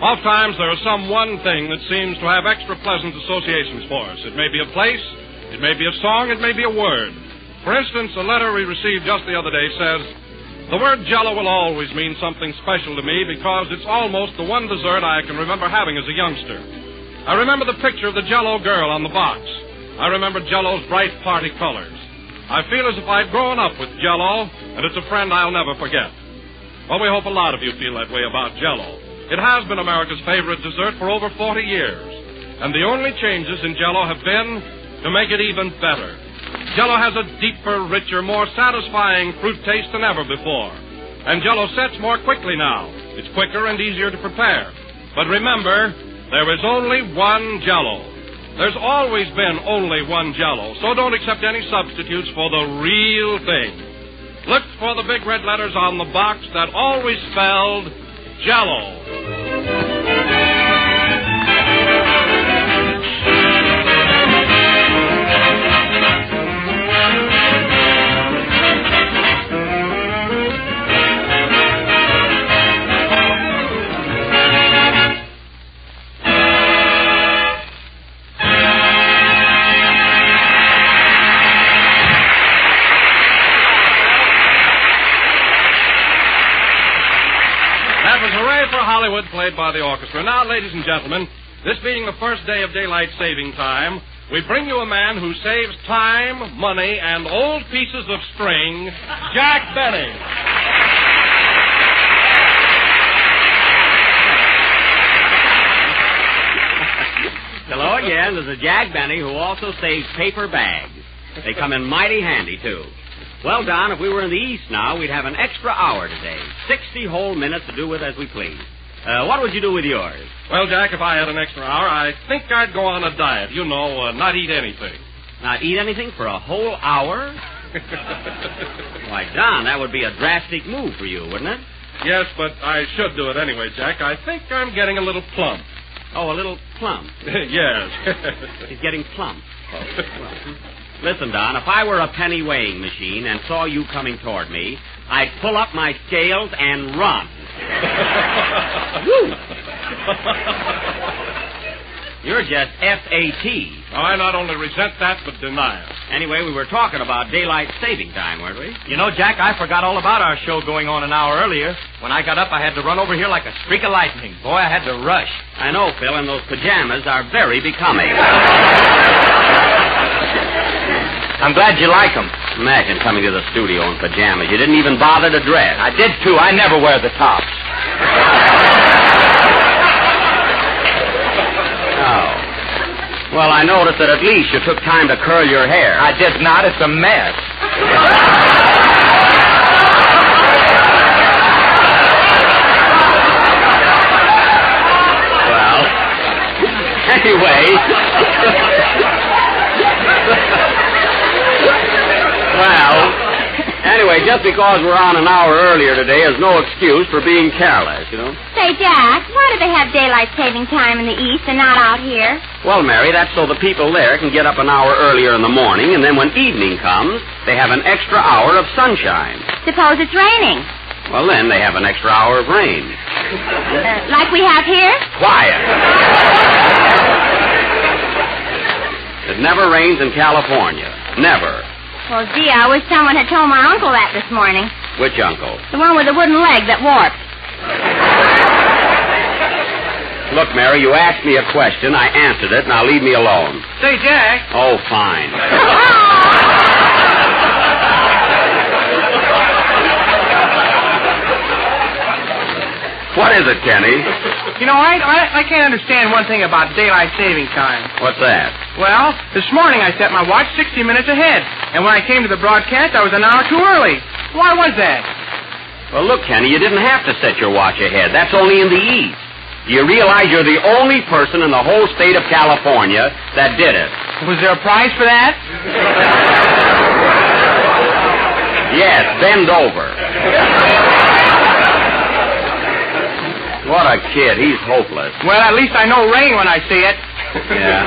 Oftentimes, there is some one thing that seems to have extra pleasant associations for us. It may be a place, it may be a song, it may be a word. For instance, a letter we received just the other day says, "The word Jell-O will always mean something special to me because it's almost the one dessert I can remember having as a youngster. I remember the picture of the Jell-O girl on the box. I remember Jell-O's bright party colors. I feel as if I'd grown up with Jell-O, and it's a friend I'll never forget." Well, we hope a lot of you feel that way about Jell-O. It has been America's favorite dessert for over 40 years. And the only changes in Jell-O have been to make it even better. Jell-O has a deeper, richer, more satisfying fruit taste than ever before. And Jell-O sets more quickly now. It's quicker and easier to prepare. But remember, there is only one Jell-O. There's always been only one Jell-O, so don't accept any substitutes for the real thing. Look for the big red letters on the box that always spelled Jell-O. Hollywood, played by the orchestra. Now, ladies and gentlemen, this being the first day of daylight saving time, we bring you a man who saves time, money, and old pieces of string, Jack Benny. Hello again. This is Jack Benny, who also saves paper bags. They come in mighty handy, too. Well, Don, if we were in the East now, we'd have an extra hour today. 60 whole minutes to do with as we please. What would you do with yours? Well, Jack, if I had an extra hour, I think I'd go on a diet. You know, not eat anything. Not eat anything for a whole hour? Why, Don, that would be a drastic move for you, wouldn't it? Yes, but I should do it anyway, Jack. I think I'm getting a little plump. Oh, a little plump? Yes. He's getting plump. Well, listen, Don, if I were a penny weighing machine and saw you coming toward me, I'd pull up my scales and run. Woo! You're just F.A.T. I not only resent that, but deny it. Anyway, we were talking about daylight saving time, weren't we? You know, Jack, I forgot all about our show going on an hour earlier. When I got up, I had to run over here like a streak of lightning. Boy, I had to rush. I know, Phil, and those pajamas are very becoming. I'm glad you like them. Imagine coming to the studio in pajamas. You didn't even bother to dress. I did, too. I never wear the tops. Oh. Well, I noticed that at least you took time to curl your hair. I did not. It's a mess. Anyway, just because we're on an hour earlier today is no excuse for being careless, you know. Say, Jack, why do they have daylight saving time in the East and not out here? Well, Mary, that's so the people there can get up an hour earlier in the morning, and then when evening comes, they have an extra hour of sunshine. Suppose it's raining. Well, then they have an extra hour of rain. Like we have here? Quiet. It never rains in California. Never. Well, gee, I wish someone had told my uncle that this morning. Which uncle? The one with the wooden leg that warped. Look, Mary, you asked me a question. I answered it. Now leave me alone. Say, Jack. Oh, fine. What is it, Kenny? You know, I can't understand one thing about daylight saving time. What's that? Well, this morning I set my watch 60 minutes ahead, and when I came to the broadcast, I was an hour too early. Why was that? Well, look, Kenny, you didn't have to set your watch ahead. That's only in the East. Do you realize you're the only person in the whole state of California that did it? Was there a prize for that? Yes, bend over. What a kid. He's hopeless. Well, at least I know rain when I see it. Yeah.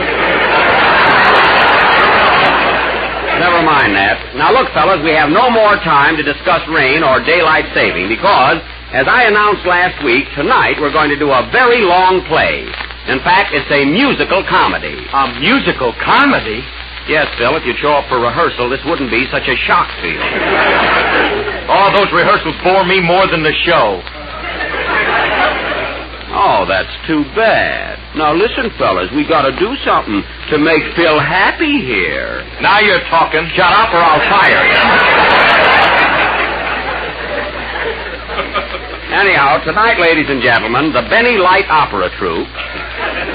Never mind that. Now, look, fellas, we have no more time to discuss rain or daylight saving because, as I announced last week, tonight we're going to do a very long play. In fact, it's a musical comedy. A musical comedy? Yes, Phil, if you'd show up for rehearsal, this wouldn't be such a shock to you. Oh, those rehearsals bore me more than the show. Oh, that's too bad. Now, listen, fellas, we got to do something to make Phil happy here. Now you're talking. Shut up or I'll fire you. Anyhow, tonight, ladies and gentlemen, the Benny Light Opera Troupe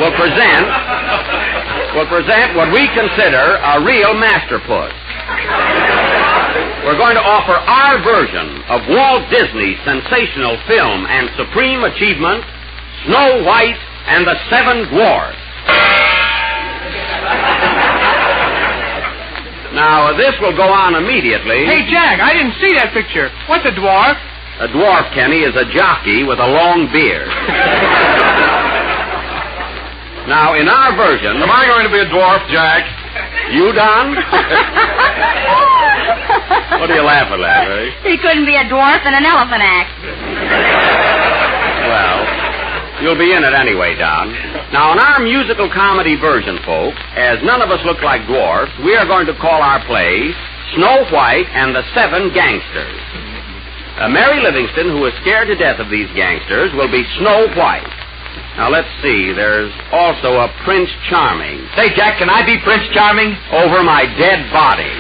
will present what we consider a real masterpiece. We're going to offer our version of Walt Disney's sensational film and supreme achievement, Snow White and the Seven Dwarfs. Now, this will go on immediately. Hey, Jack, I didn't see that picture. What's a dwarf? A dwarf, Kenny, is a jockey with a long beard. Now, in our version... Am I going to be a dwarf, Jack? You, Don? What are you laughing at, eh? He couldn't be a dwarf in an elephant act. Well... You'll be in it anyway, Don. Now, in our musical comedy version, folks, as none of us look like dwarfs, we are going to call our play Snow White and the Seven Gangsters. Mary Livingston, who is scared to death of these gangsters, will be Snow White. Now, let's see. There's also a Prince Charming. Say, Jack, can I be Prince Charming? Over my dead body.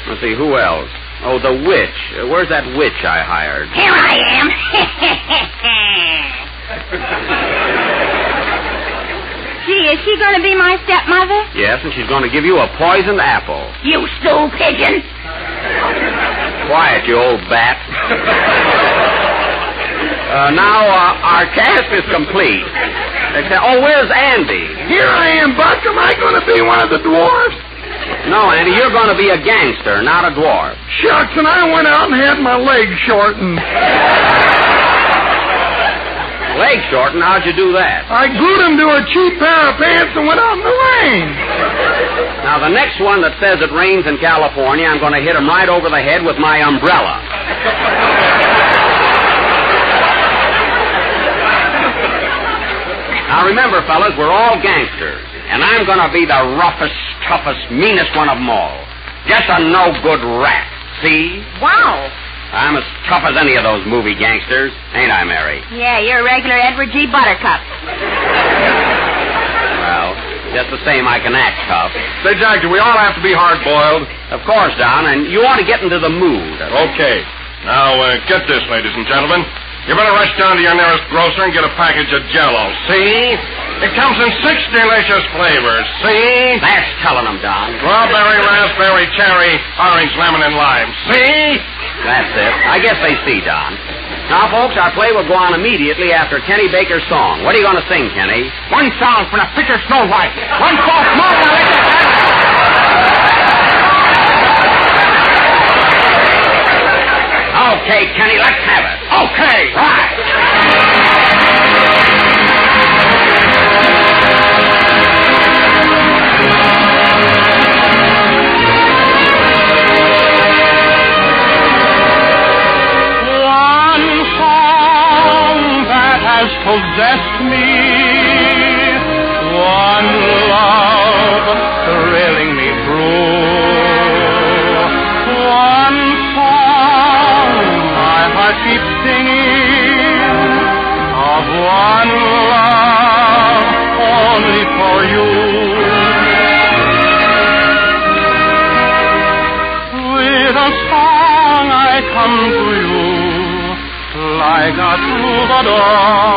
Let's see, who else? Oh, the witch. Where's that witch I hired? Here I am. Gee, is she going to be my stepmother? Yes, and she's going to give you a poisoned apple. You stool pigeon. Quiet, you old bat. Now, our cast is complete. Where's Andy? Here I am, Buck. Am I going to be one of the dwarfs? No, Andy, you're going to be a gangster, not a dwarf. Shucks, and I went out and had my legs shortened. Leg shortened? How'd you do that? I glued them to a cheap pair of pants and went out in the rain. Now, the next one that says it rains in California, I'm going to hit him right over the head with my umbrella. Now, remember, fellas, we're all gangsters. And I'm going to be the roughest, toughest, meanest one of them all. Just a no-good rat. See? Wow. I'm as tough as any of those movie gangsters. Ain't I, Mary? Yeah, you're a regular Edward G. Buttercup. Well, just the same, I can act tough. Say, Jack, do we all have to be hard-boiled? Of course, Don, and you ought to get into the mood. Okay. Now, get this, ladies and gentlemen. You better rush down to your nearest grocer and get a package of Jell-O. See? It comes in 6 delicious flavors. See? That's telling them, Don. Strawberry, raspberry, cherry, orange, lemon, and lime. See? That's it. I guess they see, Don. Now, folks, our play will go on immediately after Kenny Baker's song. What are you going to sing, Kenny? One song from the picture Snow White. One song from Okay, Kenny, let's have it. Okay. Right. Possessed me, one love thrilling me through, one song my heart keeps singing, of one love only for you. With a song I come to you, like a troubadour,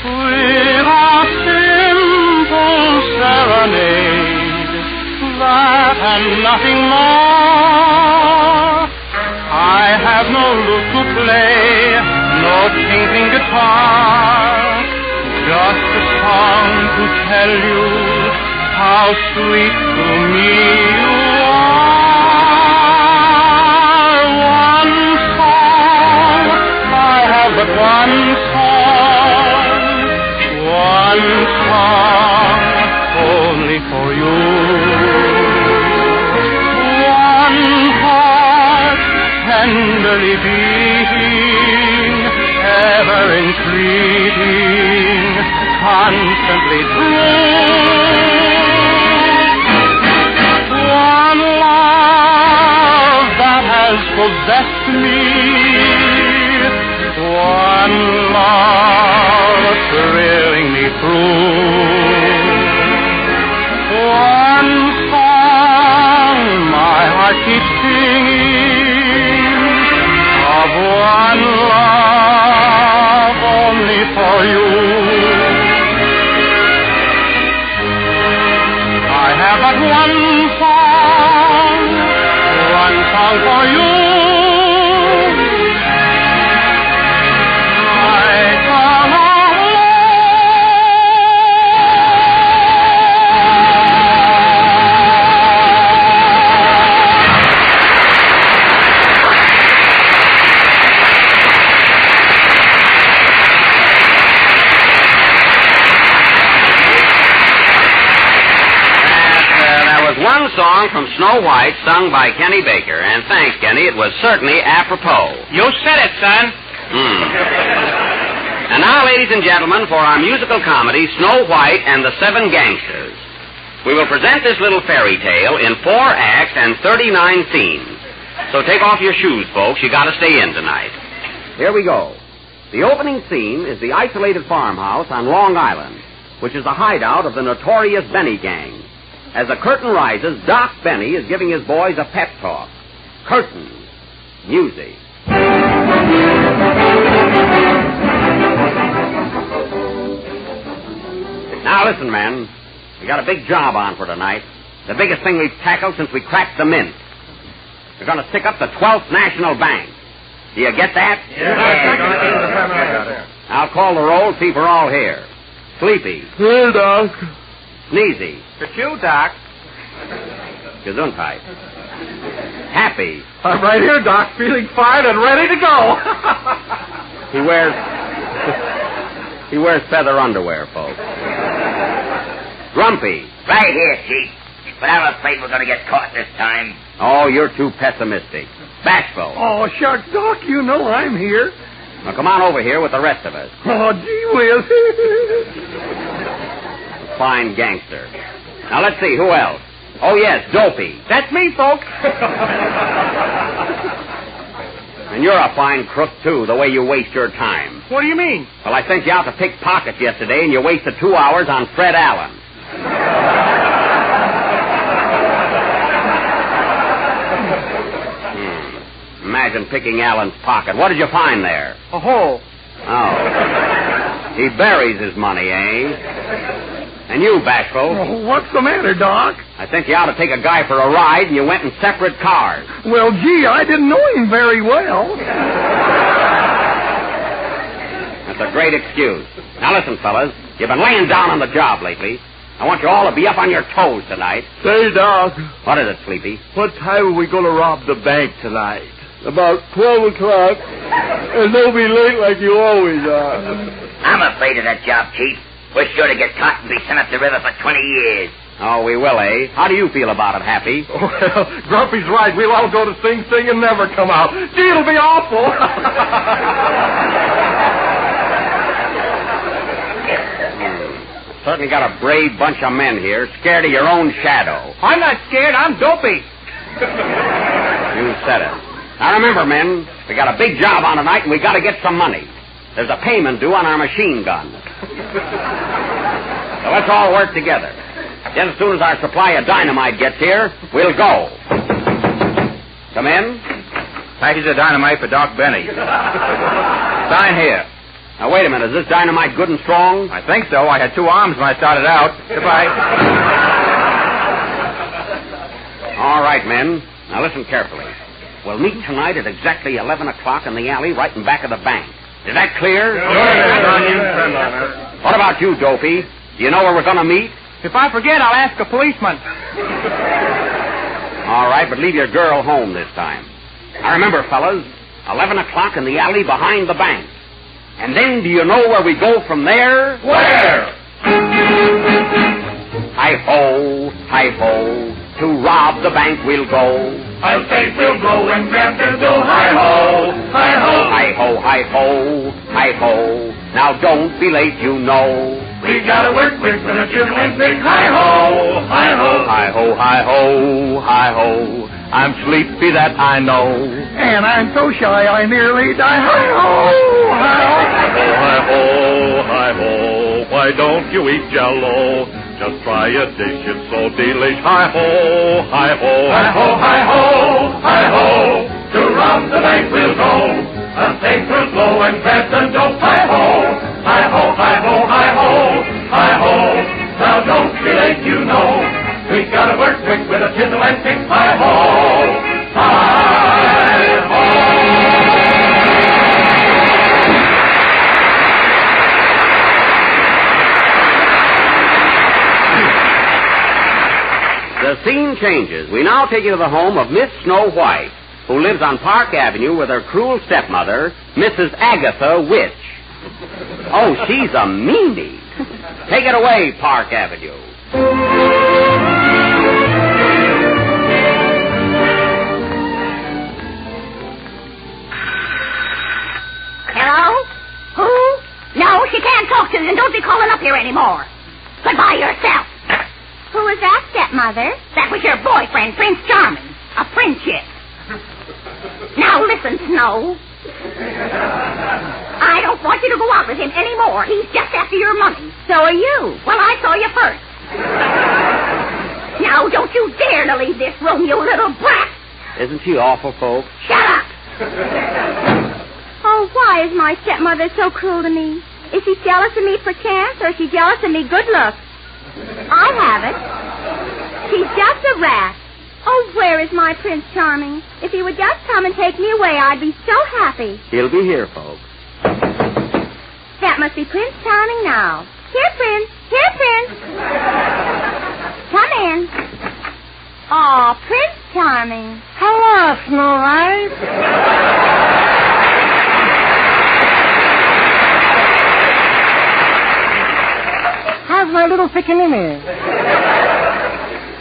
with a simple serenade, that and nothing more. I have no lute to play, no tinkling guitar, just a song to tell you how sweet to me you are. But one song only for you. One heart tenderly beating, ever entreating, constantly true. One love that has possessed me, one love thrilling me through, one song my heart keeps singing, of one love only for you. I have but one song for you. Song from Snow White, sung by Kenny Baker. And thanks, Kenny. It was certainly apropos. You said it, son. And now, ladies and gentlemen, for our musical comedy, Snow White and the Seven Gangsters. We will present this little fairy tale in 4 acts and 39 scenes. So take off your shoes, folks. You got to stay in tonight. Here we go. The opening scene is the isolated farmhouse on Long Island, which is the hideout of the notorious Benny gang. As the curtain rises, Doc Benny is giving his boys a pep talk. Curtains. Music. Now listen, men. We got a big job on for tonight. The biggest thing we've tackled since we cracked the mint. We're going to stick up the 12th National Bank. Do you get that? Yeah. I'll call the roll, see if we're all here. Sleepy. Here, Doc. Sneezy. Ka-choo, Doc. Gesundheit. Happy. I'm right here, Doc, feeling fine and ready to go. He wears feather underwear, folks. Grumpy. Right here, Chief. But I'm afraid we're going to get caught this time. Oh, you're too pessimistic. Bashful. Oh, shucks, Doc, you know I'm here. Now, come on over here with the rest of us. Oh, gee whiz. A fine gangster. Now, let's see, who else? Oh, yes, Dopey. That's me, folks. And you're a fine crook, too, the way you waste your time. What do you mean? Well, I sent you out to pick pockets yesterday, and you wasted 2 hours on Fred Allen. Imagine picking Allen's pocket. What did you find there? A hole. Oh. He buries his money, eh? And you, Bashful. Oh, what's the matter, Doc? I think you ought to take a guy for a ride, and you went in separate cars. Well, gee, I didn't know him very well. a great excuse. Now listen, fellas. You've been laying down on the job lately. I want you all to be up on your toes tonight. Say, Doc. What is it, Sleepy? What time are we going to rob the bank tonight? About 12 o'clock. And don't be late like you always are. I'm afraid of that job, Chief. We're sure to get caught and be sent up the river for 20 years. Oh, we will, eh? How do you feel about it, Happy? Well, Grumpy's right. We'll all go to Sing Sing and never come out. Gee, it'll be awful. Certainly got a brave bunch of men here, scared of your own shadow. I'm not scared. I'm dopey. You said it. Now remember, men, we got a big job on tonight, and we got to get some money. There's a payment due on our machine gun. So let's all work together. Then as soon as our supply of dynamite gets here, we'll go. Come in. Package of dynamite for Doc Benny. Sign here. Now, wait a minute. Is this dynamite good and strong? I think so. I had 2 arms when I started out. Goodbye. All right, men. Now, listen carefully. We'll meet tonight at exactly 11 o'clock in the alley right in back of the bank. Is that clear? What about you, Dopey? Do you know where we're going to meet? If I forget, I'll ask a policeman. All right, but leave your girl home this time. Now, remember, fellas, 11 o'clock in the alley behind the bank. And then do you know where we go from there? Where? Hi-ho, hi-ho, to rob the bank we'll go. I'll say we'll go and grab the dough. Hi-ho, hi-ho. Hi-ho, hi-ho, hi-ho. Now don't be late, you know. We gotta work quick for the children and big. Hi-ho, hi-ho. Hi-ho, hi-ho, hi-ho. I'm sleepy, that I know. And I'm so shy I nearly die. Hi-ho, hi-ho. Hi-ho, hi-ho. Why don't you eat Jell-O? Just try a dish, it's so delish. Hi-ho, hi-ho. Hi-ho, hi-ho, hi-ho. To rob the bank we'll go. A safe through slow and grab the dough. Hi-ho, hi-ho, hi-ho, hi-ho, hi-ho. Now don't be late, you know. We gotta work quick with a chisel and pick. Hi-ho, hi-ho. The scene changes. We now take you to the home of Miss Snow White, who lives on Park Avenue with her cruel stepmother, Mrs. Agatha Witch. Oh, she's a meanie. Take it away, Park Avenue. Hello? Who? No, she can't talk to you, and don't be calling up here anymore. Goodbye yourself. Who was that, stepmother? That was your boyfriend, Prince Charming. A friendship. Now listen, Snow. I don't want you to go out with him anymore. He's just after your money. So are you. Well, I saw you first. Now, don't you dare to leave this room, you little brat. Isn't she awful, folks? Shut up. Oh, why is my stepmother so cruel to me? Is she jealous of me for chance, or is she jealous of me good looks? I haven't. She's just a rat. Oh, where is my Prince Charming? If he would just come and take me away, I'd be so happy. He'll be here, folks. That must be Prince Charming now. Here, Prince. Here, Prince. Come in. Oh, Prince Charming. Hello, Snow White. How's my little pickaninny?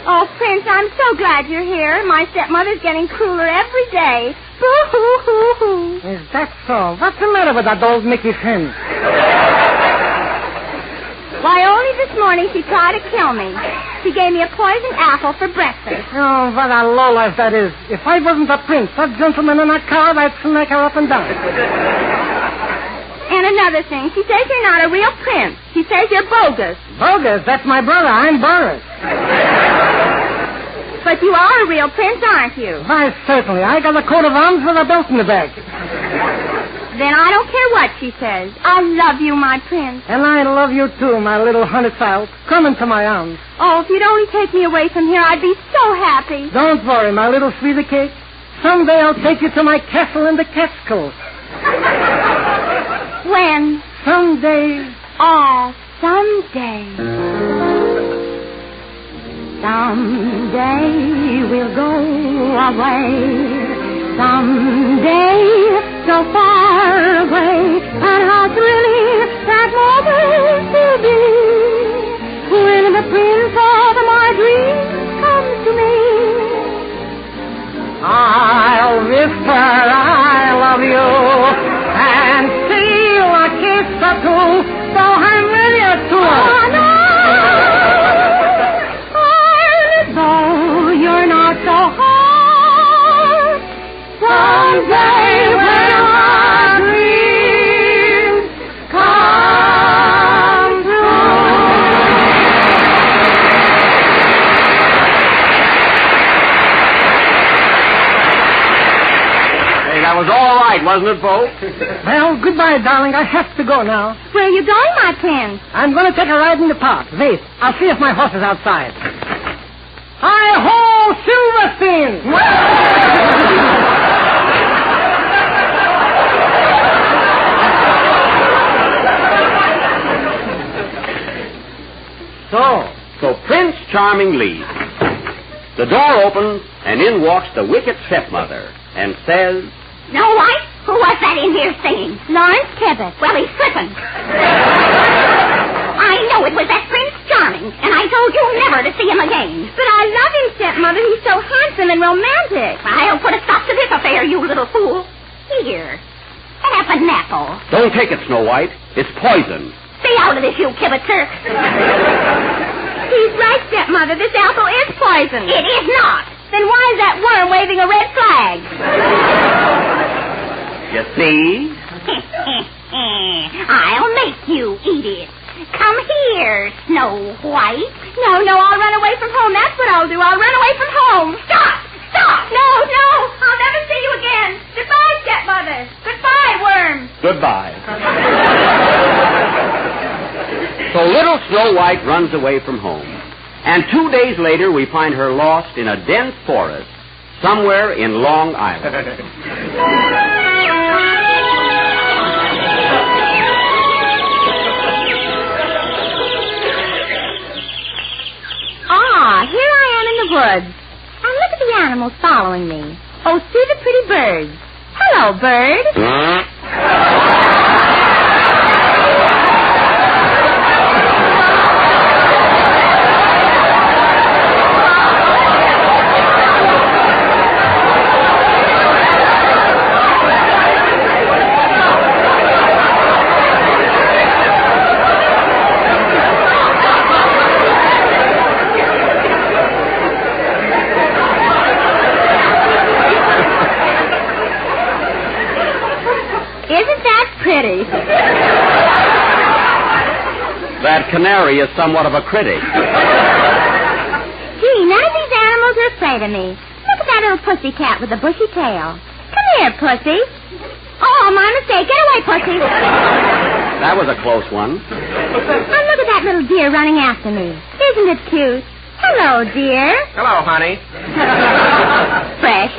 Oh, Prince, I'm so glad you're here. My stepmother's getting crueler every day. Boo-hoo-hoo-hoo. Is that so? What's the matter with that old Mickey's hen? Why, only this morning she tried to kill me. She gave me a poisoned apple for breakfast. Oh, what a lowlife that is. If I wasn't a prince, that gentleman in that car, I'd smack her up and down. And another thing, she says you're not a real prince. She says you're bogus. Bogus? That's my brother. I'm Boris. But you are a real prince, aren't you? Why, certainly. I got a coat of arms with a belt in the back. Then I don't care what she says. I love you, my prince. And I love you, too, my little honey child. Come into my arms. Oh, if you'd only take me away from here, I'd be so happy. Don't worry, my little sweetie cake. Someday I'll take you to my castle in the Catskills. When? Someday someday. Oh, someday. Someday we'll go away. Someday so far away. And how thrilling that moment will be when the prince of my dreams comes to me. I'll whisper I love you and steal a kiss or two, so I'm ready to. Oh, no! Though you're not so hard, someday when our dreams come true. Hey, that was all right, wasn't it, Bo? Well, goodbye, darling. I have to go now. Where are you going, my prince? I'm going to take a ride in the park. Wait, I'll see if my horse is outside. Hi-ho, Silverstein! So Prince Charming leaves. The door opens, and in walks the wicked stepmother, and says, Snow White, who was that in here singing? Lawrence Tibbet. Well, he's slipping. I know it was that Prince Charming, and I told you never to see him again. But I love him, stepmother. He's so handsome and romantic. I'll put a stop to this affair, you little fool. Here, have an apple. Don't take it, Snow White. It's poison. Stay out of this, you kibitzer. He's right, stepmother. This apple is poison. It is not. Then why is that worm waving a red flag? You see? I'll make you eat it. Come here, Snow White. No, I'll run away from home. That's what I'll do. I'll run away from home. Stop! No, I'll never see you again. Goodbye, stepmother. Goodbye, worm. Goodbye. So little Snow White runs away from home. And 2 days later, we find her lost in a dense forest somewhere in Long Island. Here I am in the woods. And look at the animals following me. Oh, see the pretty birds. Hello, bird. That canary is somewhat of a critic. Gee, none of these animals are afraid of me. Look at that little pussy cat with the bushy tail. Come here, pussy. Oh, my mistake. Get away, pussy. That was a close one. And look at that little deer running after me. Isn't it cute? Hello, dear. Hello, honey. Fresh.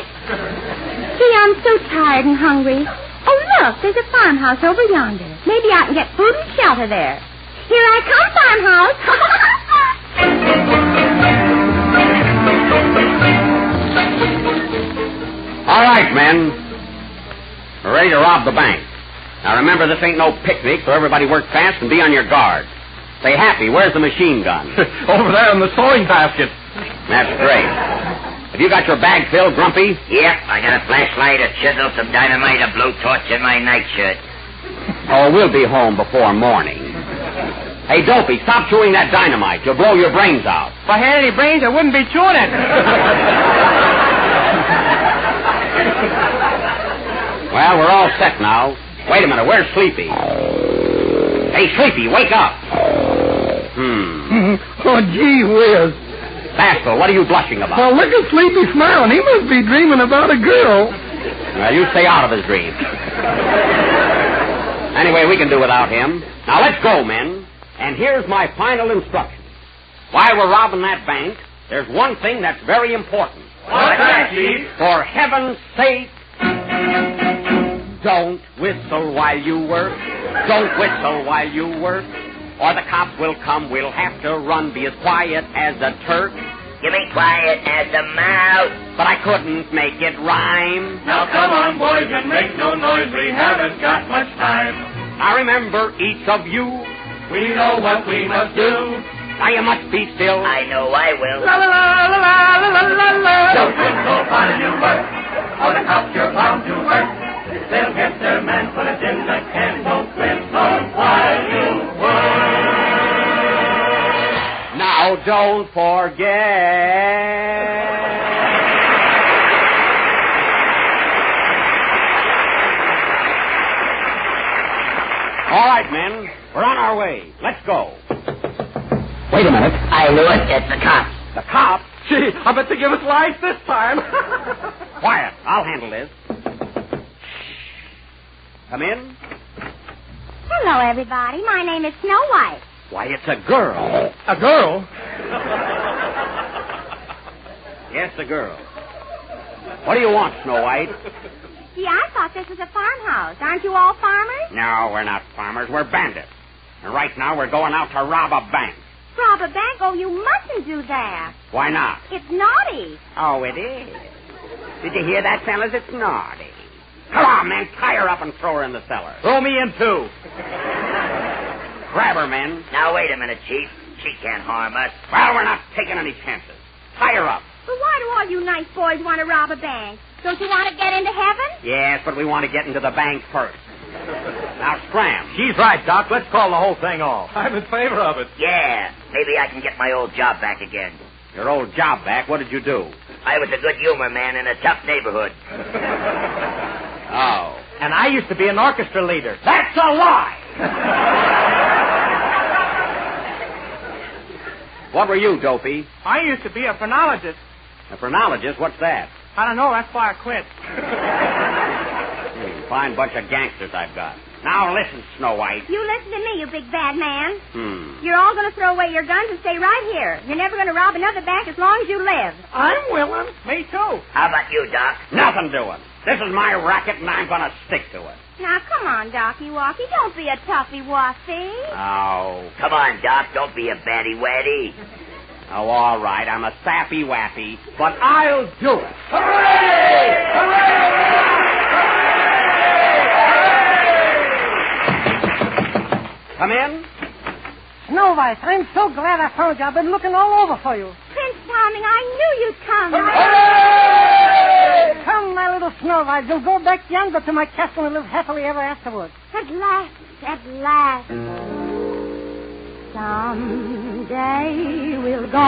Gee, I'm so tired and hungry. Oh, look, there's a farmhouse over yonder. Maybe I can get food and shelter there. Here I come, farmhouse. All right, men. We're ready to rob the bank. Now, remember, this ain't no picnic, so everybody work fast and be on your guard. Say, Happy, where's the machine gun? Over there in the sewing basket. That's great. Have you got your bag filled, Grumpy? Yep, I got a flashlight, a chisel, some dynamite, a blowtorch, and my nightshirt. Oh, we'll be home before morning. Hey, Dopey, stop chewing that dynamite. You'll blow your brains out. If I had any brains, I wouldn't be chewing it. Well, we're all set now. Wait a minute, where's Sleepy? Hey, Sleepy, wake up. Oh, gee whiz. Basco, what are you blushing about? Well, look at Sleepy smiling. He must be dreaming about a girl. Well, you stay out of his dreams. Anyway, we can do without him. Now, let's go, men. And here's my final instruction. While we're robbing that bank, there's one thing that's very important. What's that, Chief? For heaven's sake, Don't whistle while you work. Don't whistle while you work. Or the cops will come. We'll have to run. Be as quiet as a Turk. You be quiet as a mouse. But I couldn't make it rhyme. Now come on, boys, and make no noise. We haven't got much time. Now remember, each of you, we know what we must do. Now you must be still. I know I will. La la la la la la la la. Don't whistle while you work, or the cops you're bound to work. They'll get their man, put it in the can. Don't whistle while you work. Now don't forget. All right, men. We're on our way. Let's go. Wait a minute. I knew it. It's the cops. The cops? Gee, I bet they give us life this time. Quiet. I'll handle this. Come in. Hello, everybody. My name is Snow White. Why, it's a girl. A girl? Yes, a girl. What do you want, Snow White? Gee, I thought this was a farmhouse. Aren't you all farmers? No, we're not farmers. We're bandits. And right now we're going out to rob a bank. Rob a bank? Oh, you mustn't do that. Why not? It's naughty. Oh, it is. Did you hear that, fellas? It's naughty. Come on, men. Tie her up and throw her in the cellar. Throw me in, too. Grab her, men. Now, wait a minute, Chief. She can't harm us. Well, we're not taking any chances. Tie her up. But why do all you nice boys want to rob a bank? Don't you want to get into heaven? Yes, but we want to get into the bank first. Now, scram. She's right, Doc. Let's call the whole thing off. I'm in favor of it. Yeah. Maybe I can get my old job back again. Your old job back? What did you do? I was a good humor man in a tough neighborhood. Oh. And I used to be an orchestra leader. That's a lie! What were you, Dopey? I used to be a phrenologist. A phrenologist? What's that? I don't know. That's why I quit. Fine bunch of gangsters I've got. Now listen, Snow White. You listen to me, you big bad man. Hmm. You're all going to throw away your guns and stay right here. You're never going to rob another bank as long as you live. I'm willing. Me too. How about you, Doc? Nothing doing. This is my racket, and I'm going to stick to it. Now, come on, Docky Walkie. Don't be a toughy-wussy. Oh. Come on, Doc. Don't be a batty-waddy. Oh, all right. I'm a sappy-wappy, but I'll do it. Hooray! Hooray! Come in. Snow White, I'm so glad I found you. I've been looking all over for you. Prince Charming, I knew you'd come. Hooray! Come, my little Snow White. We'll go back yonder to my castle and live happily ever afterward. At last, at last. Someday we'll go.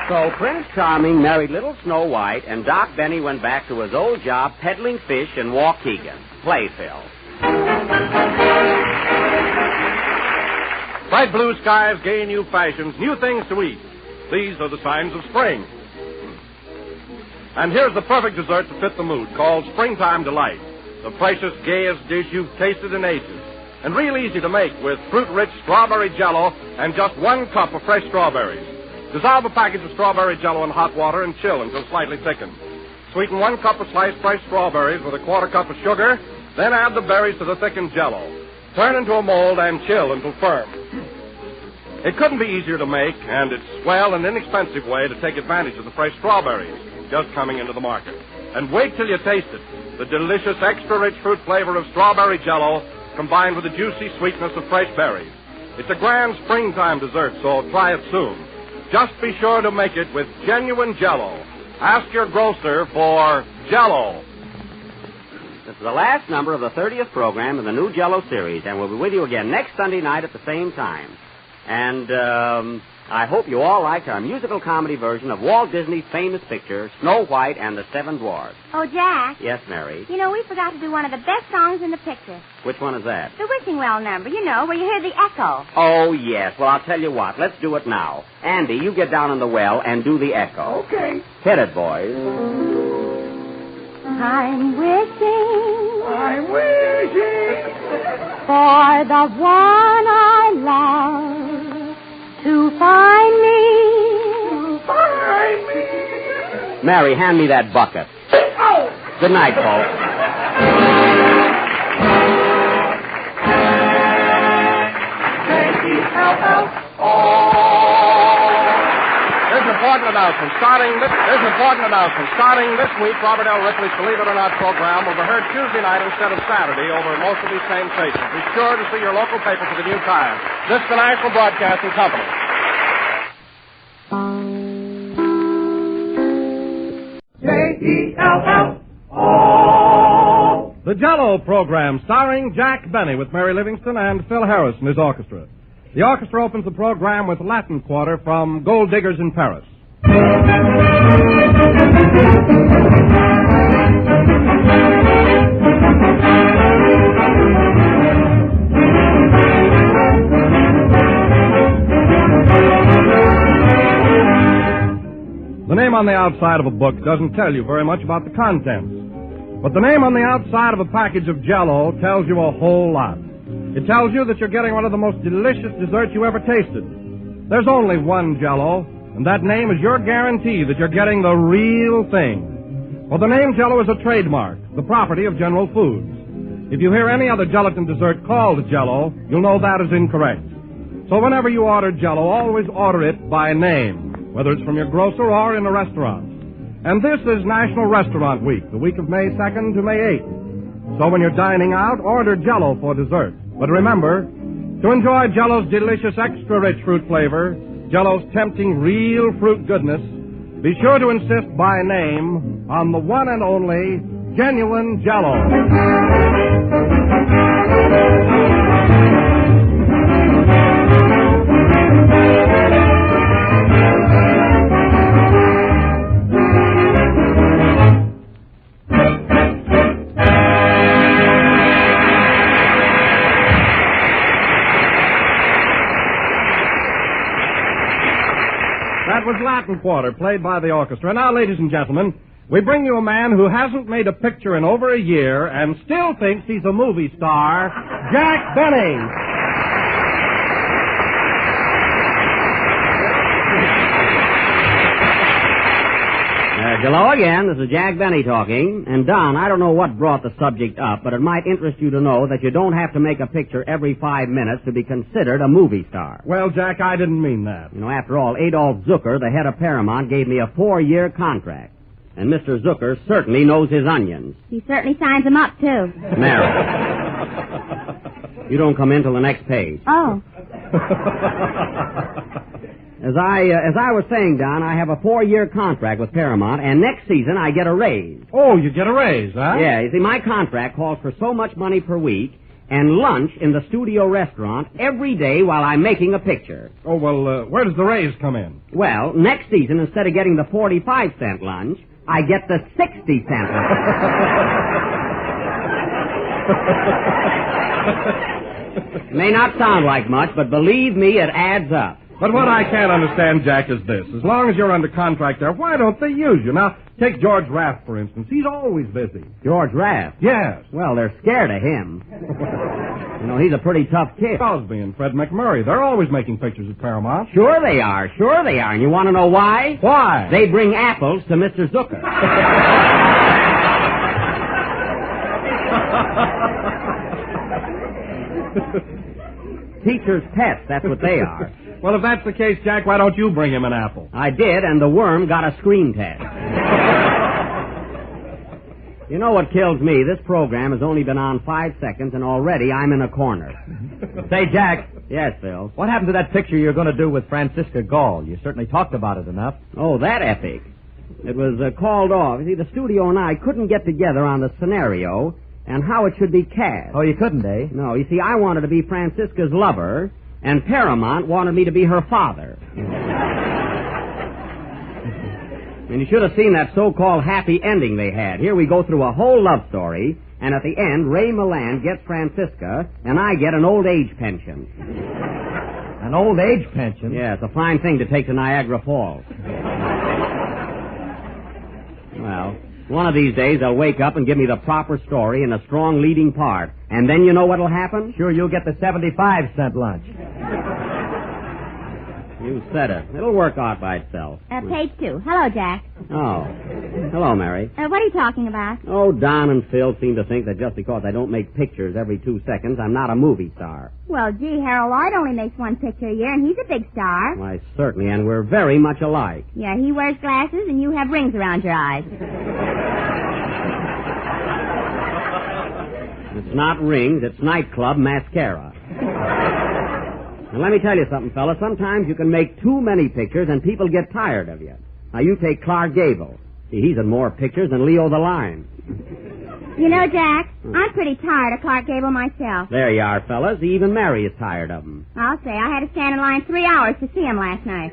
So Prince Charming married Little Snow White, and Doc Benny went back to his old job peddling fish in Waukegan. Play, Phil. Bright blue skies, gay new fashions, new things to eat. These are the signs of spring. And here's the perfect dessert to fit the mood, called Springtime Delight. The freshest, gayest dish you've tasted in ages. And real easy to make with fruit-rich strawberry jello and just 1 cup of fresh strawberries. Dissolve a package of strawberry jello in hot water and chill until slightly thickened. Sweeten 1 cup of sliced fresh strawberries with a 1/4 cup of sugar, then add the berries to the thickened jello. Turn into a mold and chill until firm. It couldn't be easier to make, and it's swell and inexpensive way to take advantage of the fresh strawberries just coming into the market. And wait till you taste it. The delicious, extra-rich fruit flavor of strawberry jello combined with the juicy sweetness of fresh berries. It's a grand springtime dessert, so try it soon. Just be sure to make it with genuine Jell-O. Ask your grocer for Jell-O. This is the last number of the 30th program in the new Jell-O series, and we'll be with you again next Sunday night at the same time. And I hope you all liked our musical comedy version of Walt Disney's famous picture, Snow White and the Seven Dwarfs. Oh, Jack. Yes, Mary? You know, we forgot to do one of the best songs in the picture. Which one is that? The Wishing Well number, you know, where you hear the echo. Oh, yes. Well, I'll tell you what. Let's do it now. Andy, you get down in the well and do the echo. Okay. Hit it, boys. I'm wishing For the one I love to find me. Mary, hand me that bucket. Oh! Good night, folks. There's an important announcement. Starting this week, Robert L. Ripley's Believe It or Not program will be heard Tuesday night instead of Saturday over most of these same stations. Be sure to see your local paper for the new time. This is the National Broadcasting Company. J-E-L-L-O. The Jell-O program, starring Jack Benny with Mary Livingston and Phil Harris and his orchestra. The orchestra opens the program with Latin Quarter from Gold Diggers in Paris. The name on the outside of a book doesn't tell you very much about the contents. But the name on the outside of a package of Jell-O tells you a whole lot. It tells you that you're getting one of the most delicious desserts you ever tasted. There's only one Jell-O, and that name is your guarantee that you're getting the real thing. Well, the name Jell-O is a trademark, the property of General Foods. If you hear any other gelatin dessert called Jell-O, you'll know that is incorrect. So whenever you order Jell-O, always order it by name, whether it's from your grocer or in a restaurant. And this is National Restaurant Week, the week of May 2nd to May 8th. So when you're dining out, order Jell-O for dessert. But remember, to enjoy Jell-O's delicious extra-rich fruit flavor, Jell-O's tempting real fruit goodness, be sure to insist by name on the one and only genuine Jell-O. That was Latin Quarter, played by the orchestra. Now, ladies and gentlemen, we bring you a man who hasn't made a picture in over a year and still thinks he's a movie star, Jack Benny. Hello again. This is Jack Benny talking. And, Don, I don't know what brought the subject up, but it might interest you to know that you don't have to make a picture every 5 minutes to be considered a movie star. Well, Jack, I didn't mean that. You know, after all, Adolf Zucker, the head of Paramount, gave me a 4-year contract. And Mr. Zucker certainly knows his onions. He certainly signs them up, too. Mary. You don't come in till the next page. Oh. As I was saying, Don, I have a 4-year contract with Paramount, and next season I get a raise. Oh, you get a raise, huh? Yeah, you see, my contract calls for so much money per week and lunch in the studio restaurant every day while I'm making a picture. Oh, well, where does the raise come in? Well, next season, instead of getting the 45-cent lunch, I get the 60-cent lunch. May not sound like much, but believe me, it adds up. But what I can't understand, Jack, is this. As long as you're under contract there, why don't they use you? Now, take George Raft, for instance. He's always busy. George Raft? Yes. Well, they're scared of him. You know, he's a pretty tough kid. Crosby and Fred McMurray, they're always making pictures at Paramount. Sure they are. And you want to know why? Why? They bring apples to Mr. Zucker. Teacher's pets, that's what they are. Well, if that's the case, Jack, why don't you bring him an apple? I did, and the worm got a screen test. You know what kills me? This program has only been on 5 seconds, and already I'm in a corner. Say, Jack. Yes, Phil? What happened to that picture you're going to do with Francisca Gall? You certainly talked about it enough. Oh, that epic. It was called off. You see, the studio and I couldn't get together on the scenario and how it should be cast. Oh, you couldn't, eh? No, you see, I wanted to be Francisca's lover, And Paramount wanted me to be her father. And you should have seen that so-called happy ending they had. Here we go through a whole love story, and at the end, Ray Milland gets Francisca, and I get an old age pension. An old age pension? Yeah, it's a fine thing to take to Niagara Falls. Well, one of these days they'll wake up and give me the proper story and a strong leading part. And then you know what'll happen? Sure, you'll get the 75-cent lunch. You said it. It'll work out by itself. Page 2. Hello, Jack. Oh. Hello, Mary. What are you talking about? Oh, Don and Phil seem to think that just because I don't make pictures every 2 seconds, I'm not a movie star. Well, gee, Harold Lloyd only makes one picture a year, and he's a big star. Why, certainly, and we're very much alike. Yeah, he wears glasses, and you have rings around your eyes. It's not rings, it's nightclub mascara. Now, let me tell you something, fella. Sometimes you can make too many pictures and people get tired of you. Now, you take Clark Gable. See, he's in more pictures than Leo the Lion. You know, Jack, I'm pretty tired of Clark Gable myself. There you are, fellas. Even Mary is tired of him. I'll say. I had to stand in line 3 hours to see him last night.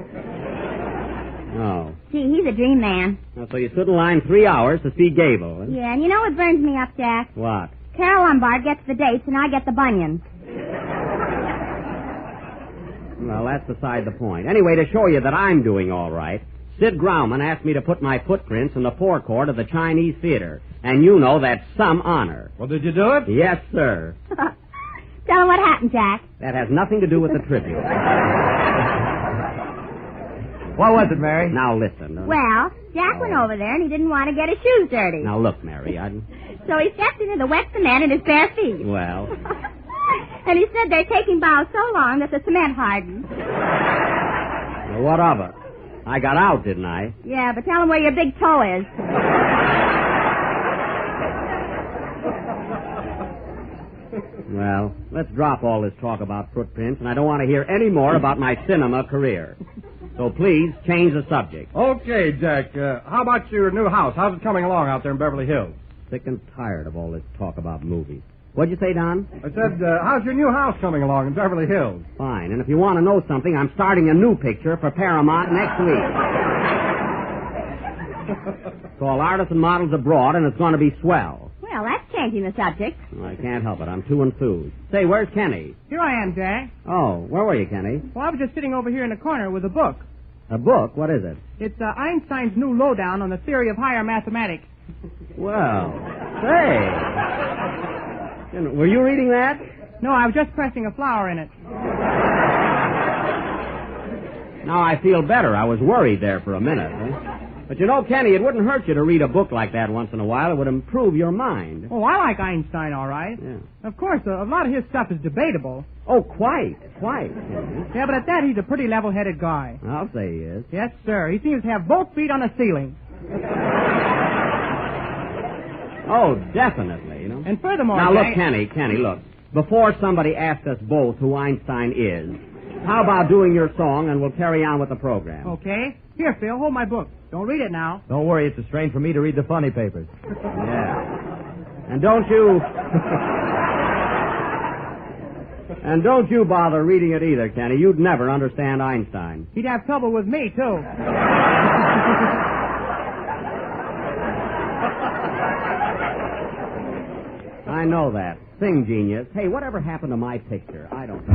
Oh. Gee, he's a dream man. Now, so you stood in line 3 hours to see Gable. Eh? Yeah, and you know what burns me up, Jack? What? Carol Lombard gets the dates, and I get the bunions. Well, that's beside the point. Anyway, to show you that I'm doing all right, Sid Grauman asked me to put my footprints in the forecourt of the Chinese Theater. And you know that's some honor. Well, did you do it? Yes, sir. Tell him what happened, Jack. That has nothing to do with the tribute. What was it, Mary? Now, listen. Well, Jack went over there, and he didn't want to get his shoes dirty. Now, look, Mary, So he stepped into the wet cement in his bare feet. Well... And he said they're taking bows so long that the cement hardens. Well, what of it? I got out, didn't I? Yeah, but tell him where your big toe is. Well, let's drop all this talk about footprints, and I don't want to hear any more about my cinema career. So please, change the subject. Okay, Jack. How about your new house? How's it coming along out there in Beverly Hills? Sick and tired of all this talk about movies. What'd you say, Don? I said, how's your new house coming along in Beverly Hills? Fine. And if you want to know something, I'm starting a new picture for Paramount next week. It's all artists and models abroad, and it's going to be swell. Well, that's changing the subject. Well, I can't help it. I'm too enthused. Say, where's Kenny? Here I am, Jack. Oh, where were you, Kenny? Well, I was just sitting over here in the corner with a book. A book? What is it? It's Einstein's new lowdown on the theory of higher mathematics. Well, say... Were you reading that? No, I was just pressing a flower in it. Now I feel better. I was worried there for a minute. But you know, Kenny, it wouldn't hurt you to read a book like that once in a while. It would improve your mind. Oh, I like Einstein, all right. Yeah. Of course, a lot of his stuff is debatable. Oh, quite. Yeah, but at that, he's a pretty level-headed guy. I'll say he is. Yes, sir. He seems to have both feet on the ceiling. Oh, definitely. And furthermore, now, look, Kenny, look. Before somebody asks us both who Einstein is, how about doing your song and we'll carry on with the program? Okay. Here, Phil, hold my book. Don't read it now. Don't worry, it's a strain for me to read the funny papers. Yeah. And don't you bother reading it either, Kenny. You'd never understand Einstein. He'd have trouble with me, too. I know that. Sing, genius. Hey, whatever happened to my picture? I don't know.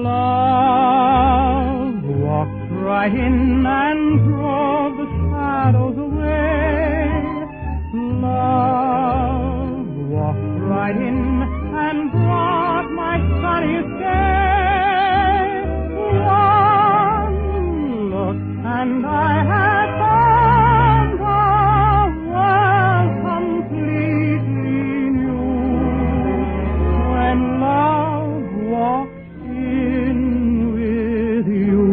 Love walked right in and drove the shadows away. Love walked right in and brought my sunniest day. And I had found a world completely new when love walks in with you.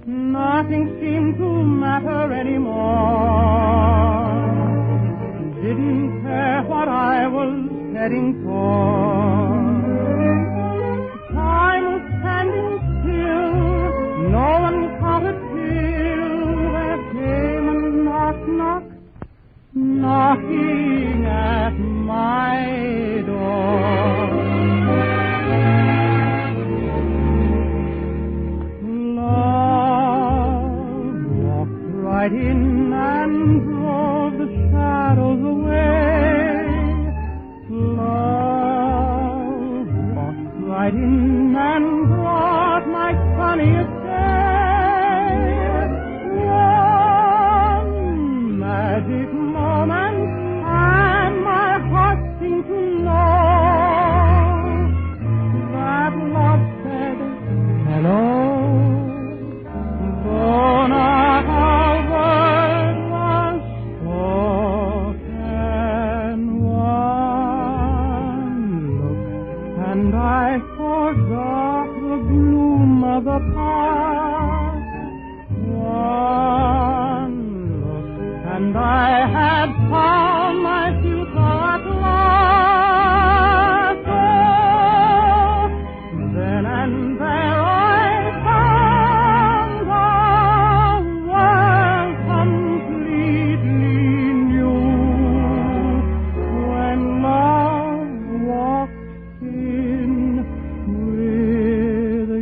Nothing seemed to matter anymore. Didn't care what I was heading for. and I forgot the gloom of the past. One look, and I had found my future at last. Oh, then and there I found a world completely new. When love walked in with you.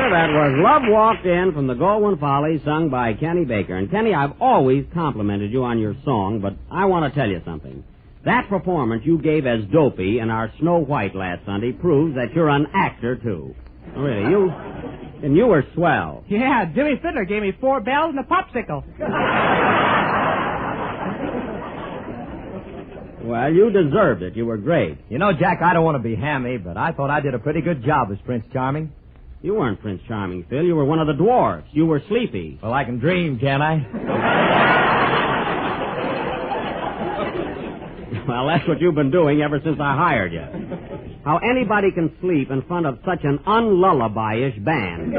That was Love Walked In from the Goldwyn Follies, sung by Kenny Baker. And, Kenny, I've always complimented you on your song, but I want to tell you something. That performance you gave as Dopey in our Snow White last Sunday proves that you're an actor, too. Really, you were swell. Yeah, Jimmy Fiddler gave me 4 bells and a popsicle. Well, you deserved it. You were great. You know, Jack, I don't want to be hammy, but I thought I did a pretty good job as Prince Charming. You weren't Prince Charming, Phil. You were one of the dwarfs. You were Sleepy. Well, I can dream, can't I? Well, that's what you've been doing ever since I hired you. How anybody can sleep in front of such an unlullaby-ish band.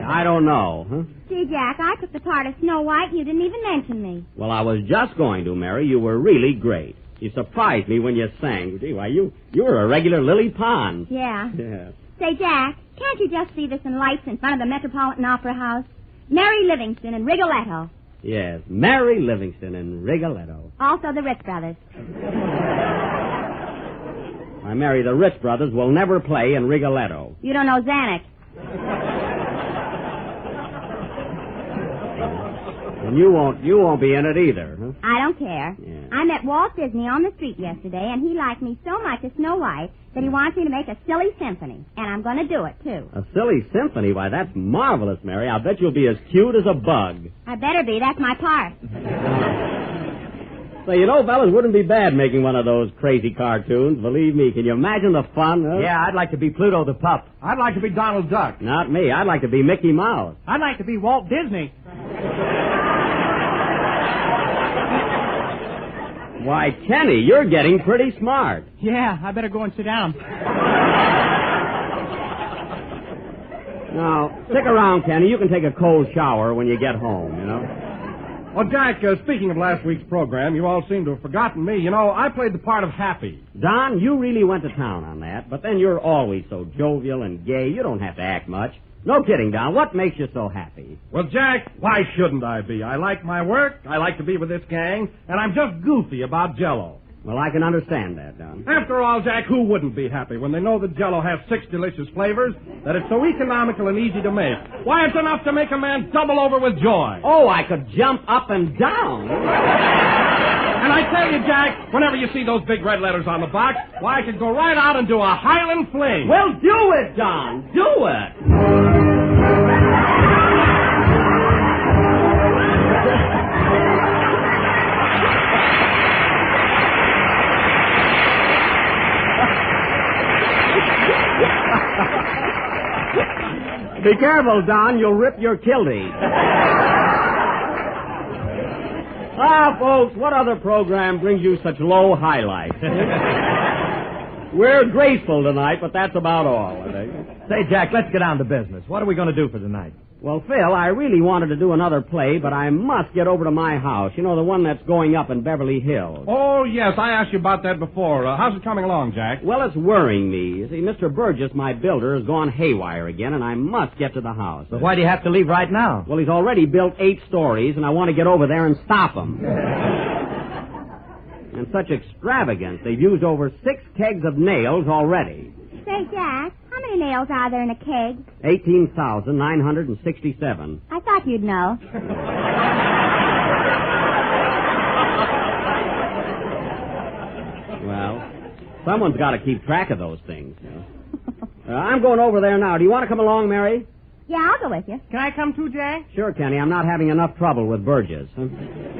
I don't know, huh? Gee, Jack, I took the part of Snow White and you didn't even mention me. Well, I was just going to, Mary. You were really great. You surprised me when you sang. Gee, why, you were a regular Lily Pond. Yeah. Yeah. Say, Jack, can't you just see this in lights in front of the Metropolitan Opera House? Mary Livingston and Rigoletto. Yes, Mary Livingston and Rigoletto. Also the Ritz Brothers. Why, Mary, the Ritz Brothers will never play in Rigoletto. You don't know Zanuck. And you won't be in it either, huh? I don't care. Yeah. I met Walt Disney on the street yesterday, and he liked me so much as Snow White that he wants me to make a silly symphony. And I'm going to do it, too. A silly symphony? Why, that's marvelous, Mary. I'll bet you'll be as cute as a bug. I better be. That's my part. So, you know, fellas, wouldn't be bad making one of those crazy cartoons. Believe me. Can you imagine the fun? Huh? Yeah, I'd like to be Pluto the pup. I'd like to be Donald Duck. Not me. I'd like to be Mickey Mouse. I'd like to be Walt Disney. Why, Kenny, you're getting pretty smart. Yeah, I better go and sit down. Now, stick around, Kenny. You can take a cold shower when you get home, you know. Well, Jack, speaking of last week's program, you all seem to have forgotten me. You know, I played the part of Happy. Don, you really went to town on that, but then you're always so jovial and gay, you don't have to act much. No kidding, Don. What makes you so happy? Well, Jack, why shouldn't I be? I like my work, I like to be with this gang, and I'm just goofy about Jell-O. Well, I can understand that, Don. After all, Jack, who wouldn't be happy when they know that Jell-O has 6 delicious flavors, that it's so economical and easy to make? Why, it's enough to make a man double over with joy. Oh, I could jump up and down. And I tell you, Jack, whenever you see those big red letters on the box, why, I could go right out and do a Highland fling. Well, do it, Don. Do it. Be careful, Don. You'll rip your kiltie. Folks, what other program brings you such low highlights? We're graceful tonight, but that's about all, I think. Say, Jack, let's get down to business. What are we going to do for tonight? Well, Phil, I really wanted to do another play, but I must get over to my house. You know, the one that's going up in Beverly Hills. Oh, yes, I asked you about that before. How's it coming along, Jack? Well, it's worrying me. You see, Mr. Burgess, my builder, has gone haywire again, and I must get to the house. But why do you have to leave right now? Well, he's already built 8 stories, and I want to get over there and stop him. And such extravagance. They've used over 6 kegs of nails already. Say, Jack, how many nails are there in a keg? 18,967. I thought you'd know. Well, someone's got to keep track of those things. You know. I'm going over there now. Do you want to come along, Mary? Yeah, I'll go with you. Can I come too, Jack? Sure, Kenny. I'm not having enough trouble with Burgess.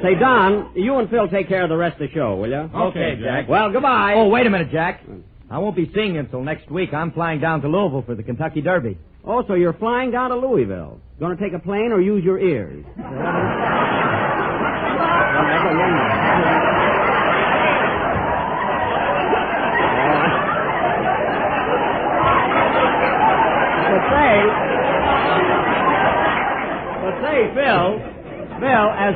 Say, Don, you and Phil take care of the rest of the show, will you? Okay, Jack. Well, goodbye. Oh, wait a minute, Jack. I won't be seeing you until next week. I'm flying down to Louisville for the Kentucky Derby. Oh, so you're flying down to Louisville. Going to take a plane or use your ears? But say, Phil, as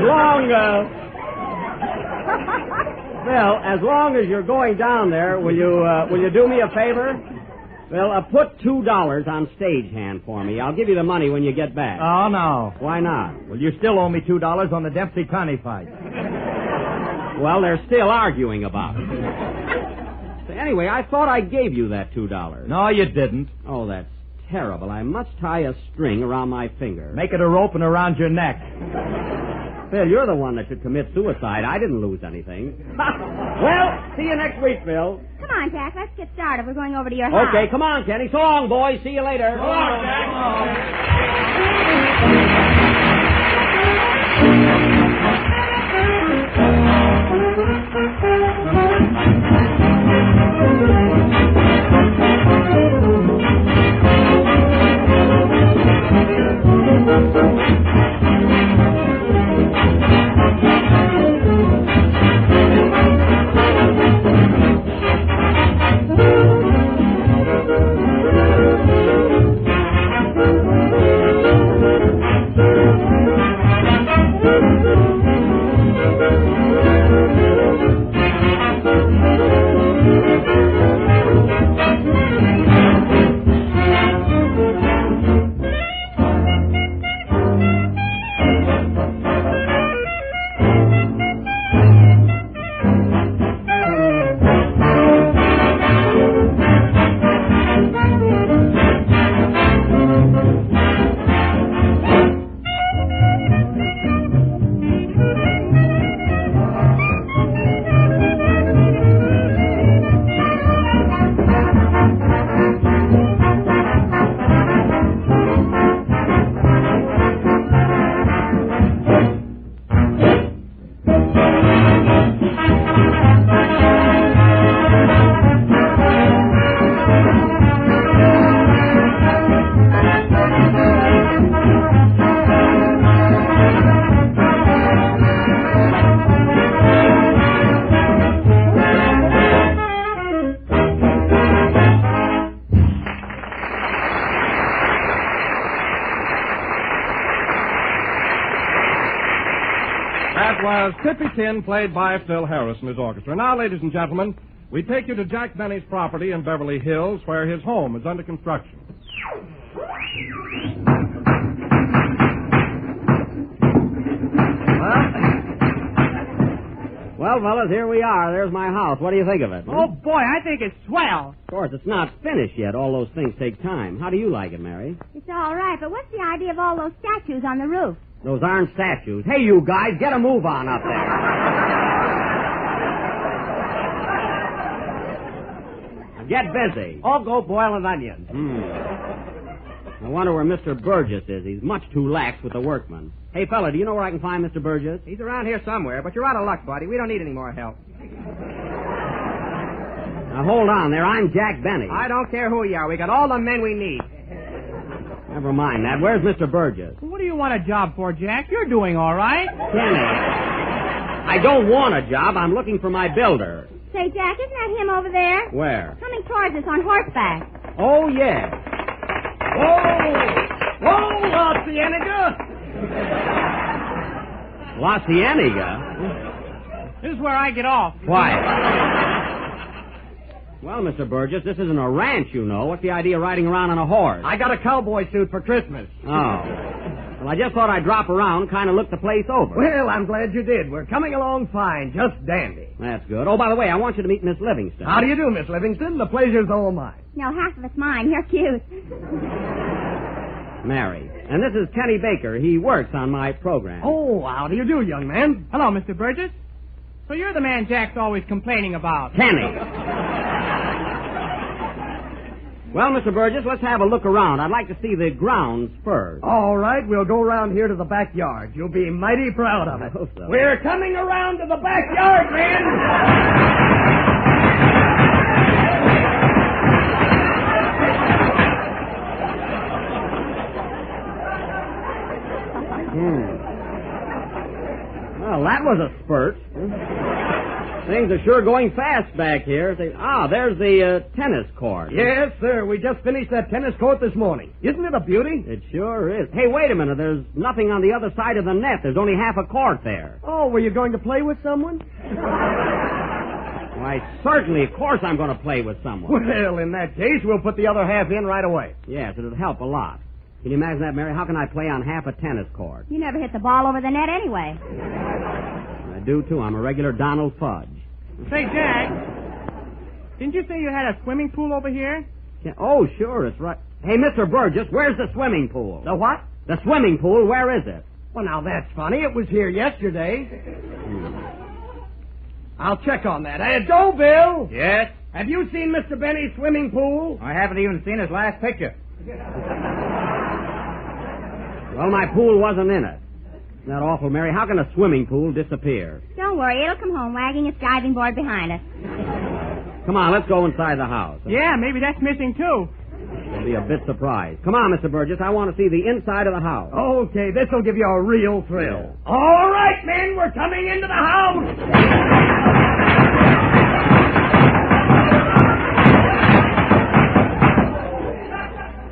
long as you're going down there, will you do me a favor? Well, put $2 on stagehand for me. I'll give you the money when you get back. Oh, no. Why not? Well, you still owe me $2 on the Dempsey-Connie fight. Well, they're still arguing about it. So anyway, I thought I gave you that $2. No, you didn't. Oh, that's terrible. I must tie a string around my finger. Make it a rope and around your neck. Phil, you're the one that should commit suicide. I didn't lose anything. Well, see you next week, Phil. Come on, Jack. Let's get started. We're going over to your house. Okay, come on, Kenny. So long, boys. See you later. So long, Jack. was Tippy Tin, played by Phil Harris and his orchestra. Now, ladies and gentlemen, we take you to Jack Benny's property in Beverly Hills, where his home is under construction. Well, fellas, here we are. There's my house. What do you think of it? Oh, boy, I think it's swell. Of course, it's not finished yet. All those things take time. How do you like it, Mary? It's all right, but what's the idea of all those statues on the roof? Those aren't statues. Hey, you guys, get a move on up there. Now get busy. I'll go boil an onion. I wonder where Mr. Burgess is. He's much too lax with the workmen. Hey, fella, do you know where I can find Mr. Burgess? He's around here somewhere, but you're out of luck, buddy. We don't need any more help. Now, hold on there. I'm Jack Benny. I don't care who you are. We got all the men we need. Never mind that. Where's Mr. Burgess? What do you want a job for, Jack? You're doing all right. Kenny, I don't want a job. I'm looking for my builder. Say, Jack, isn't that him over there? Where? Coming towards us on horseback. Oh, yeah. Whoa, La Cienega! La Cienega? This is where I get off. Why? Well, Mr. Burgess, this isn't a ranch, you know. What's the idea of riding around on a horse? I got a cowboy suit for Christmas. Oh. Well, I just thought I'd drop around, kind of look the place over. Well, I'm glad you did. We're coming along fine. Just dandy. That's good. Oh, by the way, I want you to meet Miss Livingston. How do you do, Miss Livingston? The pleasure's all mine. No, half of it's mine. You're cute. Mary. And this is Kenny Baker. He works on my program. Oh, how do you do, young man? Hello, Mr. Burgess. So you're the man Jack's always complaining about. Kenny. Well, Mr. Burgess, let's have a look around. I'd like to see the grounds first. All right, we'll go around here to the backyard. You'll be mighty proud of it. I hope so. We're coming around to the backyard, men. Well, that was a spurt. Things are sure going fast back here. There's the tennis court. Yes, sir. We just finished that tennis court this morning. Isn't it a beauty? It sure is. Hey, wait a minute. There's nothing on the other side of the net. There's only half a court there. Oh, were you going to play with someone? Why, certainly. Of course I'm going to play with someone. Well, in that case, we'll put the other half in right away. Yes, it'll help a lot. Can you imagine that, Mary? How can I play on half a tennis court? You never hit the ball over the net anyway. I do, too. I'm a regular Donald Fudge. Say, Jack, didn't you say you had a swimming pool over here? Yeah, oh, sure, it's right. Hey, Mr. Burgess, where's the swimming pool? The what? The swimming pool, where is it? Well, now, that's funny. It was here yesterday. I'll check on that. Joe Bill? Yes? Have you seen Mr. Benny's swimming pool? I haven't even seen his last picture. Well, my pool wasn't in it. Isn't that awful, Mary? How can a swimming pool disappear? Don't worry, it'll come home wagging its diving board behind us. Come on, let's go inside the house. Yeah, maybe that's missing, too. I'll be a bit surprised. Come on, Mr. Burgess. I want to see the inside of the house. Okay, this'll give you a real thrill. All right, men, we're coming into the house.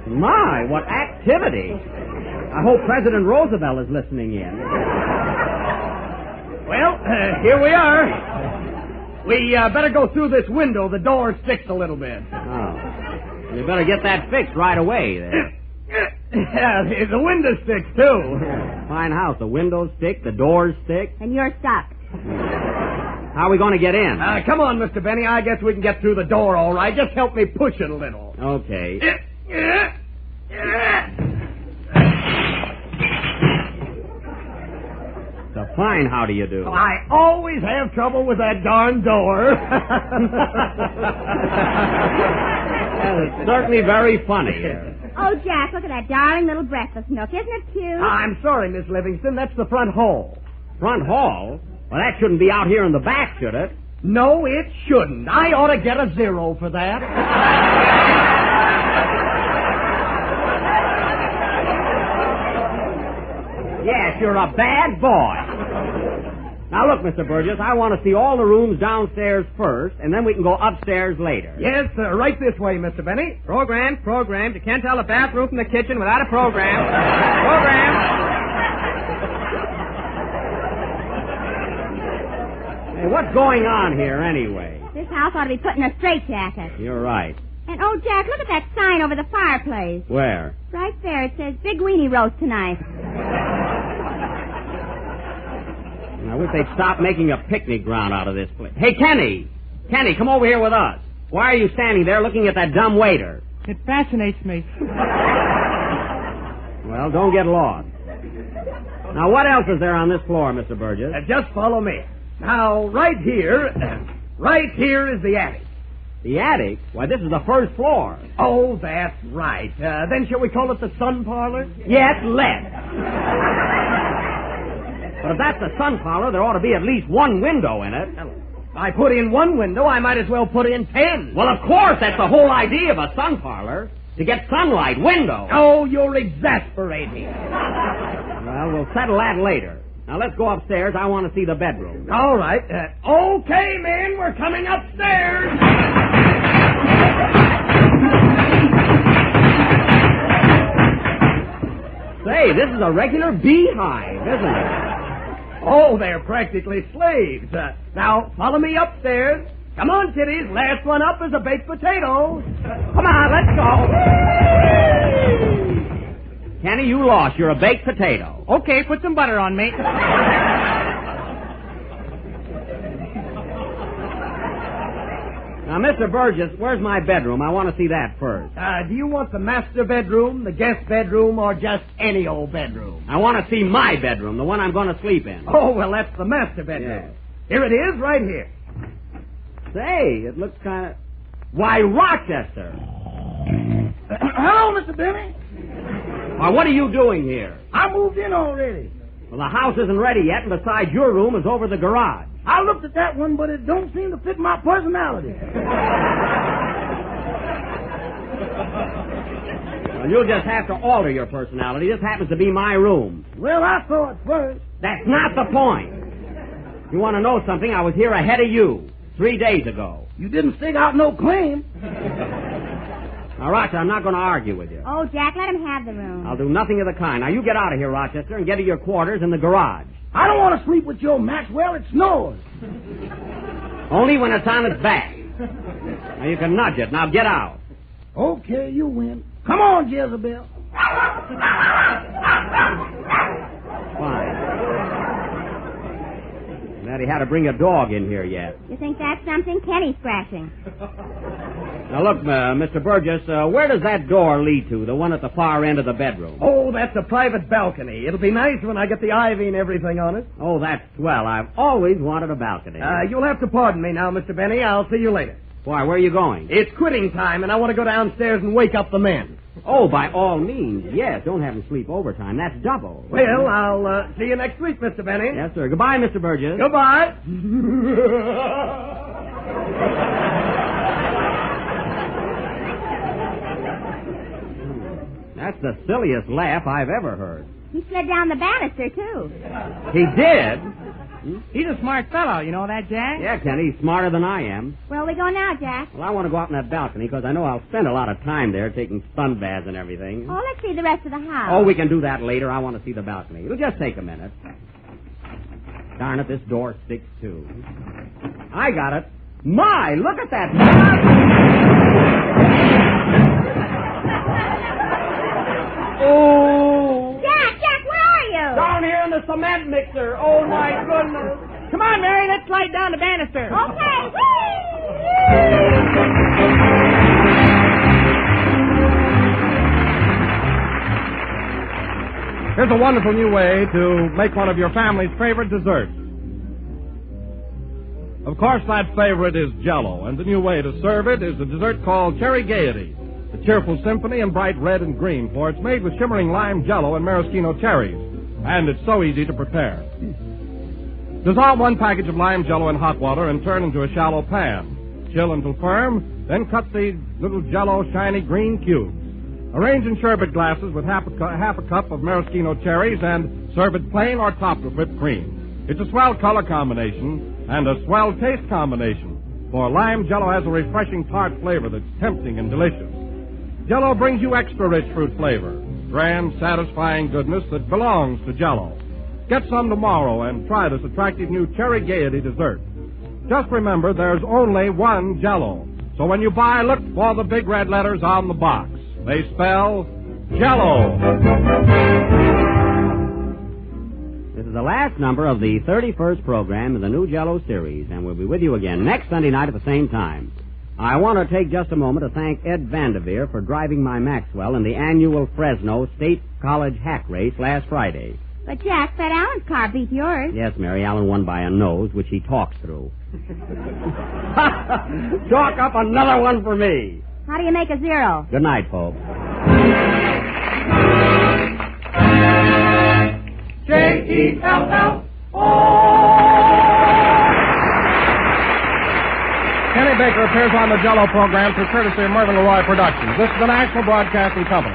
My, what activity. I hope President Roosevelt is listening in. Well, here we are. We better go through this window. The door sticks a little bit. Oh. You better get that fixed right away there. Yeah, the window sticks, too. Fine house. The windows stick, the doors stick. And you're stuck. How are we going to get in? Come on, Mr. Benny. I guess we can get through the door all right. Just help me push it a little. Okay. It's a fine how do you do. I always have trouble with that darn door. Well, it's certainly very funny. Oh, Jack, look at that darling little breakfast nook. Isn't it cute? I'm sorry, Miss Livingston. That's the front hall. Front hall? Well, that shouldn't be out here in the back, should it? No, it shouldn't. I ought to get a 0 for that. Yes, you're a bad boy. Now, look, Mr. Burgess, I want to see all the rooms downstairs first, and then we can go upstairs later. Yes, sir. Right this way, Mr. Benny. Programs. You can't tell a bathroom from the kitchen without a program. Hey, what's going on here, anyway? This house ought to be put in a straitjacket. You're right. And, oh, Jack, look at that sign over the fireplace. Where? Right there. It says Big Weenie Roast tonight. I wish they'd stop making a picnic ground out of this place. Hey, Kenny! Kenny, come over here with us. Why are you standing there looking at that dumb waiter? It fascinates me. Well, don't get lost. Now, what else is there on this floor, Mr. Burgess? Just follow me. Now, right here is the attic. The attic? Why, this is the first floor. Oh, that's right. Then shall we call it the sun parlor? Yes, let's. But if that's the sun parlor, there ought to be at least one window in it. If I put in one window, I might as well put in 10. Well, of course, that's the whole idea of a sun parlor. To get sunlight, window. Oh, you're exasperating. Well, we'll settle that later. Now, let's go upstairs. I want to see the bedroom. All right. Okay, men, we're coming upstairs. Say, this is a regular beehive, isn't it? Oh, they're practically slaves. Now, follow me upstairs. Come on, kiddies. Last one up is a baked potato. Come on, let's go. Kenny, you lost. You're a baked potato. Okay, put some butter on me. Now, Mr. Burgess, where's my bedroom? I want to see that first. Do you want the master bedroom, the guest bedroom, or just any old bedroom? I want to see my bedroom, the one I'm going to sleep in. Oh, well, that's the master bedroom. Yes. Here it is, right here. Say, it looks kind of... Why, Rochester! Hello, Mr. Benny. Why, what are you doing here? I moved in already. Well, the house isn't ready yet, and besides, your room is over the garage. I looked at that one, but it don't seem to fit my personality. Well, you'll just have to alter your personality. This happens to be my room. Well, I saw it first. That's not the point. You want to know something? I was here ahead of you 3 days ago. You didn't stick out no claim. Now, Rochester, I'm not going to argue with you. Oh, Jack, let him have the room. I'll do nothing of the kind. Now, you get out of here, Rochester, and get to your quarters in the garage. I don't want to sleep with your Maxwell. It snores. Only when it's on its back. Now, you can nudge it. Now, get out. Okay, you win. Come on, Jezebel. Fine. That he had to bring a dog in here yet. You think that's something? Kenny's scratching. Now, look, Mr. Burgess, where does that door lead to, the one at the far end of the bedroom? Oh, that's a private balcony. It'll be nice when I get the ivy and everything on it. Oh, that's swell. I've always wanted a balcony. You'll have to pardon me now, Mr. Benny. I'll see you later. Why, where are you going? It's quitting time, and I want to go downstairs and wake up the men. Oh, by all means, yes. Don't have them sleep overtime. That's double. Well, I'll see you next week, Mr. Benny. Yes, sir. Goodbye, Mr. Burgess. Goodbye. That's the silliest laugh I've ever heard. He slid down the banister, too. He did? He's a smart fellow, you know that, Jack? Yeah, Kenny, he's smarter than I am. Where we go now, Jack? Well, I want to go out on that balcony because I know I'll spend a lot of time there taking sun baths and everything. Oh, let's see the rest of the house. Oh, we can do that later. I want to see the balcony. It'll just take a minute. Darn it, this door sticks, too. I got it. My, look at that. Oh! Jack, where are you? Down here in the cement mixer. Oh, my goodness. Come on, Mary, let's slide down the banister. Okay. Here's a wonderful new way to make one of your family's favorite desserts. Of course, that favorite is Jell-O, and the new way to serve it is a dessert called Cherry Gaiety. The cheerful symphony in bright red and green, for it's made with shimmering lime Jell-O and maraschino cherries, and it's so easy to prepare. Dissolve 1 package of lime Jell-O in hot water and turn into a shallow pan. Chill until firm, then cut the little Jell-O shiny green cubes. Arrange in sherbet glasses with half a cup of maraschino cherries and serve it plain or topped with whipped cream. It's a swell color combination and a swell taste combination, for lime Jell-O has a refreshing tart flavor that's tempting and delicious. Jell-O brings you extra rich fruit flavor, grand, satisfying goodness that belongs to Jell-O. Get some tomorrow and try this attractive new Cherry Gaiety dessert. Just remember, there's only one Jell-O. So when you buy, look for the big red letters on the box. They spell Jell-O. This is the last number of the 31st program in the new Jell-O series, and we'll be with you again next Sunday night at the same time. I want to take just a moment to thank Ed Vanderveer for driving my Maxwell in the annual Fresno State College hack race last Friday. But, Jack, Fred Allen's car beat yours. Yes, Mary, Allen won by a nose, which he talks through. Chalk up another one for me. How do you make a 0? Good night, folks. J-E-L-L-O. Kenny Baker appears on the Jell-O program through courtesy of Mervyn LeRoy Productions. This is the National Broadcasting Company.